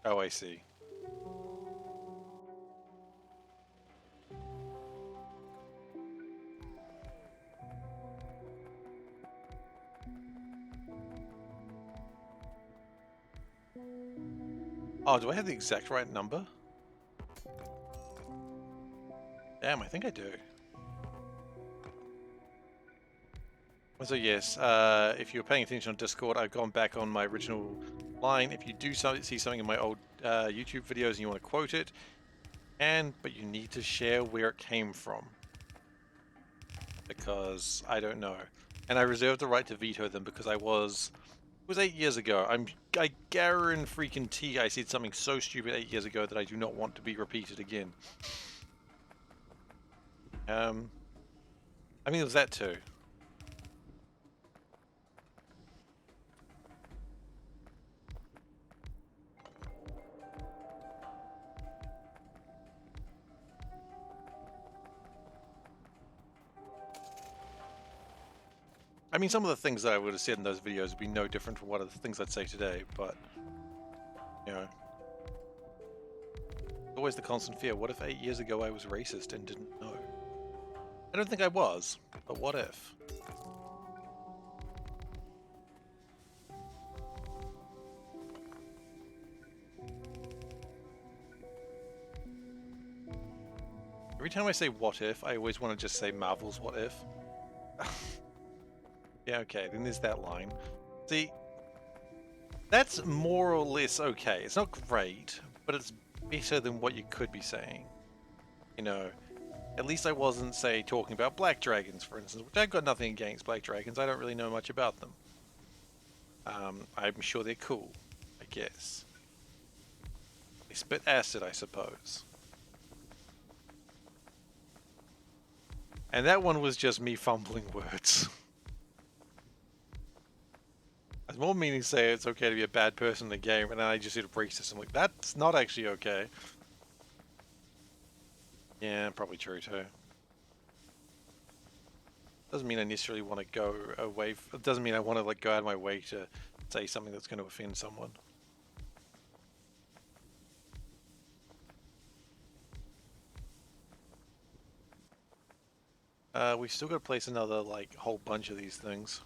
Oh, I see. Oh, do I have the exact right number? Damn, I think I do. So yes, if you're paying attention on Discord, I've gone back on my original line. If you do see something in my old YouTube videos and you want to quote it, but you need to share where it came from. Because I don't know. And I reserve the right to veto them because it was 8 years ago. I guarantee I said something so stupid 8 years ago that I do not want to be repeated again. I mean, it was that too. I mean, some of the things that I would have said in those videos would be no different from what are the things I'd say today, but, you know. Always the constant fear. What if 8 years ago I was racist and didn't know? I don't think I was, but what if? Every time I say what if, I always want to just say Marvel's what if. Yeah, okay, then there's that line. See, that's more or less okay. It's not great, but it's better than what you could be saying. You know, at least I wasn't, say, talking about black dragons, for instance, which I've got nothing against black dragons. I don't really know much about them. I'm sure they're cool, I guess. They spit acid, I suppose. And that one was just me fumbling words. I was more meaning to say it's okay to be a bad person in the game, and then I just said racist. I'm like, that's not actually okay. Yeah, probably true too. Doesn't mean I necessarily want to go away. It doesn't mean I want to like go out of my way to say something that's going to offend someone. We've still got to place another like whole bunch of these things.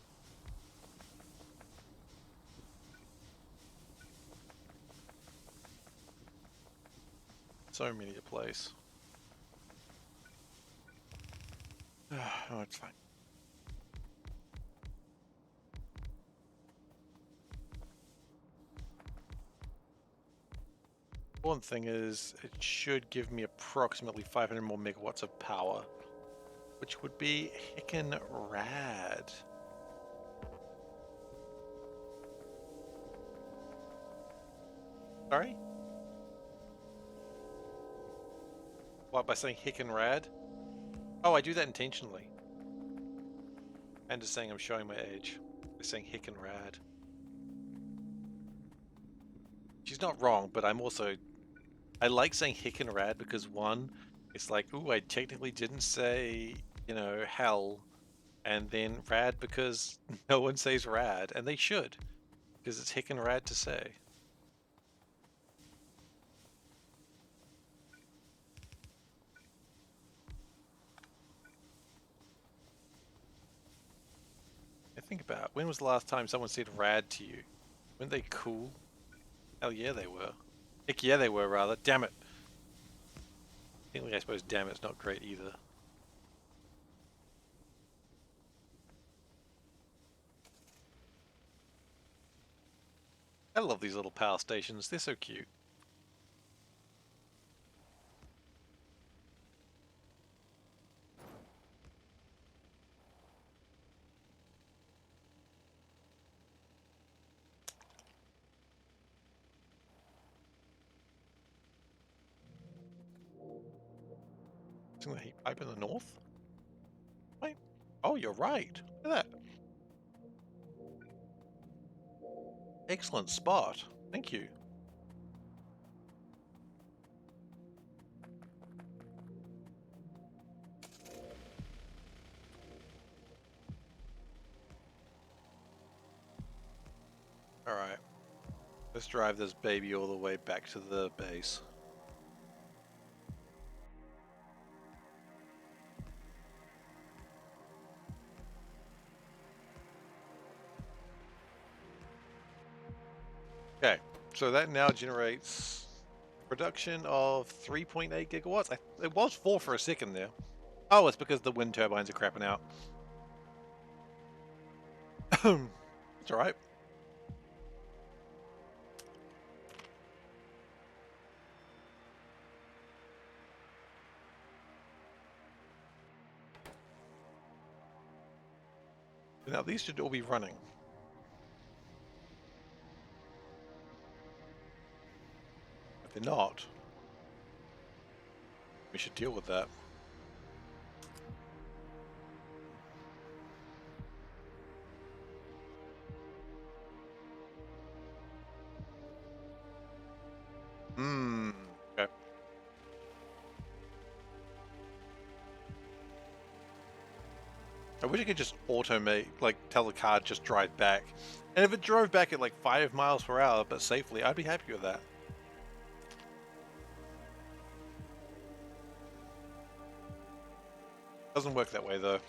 So many to place. Oh, it's fine. One thing is, it should give me approximately 500 more megawatts of power, which would be heckin' rad. Sorry? What, by saying heckin' rad? Oh, I do that intentionally. And just saying I'm showing my age. By saying heckin' rad. She's not wrong, but I'm also... I like saying heckin' rad because one, it's like, ooh, I technically didn't say, you know, hell. And then rad because no one says rad, and they should. Because it's heckin' rad to say. Think about, when was the last time someone said rad to you? Weren't they cool? Hell yeah they were. Heck yeah they were, rather. Damn it. Technically, I suppose damn it's not great either. I love these little power stations. They're so cute. Isn't the heat pipe in the north? Wait. Oh, you're right. Look at that. Excellent spot. Thank you. Alright. Let's drive this baby all the way back to the base. Okay, so that now generates production of 3.8 gigawatts. It was 4 for a second there. Oh, it's because the wind turbines are crapping out. It's alright. Now these should all be running. If they're not, we should deal with that. Okay. I wish I could just automate, like, tell the car to just drive back. And if it drove back at like 5 miles per hour, but safely, I'd be happy with that. Doesn't work that way, though.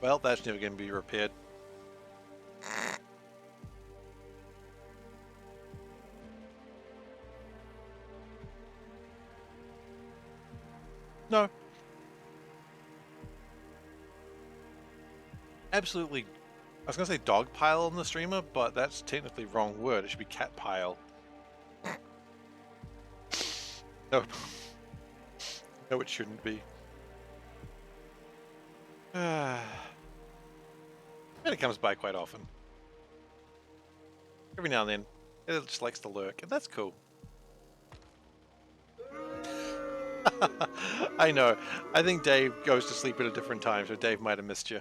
Well, that's never going to be repaired. No. Absolutely. I was going to say dog pile on the streamer, but that's technically wrong word. It should be cat pile. No. No, it shouldn't be. And it comes by quite often. Every now and then, it just likes to lurk, and that's cool. I know. I think Dave goes to sleep at a different time, so Dave might have missed you.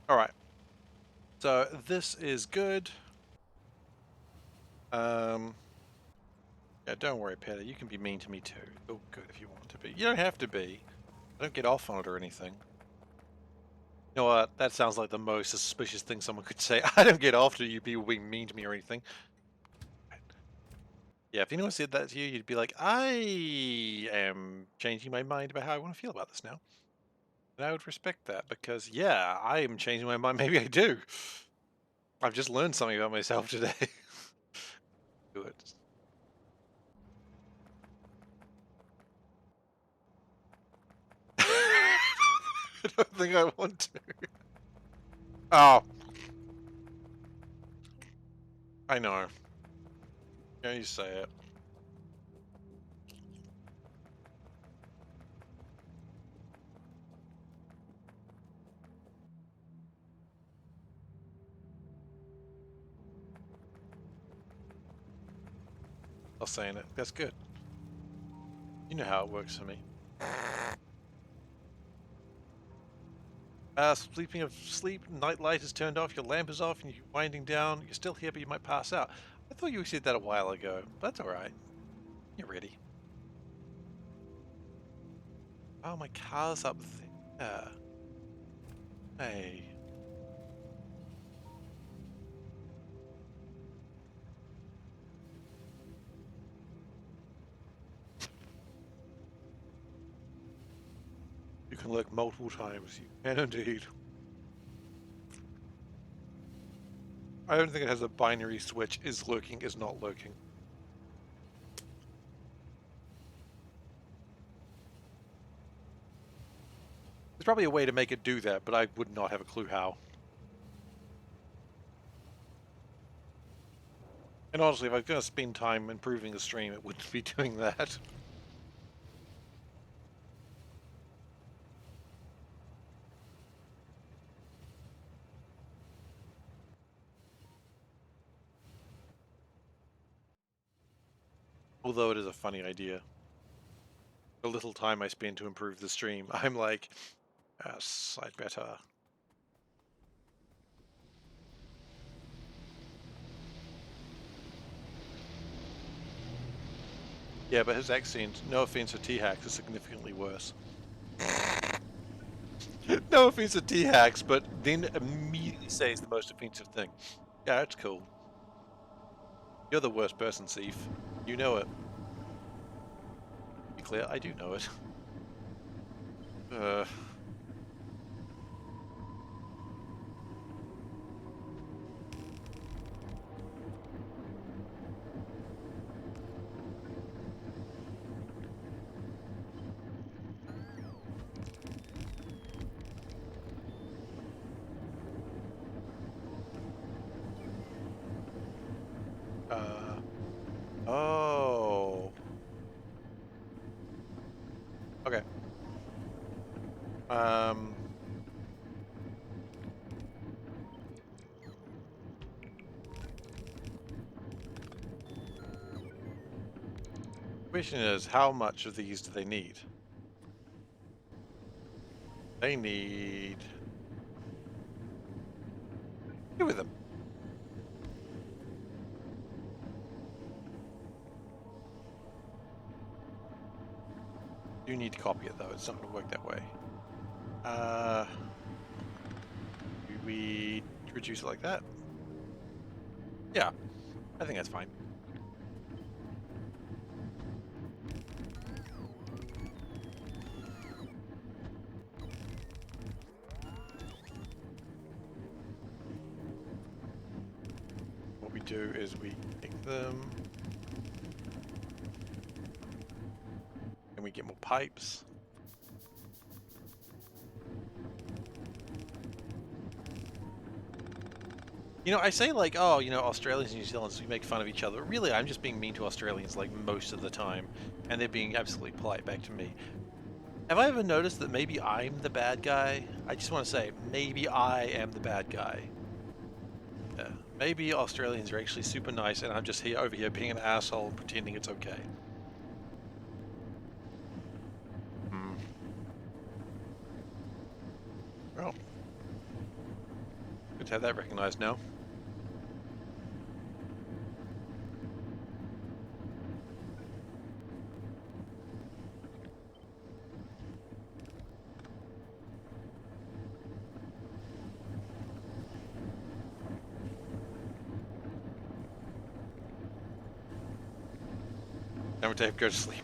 Alright. So, this is good. Yeah, don't worry, Peter. You can be mean to me too. Oh, good if you want to be. You don't have to be. I don't get off on it or anything. You know what? That sounds like the most suspicious thing someone could say. I don't get off to you people being mean to me or anything. Yeah, if anyone said that to you, you'd be like, I am changing my mind about how I want to feel about this now. And I would respect that because, yeah, I am changing my mind. Maybe I do. I've just learned something about myself today. Good. I don't think I want to. Oh. I know. Yeah, you say it. I was saying it. That's good. You know how it works for me. Sleeping of sleep, night light is turned off, your lamp is off, and you're winding down. You're still here, but you might pass out. I thought you said that a while ago. But that's alright. You're ready. Oh, my car's up there. Hey. You can look multiple times. You can indeed. I don't think it has a binary switch. Is lurking, is not lurking. There's probably a way to make it do that, but I would not have a clue how. And honestly, if I was going to spend time improving the stream, it wouldn't be doing that. Although it is a funny idea. The little time I spend to improve the stream, I'm like, yes, I'd better. Yeah, but his accent, no offense to T-Hacks, is significantly worse. No offense to T-Hacks, but then immediately says the most offensive thing. Yeah, that's cool. You're the worst person, Seif. You know it. Be clear, I do know it. Uh... Oh. Okay. Um. Question is, how much of these do they need? They need... Two of them. You need to copy it, though. It's not going to work that way. Do we reduce it like that? Yeah, I think that's fine. What we do is we take them, and we get more pipes. You know, I say like, oh, you know, Australians and New Zealanders, we make fun of each other. Really, I'm just being mean to Australians like most of the time, and they're being absolutely polite back to me. Have I ever noticed that maybe I'm the bad guy? I just want to say, maybe I am the bad guy. Yeah. Maybe Australians are actually super nice, and I'm just here over here being an asshole and pretending it's okay. Hmm. Well, good to have that recognized now. Never Dave, go to sleep.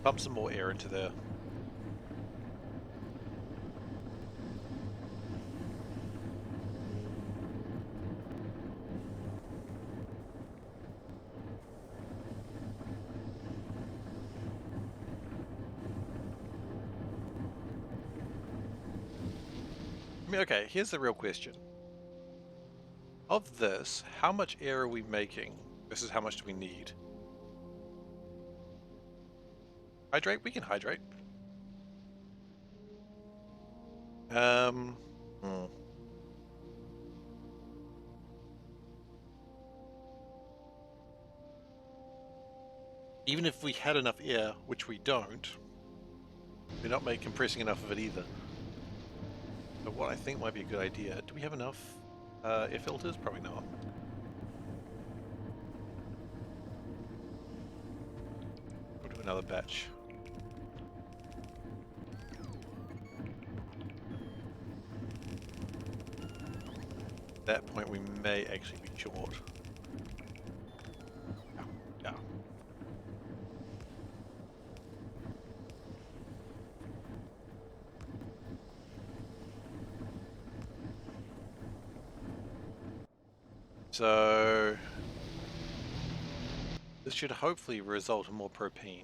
Pump some more air into there. I mean, okay, here's the real question. Of this, how much air are we making versus how much do we need? Hydrate? We can hydrate. Um, hmm. Even if we had enough air, which we don't, we're not compressing enough of it either. But what I think might be a good idea, do we have enough air filters? Probably not. We'll do another batch. At that point, we may actually be short. Yeah. So this should hopefully result in more propane.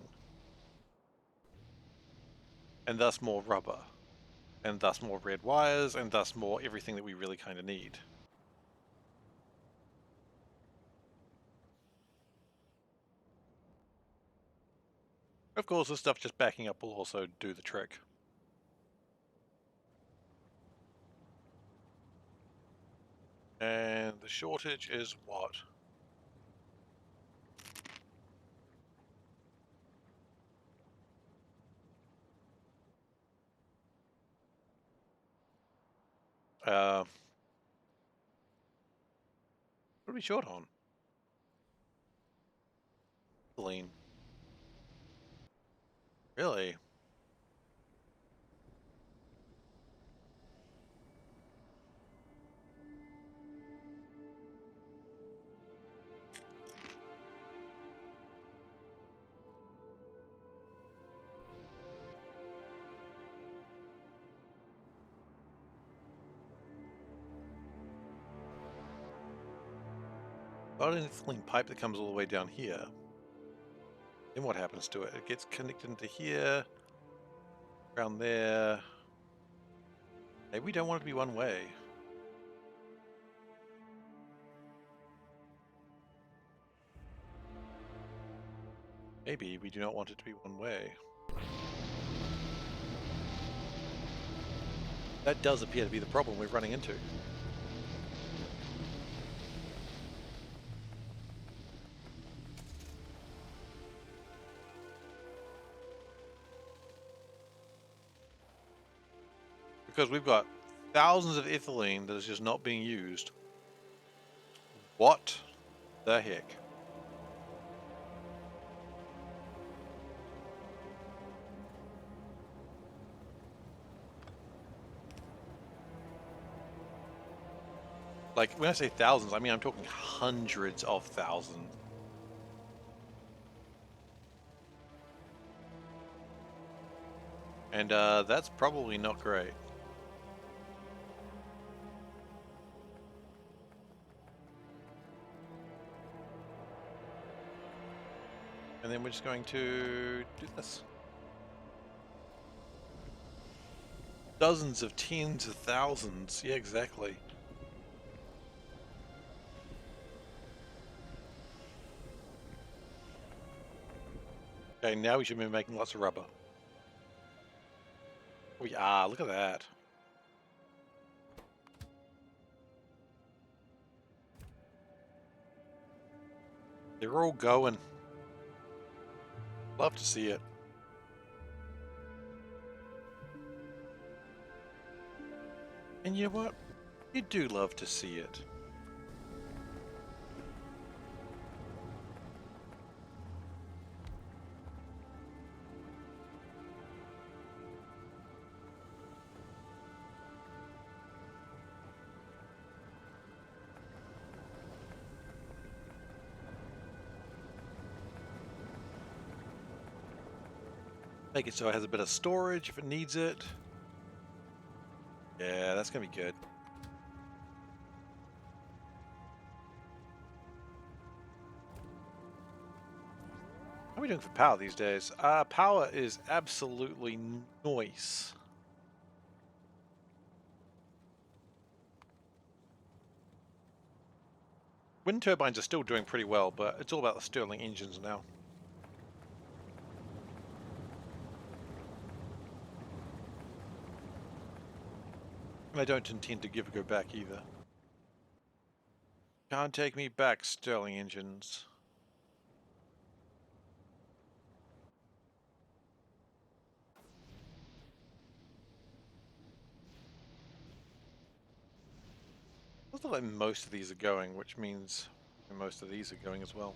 And thus more rubber. And thus more red wires, and thus more everything that we really kind of need. Of course, this stuff just backing up will also do the trick. And the shortage is what? What are we short on? Lean. Really? Not an ethylene pipe that comes all the way down here. Then what happens to it? It gets connected into here, around there. Maybe we don't want it to be one way. Maybe we do not want it to be one way. That does appear to be the problem we're running into. Because we've got thousands of ethylene that is just not being used. What the heck? Like, when I say thousands, I mean I'm talking hundreds of thousands. And that's probably not great. And then we're just going to do this. Dozens of tens of thousands. Yeah, exactly. Okay, now we should be making lots of rubber. We are. Look at that. They're all going. Love to see it. And you know what? You do love to see it. Make it so it has a bit of storage if it needs it. Yeah, that's gonna be good. How are we doing for power these days? Power is absolutely nice. Wind turbines are still doing pretty well, but it's all about the Stirling engines now. And I don't intend to give a go back either. Can't take me back, Stirling engines. Looks like most of these are going, which means most of these are going as well.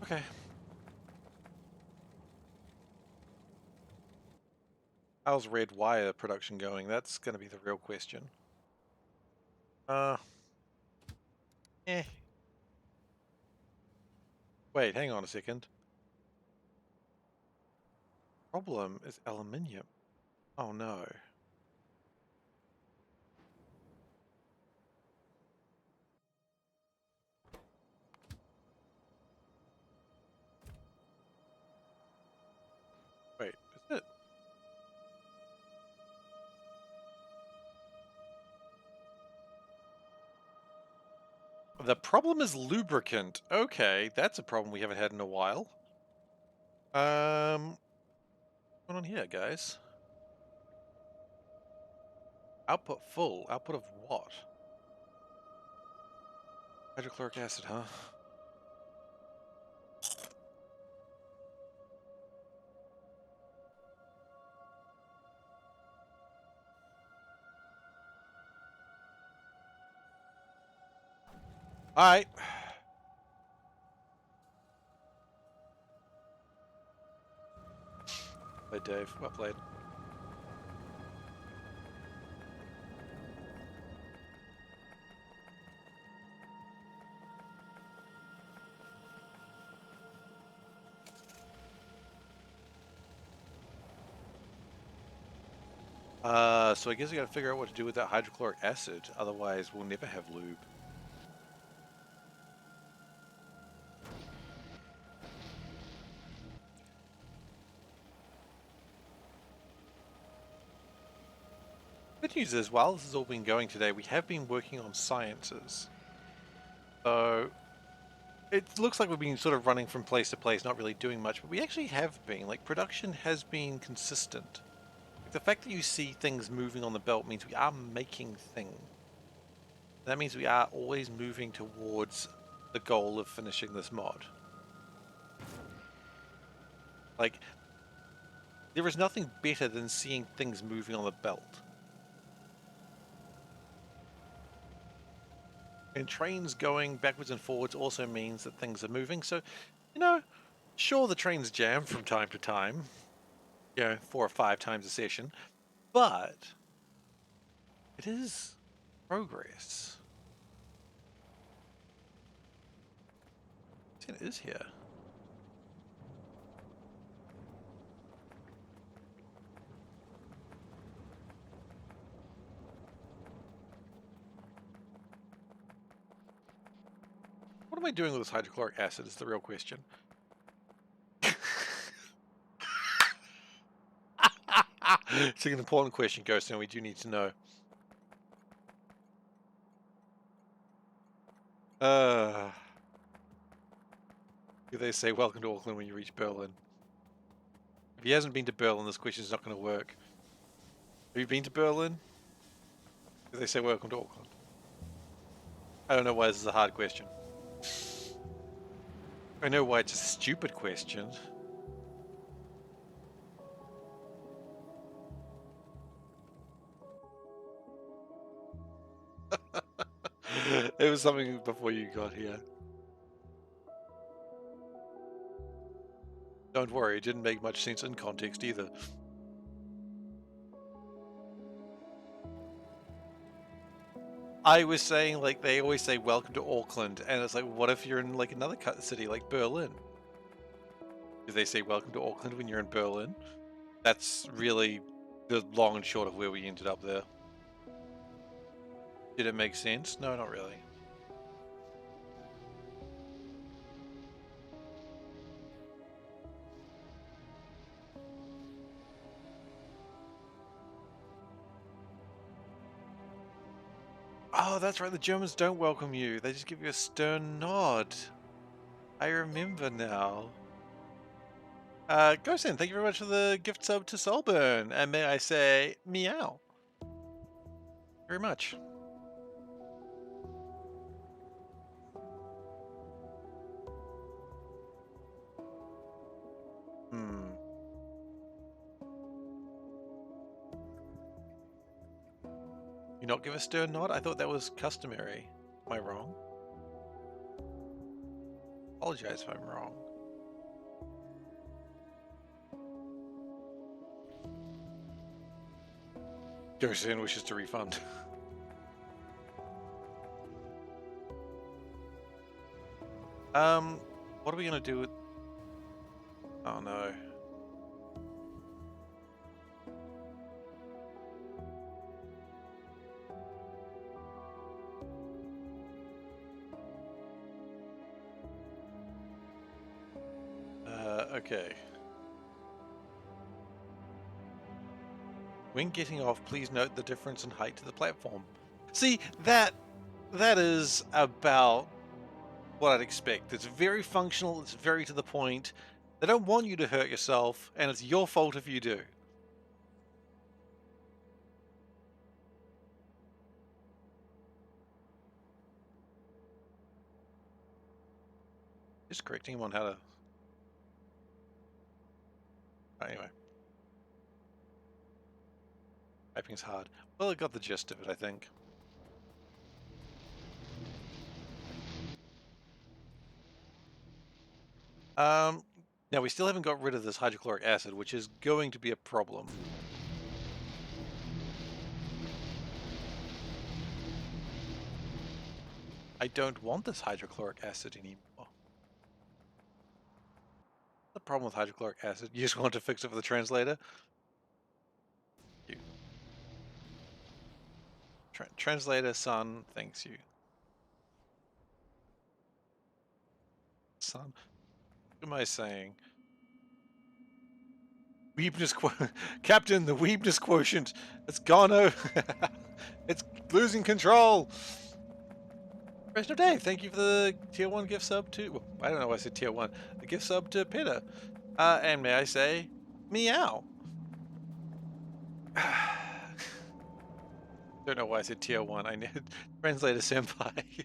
Okay. How's red wire production going? That's going to be the real question. Eh. Wait, hang on a second. Problem is aluminium. Oh no. Wait, is it? The problem is lubricant. Okay, that's a problem we haven't had in a while. What's going on here, guys? Output full. Output of what? Hydrochloric acid, huh? Alright. Played Dave. Well played. So I guess I gotta figure out what to do with that hydrochloric acid, otherwise we'll never have lube. Good news is, while this has all been going today, we have been working on sciences. So it looks like we've been sort of running from place to place, not really doing much, but we actually have been. Like, production has been consistent. Like, the fact that you see things moving on the belt means we are making things. That means we are always moving towards the goal of finishing this mod. Like, there is nothing better than seeing things moving on the belt. And trains going backwards and forwards also means that things are moving. So, you know, sure, the trains jam from time to time, 4 or 5 times a session, but it is progress. It is here. What am I doing with this hydrochloric acid is the real question. It's an important question, Ghost, and we do need to know. They say welcome to Auckland when you reach Berlin. If he hasn't been to Berlin, this question is not going to work. Have you been to Berlin? They say welcome to Auckland. I don't know why this is a hard question. I know why it's a stupid question. It was something before you got here. Don't worry, it didn't make much sense in context either. I was saying, like, they always say welcome to Auckland, and it's like, what if you're in, like, another city like Berlin? Do they say welcome to Auckland when you're in Berlin? That's really the long and short of where we ended up there. Did it make sense? No, not really. Oh, that's right. The Germans don't welcome you. They just give you a stern nod. I remember now. Ghosten, thank you very much for the gift sub to Solburn. And may I say, meow. Very much. Hmm. You not give a stern nod? I thought that was customary. Am I wrong? Apologize if I'm wrong. Ghosten wishes to refund. What are we gonna do with... Oh no. Okay. When getting off, please note the difference in height to the platform. See, that is about what I'd expect. It's very functional, it's very to the point. They don't want you to hurt yourself, and it's your fault if you do. Just correcting him on how to... Anyway. Typing's hard. Well, I got the gist of it, I think. Now we still haven't got rid of this hydrochloric acid, which is going to be a problem. I don't want this hydrochloric acid anymore. The problem with hydrochloric acid, you just want to fix it for the translator? Translator son thanks you. Son? What am I saying? Weebness Captain, the weebness quotient. It's gone over. It's losing control. President Dave, thank you for the tier 1 gift sub to... Well, I don't know why I said tier 1. The gift sub to Peter. And may I say, meow. Don't know why I said tier 1. I need Translator Senpai.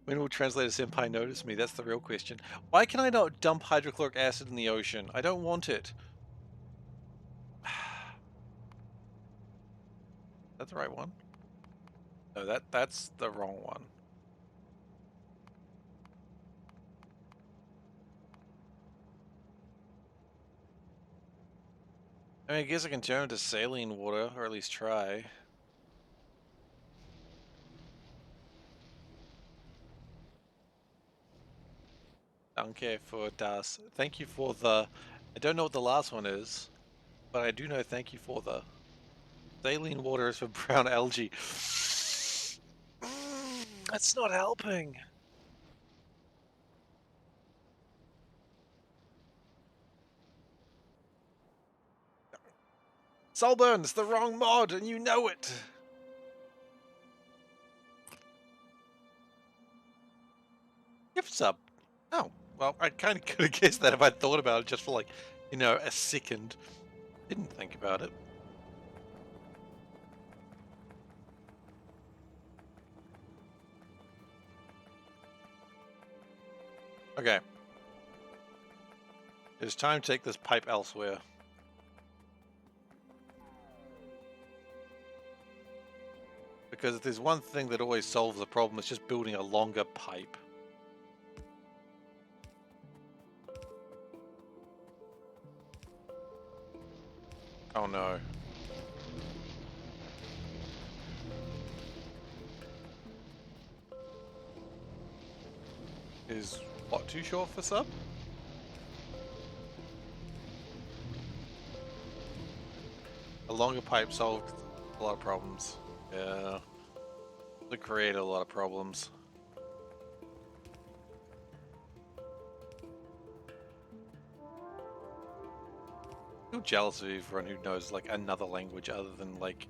When will Translator Senpai notice me? That's the real question. Why can I not dump hydrochloric acid in the ocean? I don't want it. That's the right one? No, that's the wrong one. I mean, I guess I can turn it to saline water, or at least try. Danke für das. Thank you for the... I don't know what the last one is, but I do know thank you for the... Saline water is for brown algae. That's not helping. Solburn, it's the wrong mod, and you know it. Gift sub. Oh, well, I kind of could have guessed that if I'd thought about it just for, like, you know, a second. Didn't think about it. Okay. It's time to take this pipe elsewhere. Because if there's one thing that always solves the problem, it's just building a longer pipe. Oh no. Is what too short for sub? A longer pipe solved a lot of problems. Yeah. It created a lot of problems. I feel jealous of everyone who knows like another language other than like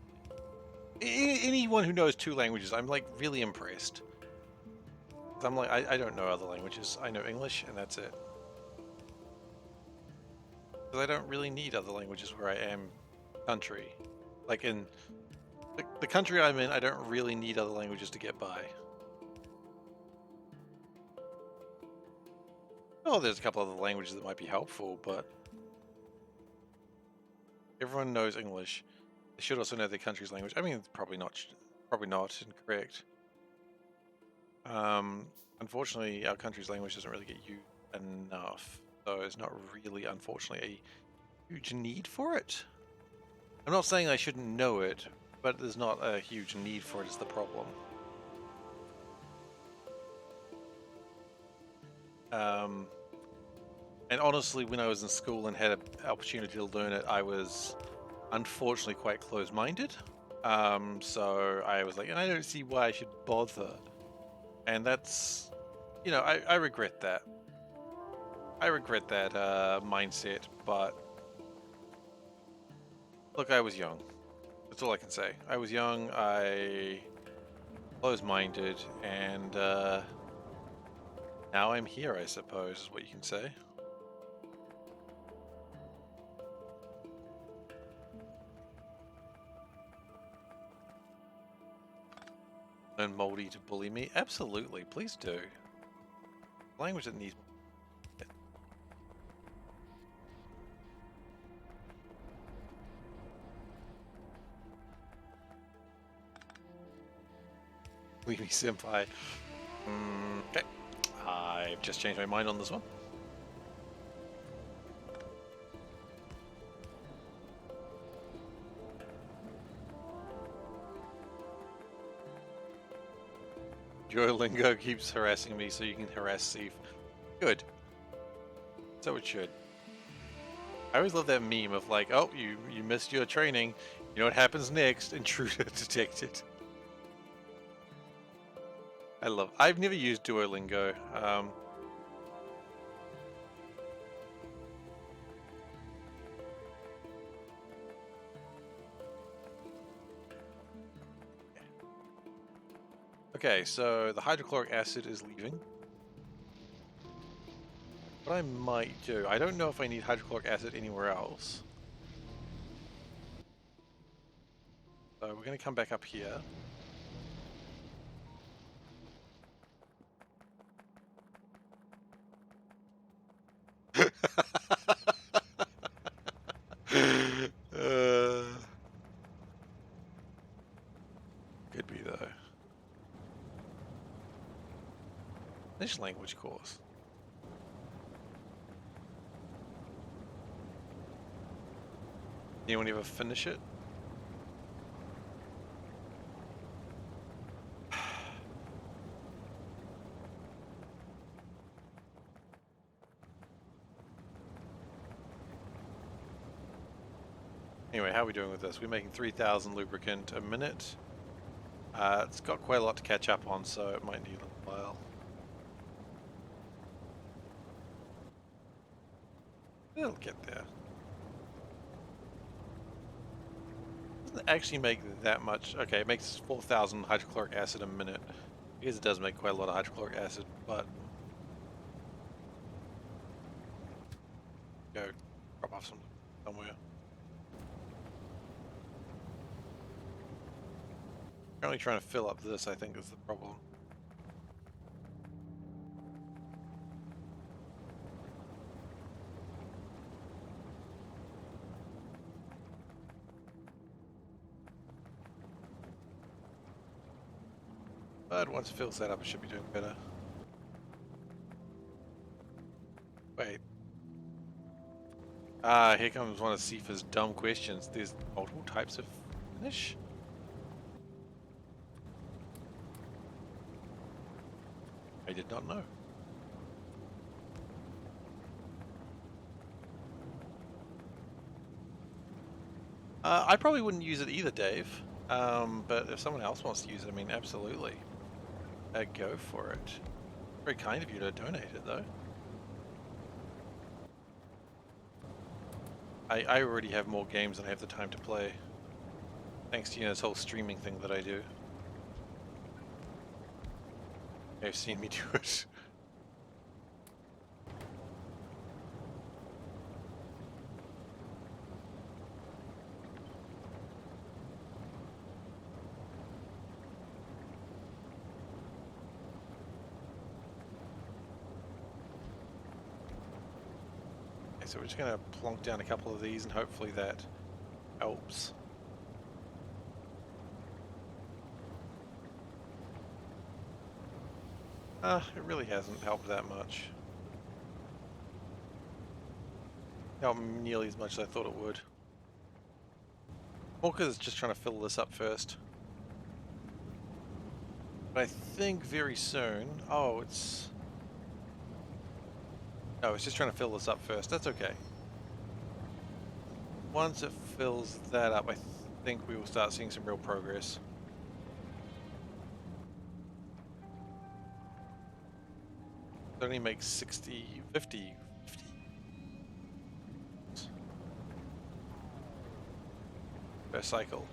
Anyone who knows 2 languages, I'm like really impressed. 'Cause I'm like, I don't know other languages. I know English and that's it. Because I don't really need other languages where I am country. Like in the country I'm in, I don't really need other languages to get by. Oh, there's a couple other languages that might be helpful, but everyone knows English. They should also know their country's language. I mean, it's probably not incorrect. Unfortunately, our country's language doesn't really get used enough, so it's not really, unfortunately, a huge need for it. I'm not saying I shouldn't know it, but there's not a huge need for it is the problem. And honestly, when I was in school and had an opportunity to learn it, I was unfortunately quite close-minded. So I was like, I don't see why I should bother. And that's, I regret that. I regret that mindset, but look, I was young. That's all I can say. I was young, I close-minded, and now I'm here, I suppose, is what you can say. Learn Moldy to bully me? Absolutely, please do. Language that needs... Leave me, senpai. Okay. I've just changed my mind on this one. Duolingo keeps harassing me so you can harass Seif. Good. So it should. I always love that meme of like, oh, you missed your training. You know what happens next? Intruder detected. I've never used Duolingo. Okay, so the hydrochloric acid is leaving. What I might do, I don't know if I need hydrochloric acid anywhere else. So we're going to come back up here. Could be though. This language course. Anyone ever finish it? Anyway, how are we doing with this? We're making 3,000 lubricant a minute. It's got quite a lot to catch up on, so it might need a while. It'll get there. Doesn't actually make that much. Okay, it makes 4,000 hydrochloric acid a minute. I guess it does make quite a lot of hydrochloric acid, but go drop off somewhere. Currently trying to fill up this, I think, is the problem. But once it fills that up, it should be doing better. Wait. Here comes one of Seifer's dumb questions. There's multiple types of finish? I did not know. I probably wouldn't use it either, Dave. But if someone else wants to use it, I mean, absolutely. Go for it. Very kind of you to donate it, though. I already have more games than I have the time to play. Thanks to, this whole streaming thing that I do. You've seen me do it. Okay, so we're just gonna plonk down a couple of these and hopefully that helps. It really hasn't helped that much. Not nearly as much as I thought it would. More because it's just trying to fill this up first. But I think very soon... Oh, it's... No, it's just trying to fill this up first. That's okay. Once it fills that up, I think we will start seeing some real progress. It only makes 60, 50 per cycle.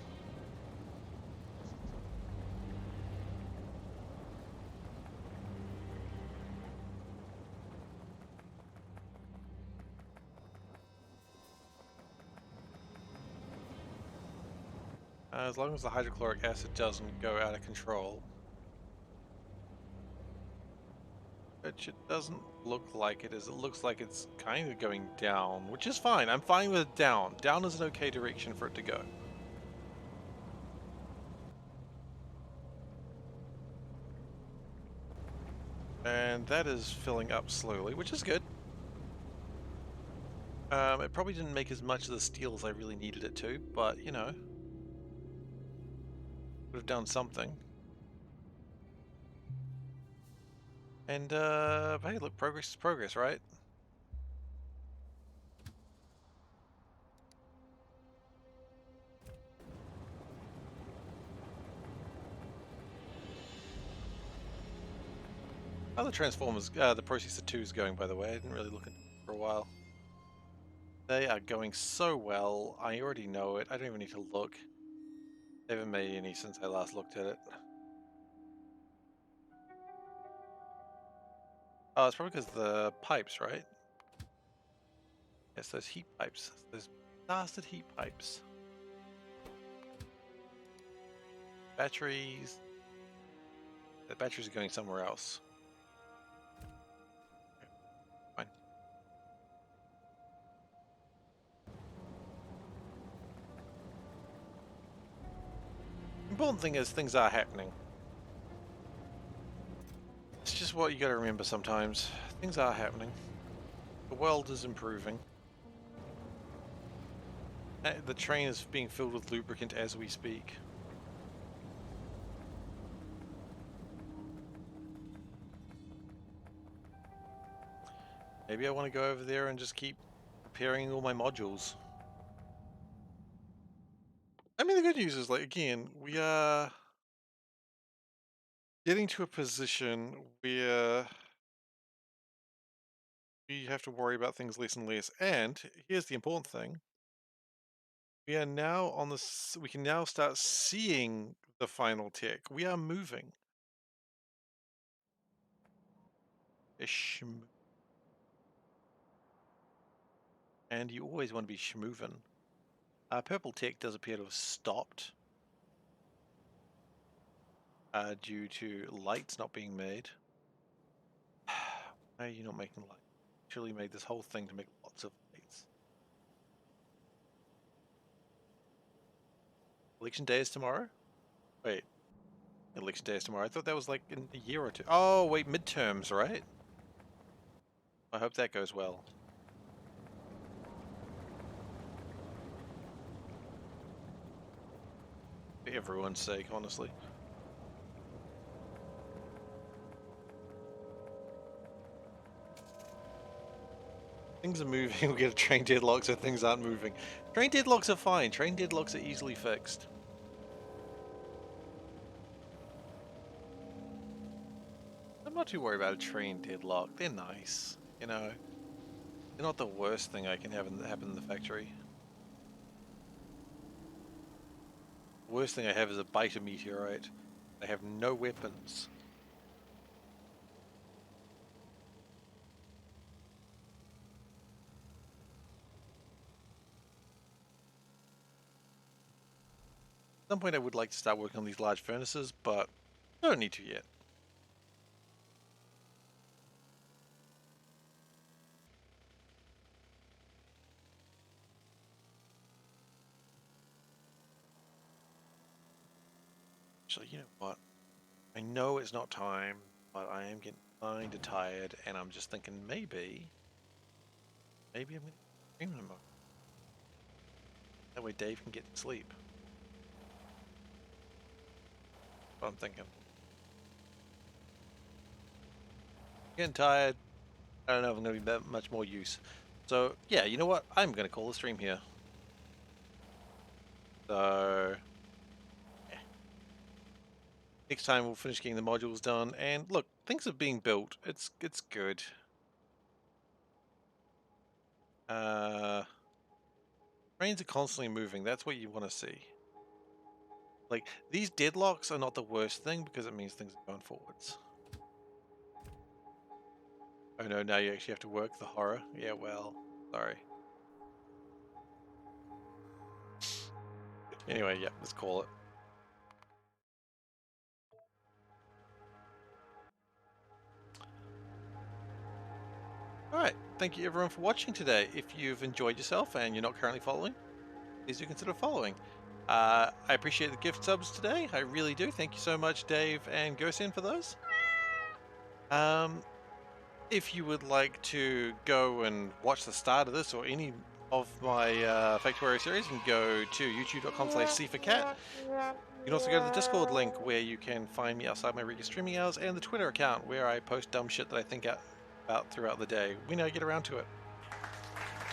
As long as the hydrochloric acid doesn't go out of control. Which it doesn't look like it is. It looks like it's kind of going down, which is fine. I'm fine with down. Down is an okay direction for it to go. And that is filling up slowly, which is good. It probably didn't make as much of the steel as I really needed it to, but, would have done something. And, hey, look, progress is progress, right? How the Transformers, the Processor 2 is going, by the way. I didn't really look at it for a while. They are going so well. I already know it. I don't even need to look. They haven't made any since I last looked at it. Oh, it's probably because the pipes, right? Yes, those heat pipes. Those blasted heat pipes. Batteries. The batteries are going somewhere else. Okay, fine. Important thing is things are happening. It's just what you gotta remember sometimes. Things are happening. The world is improving. The train is being filled with lubricant as we speak. Maybe I want to go over there and just keep repairing all my modules. I mean, the good news is, like, again, we are getting to a position where we have to worry about things less and less. And here's the important thing. We are now on this, we can now start seeing the final tech. We are moving. And you always want to be schmoovin'. Purple tech does appear to have stopped due to lights not being made. Why are you not making lights? Actually made this whole thing to make lots of lights. Election day is tomorrow? Wait, election day is tomorrow. I thought that was like in a year or two. Oh, wait, midterms, right? I hope that goes well. For everyone's sake, honestly. Things are moving, we get a train deadlock, so things aren't moving. Train deadlocks are fine. Train deadlocks are easily fixed. I'm not too worried about a train deadlock. They're nice, They're not the worst thing I can have happen in the factory. The worst thing I have is a beta meteorite. I have no weapons. At some point I would like to start working on these large furnaces, but I don't need to yet. Actually, you know what? I know it's not time, but I am getting kind of tired, and I'm just thinking maybe I'm going to stream in a moment. That way Dave can get to sleep. What I'm thinking. Getting tired. I don't know if I'm going to be that much more use. So, yeah, you know what? I'm going to call the stream here. So, yeah. Next time we'll finish getting the modules done. And look, things are being built. It's good. Trains are constantly moving. That's what you want to see. Like, these deadlocks are not the worst thing because it means things are going forwards. Oh no, now you actually have to work the horror. Yeah, well, sorry. Anyway, yeah, let's call it. Alright, thank you everyone for watching today. If you've enjoyed yourself and you're not currently following, please do consider following. I appreciate the gift subs today. I really do. Thank you so much, Dave and Gosen, for those. If you would like to go and watch the start of this or any of my Factorio series, you can go to youtube.com/SeiferKatt. You can also go to the Discord link where you can find me outside my regular streaming hours, and the Twitter account where I post dumb shit that I think about throughout the day when I get around to it.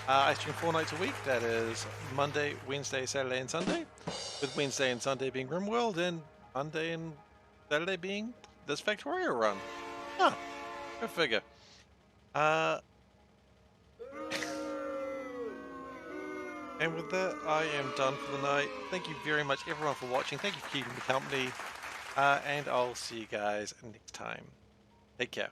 I stream 4 nights a week. That is Monday, Wednesday, Saturday, and Sunday. With Wednesday and Sunday being RimWorld, and Monday and Saturday being this Factorio run. Huh, go figure. And with that, I am done for the night. Thank you very much, everyone, for watching. Thank you for keeping me company. And I'll see you guys next time. Take care.